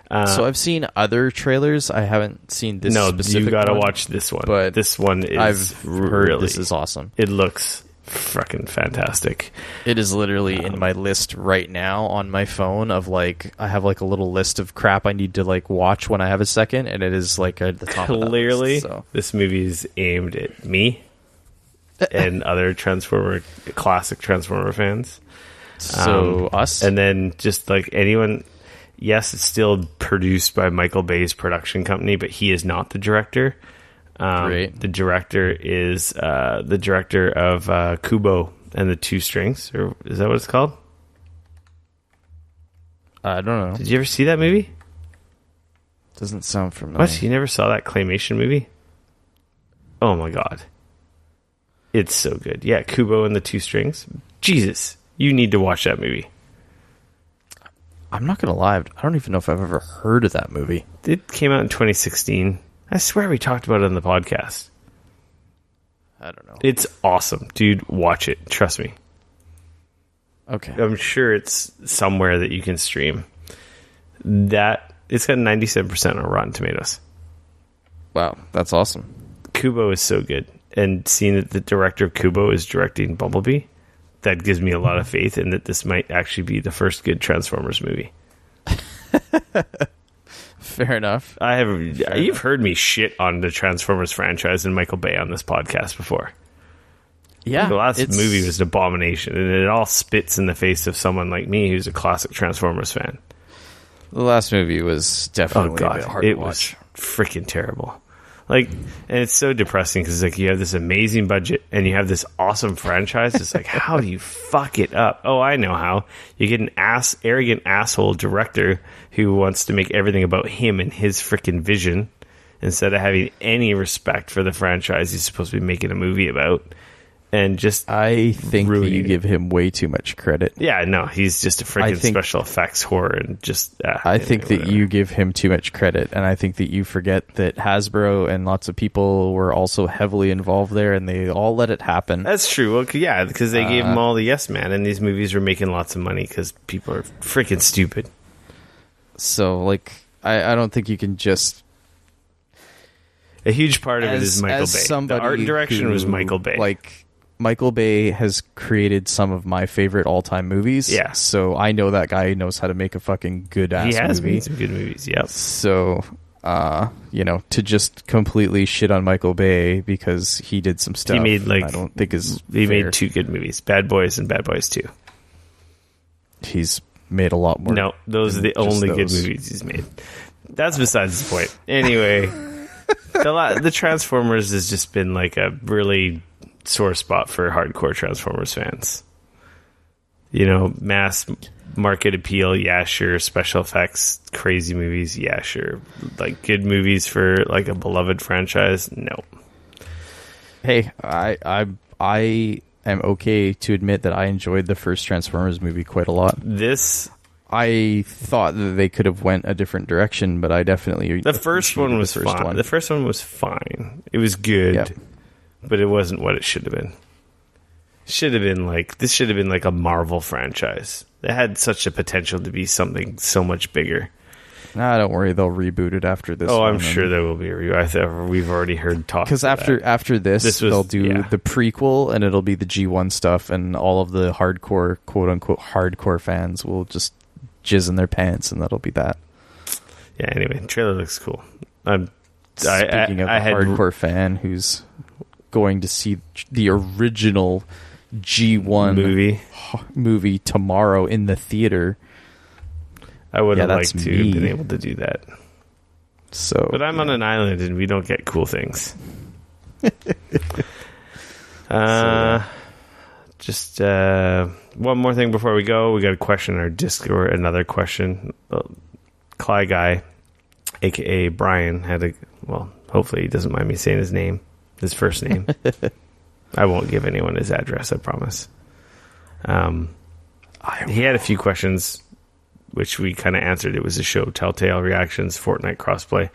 So I've seen other trailers. I haven't seen this specific one. You gotta watch this one. But this one is I've heard this is awesome. It looks fucking fantastic. It is literally in my list right now on my phone of like, I have like a little list of crap I need to like watch when I have a second, and it is like at the top clearly of that list, so. This movie is aimed at me and other classic Transformer fans. So us, and then just like anyone. Yes, it's still produced by Michael Bay's production company, but he is not the director. Great. The director is the director of Kubo and the Two Strings, or is that what it's called? I don't know. Did you ever see that movie? Doesn't sound familiar. What? You never saw that claymation movie? Oh my god. It's so good. Yeah, Kubo and the Two Strings. Jesus, you need to watch that movie. I'm not going to lie. I don't even know if I've ever heard of that movie. It came out in 2016. I swear we talked about it on the podcast. I don't know. It's awesome. Dude, watch it. Trust me. Okay. I'm sure it's somewhere that you can stream. It's got 97% on Rotten Tomatoes. Wow, that's awesome. Kubo is so good. And seeing that the director of Kubo is directing Bumblebee, that gives me a lot of faith in that this might actually be the first good Transformers movie. Fair enough. You've heard me shit on the Transformers franchise and Michael Bay on this podcast before. Yeah. The last movie was an abomination, and it all spits in the face of someone like me who's a classic Transformers fan. The last movie was definitely a bit hard to watch. Was freaking terrible. Like, and it's so depressing because like you have this amazing budget and you have this awesome franchise. It's like, how do you fuck it up? Oh, I know how. You get an arrogant asshole director who wants to make everything about him and his freaking vision instead of having any respect for the franchise he's supposed to be making a movie about. and just I think that you give him way too much credit. Yeah, no, he's just a freaking special effects whore, and just. I think that you give him too much credit, and I think that you forget that Hasbro and lots of people were also heavily involved there, and they all let it happen. That's true. Well, yeah, because they gave him all the yes man, and these movies were making lots of money because people are freaking stupid. So, like, I don't think you can just. A huge part of it is Michael Bay. The art direction was Michael Bay. Like, Michael Bay has created some of my favorite all-time movies. Yeah. So I know that guy knows how to make a fucking good-ass movie. He has made some good movies, yep. So, to just completely shit on Michael Bay because he did some stuff, I don't think is He fair. made 2 good movies, Bad Boys and Bad Boys 2. He's made a lot more. No, those are the only good movies he's made. That's besides the point. Anyway, the Transformers has just been like a really sore spot for hardcore Transformers fans. Mass market appeal, yeah, sure. Special effects, crazy movies, yeah, sure. Like good movies for like a beloved franchise, no. Hey, I am okay to admit that I enjoyed the first Transformers movie quite a lot. I thought that they could have went a different direction, but I definitely the first one was fine. The first one was fine. It was good. Yep. But it wasn't what it should have been. This should have been like a Marvel franchise. It had such a potential to be something so much bigger. Nah, don't worry, they'll reboot it after this. Oh, I'm sure there will be a reboot. We've already heard talk. Because after this they'll do the prequel, and it'll be the G1 stuff, and all of the hardcore, quote unquote, hardcore fans will just jizz in their pants, and that'll be that. Yeah. Anyway, the trailer looks cool. Speaking of a hardcore fan who's going to see the original G1 movie tomorrow in the theater. I would have liked to have been able to do that. But I'm on an island and we don't get cool things. Just one more thing before we go. We got a question in our Discord. Another question. Cly Guy, a.k.a. Brian, hopefully he doesn't mind me saying his first name. I won't give anyone his address, I promise. He had a few questions, which we kind of answered. It was a show, Telltale Reactions, Fortnite Crossplay.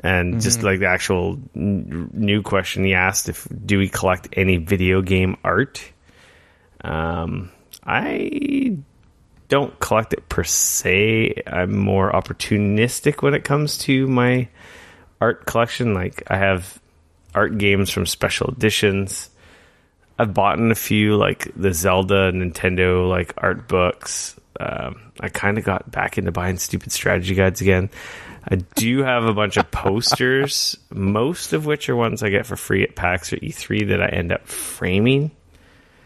And just like the actual new question he asked, do we collect any video game art? I don't collect it per se. I'm more opportunistic when it comes to my art collection. Like, I have art games from special editions. I've bought in a few, like the Zelda, Nintendo, like art books. I kind of got back into buying stupid strategy guides again. I do have a bunch of posters, most of which are ones I get for free at PAX or E3 that I end up framing.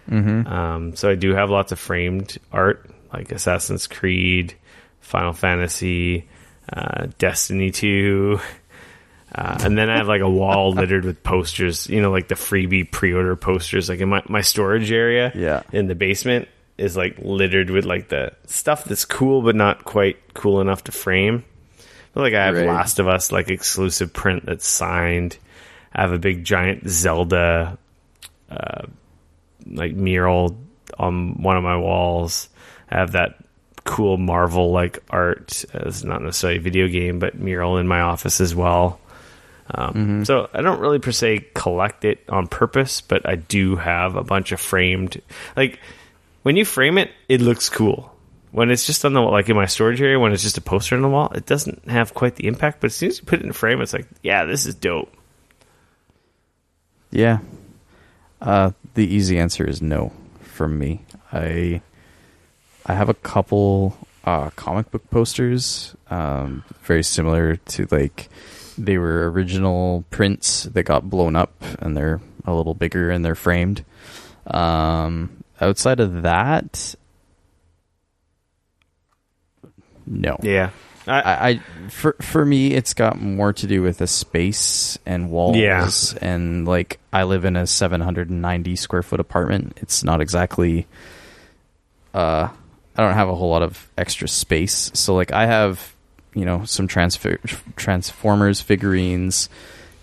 So I do have lots of framed art, like Assassin's Creed, Final Fantasy, Destiny 2. And then I have like a wall littered with posters, like the freebie pre-order posters. Like in my storage area in the basement is like littered with like the stuff that's cool but not quite cool enough to frame. But like I have Last of Us like exclusive print that's signed. I have a big giant Zelda like mural on one of my walls. I have that cool Marvel like art. It's not necessarily a video game, but mural in my office as well. So I don't really per se collect it on purpose, but I do have a bunch of framed. Like when you frame it, it looks cool. When it's just on the like in my storage area, when it's just a poster on the wall, it doesn't have quite the impact. But as soon as you put it in a frame, it's like, yeah, this is dope. Yeah. The easy answer is no from me. I have a couple comic book posters, very similar to like. They were original prints that got blown up, and they're a little bigger and they're framed. Outside of that, no. Yeah. For me, it's got more to do with the space and walls, and like I live in a 790 square foot apartment. It's not exactly. I don't have a whole lot of extra space, so like I have. Some Transformers figurines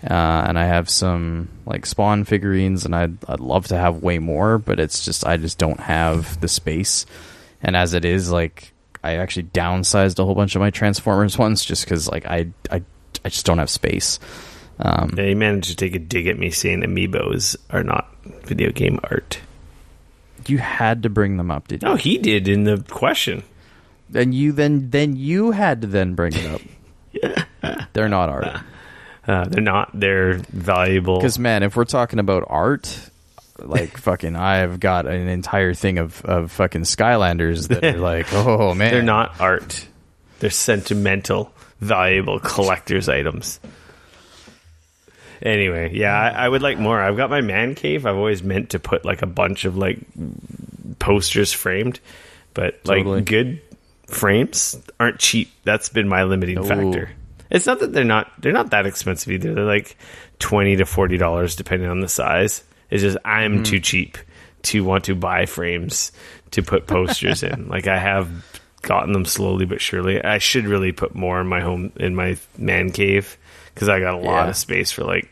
and I have some like Spawn figurines, and I'd love to have way more, but it's just I just don't have the space. And as it is, like I actually downsized a whole bunch of my Transformers ones just because like I just don't have space. Yeah, he managed to take a dig at me saying amiibos are not video game art. You had to bring them up, did you? No, he did in the question. And you you had to then bring it up. They're not art. They're not. They're valuable. Because man, if we're talking about art, like fucking, I've got an entire thing of fucking Skylanders that are like, oh man, they're not art. They're sentimental, valuable collector's items. Anyway, yeah, I would like more. I've got my man cave. I've always meant to put like a bunch of like posters framed, but like good frames aren't cheap. That's been my limiting factor. It's not that they're not that expensive either. They're like $20 to $40 depending on the size. It's just I'm too cheap to want to buy frames to put posters in. Like I have gotten them slowly but surely. I should really put more in my man cave. Because I got a lot of space for like,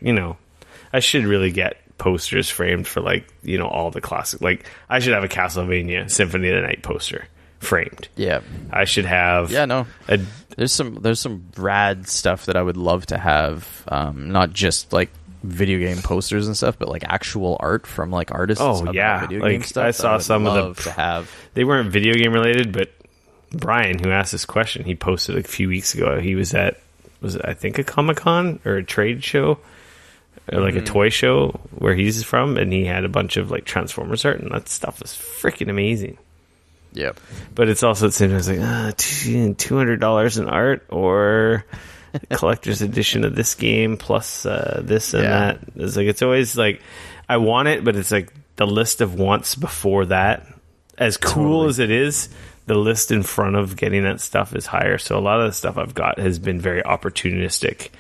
I should really get posters framed for like, all the classic. Like I should have a Castlevania Symphony of the Night poster framed. Yeah. I should have. Yeah, no. There's some rad stuff that I would love to have. Not just like video game posters and stuff, but like actual art from like artists. Oh yeah. Video like game stuff I saw some of to have. They weren't video game related, but Brian, who asked this question, he posted a few weeks ago. He was at, I think a Comic-Con or a trade show or like a toy show where he's from, and he had a bunch of like Transformers art, and that stuff was freaking amazing. Yep. But it's also at the same time, it's like $200 in art or a collector's edition of this game plus this and that. It's like, it's always like I want it, but it's like the list of wants before that, as cool as it is, the list in front of getting that stuff is higher. So a lot of the stuff I've got has been very opportunistic.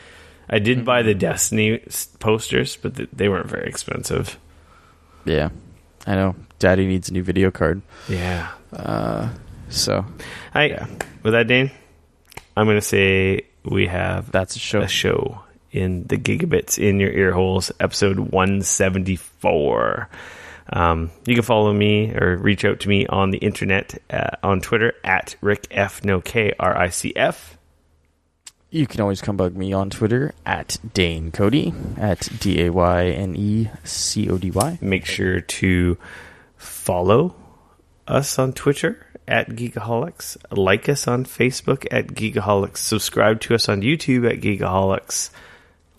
I did buy the Destiny posters, but they weren't very expensive. Yeah, I know. Daddy needs a new video card. Yeah. So, with that, Dane, I'm going to say we have that's a show in the gigabits in your ear holes, episode 174. You can follow me or reach out to me on the internet on Twitter at RickF. You can always come bug me on Twitter at Dane Cody at DAYNECODY. Make sure to follow us on Twitter at Geekoholics. Like us on Facebook at Geekoholics. Subscribe to us on YouTube at Geekoholics.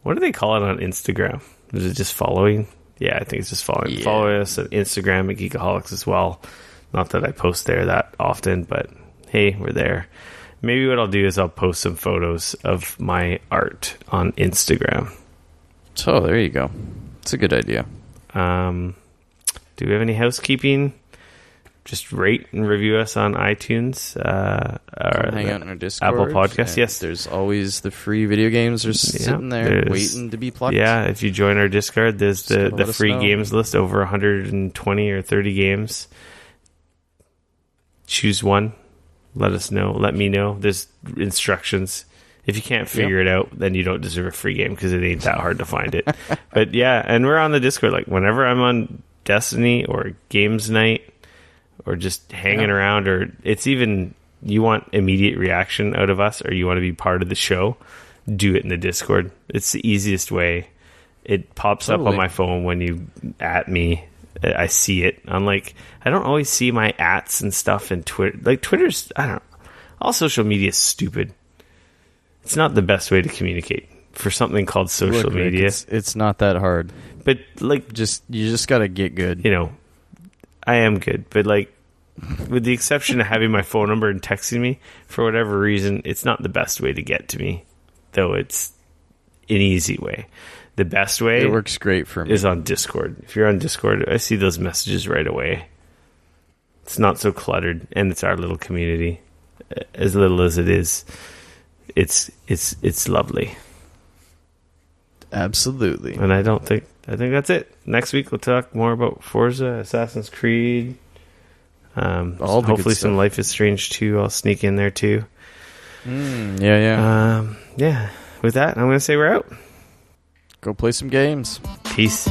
What do they call it on Instagram? Is it just following? Yeah, I think it's just following. Yeah. Follow us on Instagram at Geekoholics as well. Not that I post there that often, but hey, we're there. Maybe what I'll do is I'll post some photos of my art on Instagram. So there you go. It's a good idea. Do we have any housekeeping? Just rate and review us on iTunes. Or hang out in our Discord. Apple Podcasts, yes. There's always the free video games are sitting there waiting to be plucked. Yeah, if you join our Discord, there's the free games list, over 120 or 30 games. Choose one. Let us know. Let me know. There's instructions. If you can't figure it out, then you don't deserve a free game because it ain't that hard to find it. But yeah, and we're on the Discord. Like whenever I'm on Destiny or games night or just hanging around, or it's even you want immediate reaction out of us or you want to be part of the show, do it in the Discord. It's the easiest way. It pops up on my phone when you at me. I see it. I'm like, I don't always see my ats and stuff in Twitter. Like Twitter's, I don't know. All social media is stupid. It's not the best way to communicate for something called social media. It's not that hard. But like, you just got to get good. I am good, but like, with the exception of having my phone number and texting me, for whatever reason, it's not the best way to get to me. Though it's an easy way. The best way, it works great for me, is on Discord. If you're on Discord, I see those messages right away. It's not so cluttered, and it's our little community. As little as it is, it's lovely. Absolutely. And I think that's it. Next week we'll talk more about Forza, Assassin's Creed. Hopefully some Life is Strange 2. I'll sneak in there too. Yeah. Yeah. With that, I'm going to say we're out. Go play some games. Peace.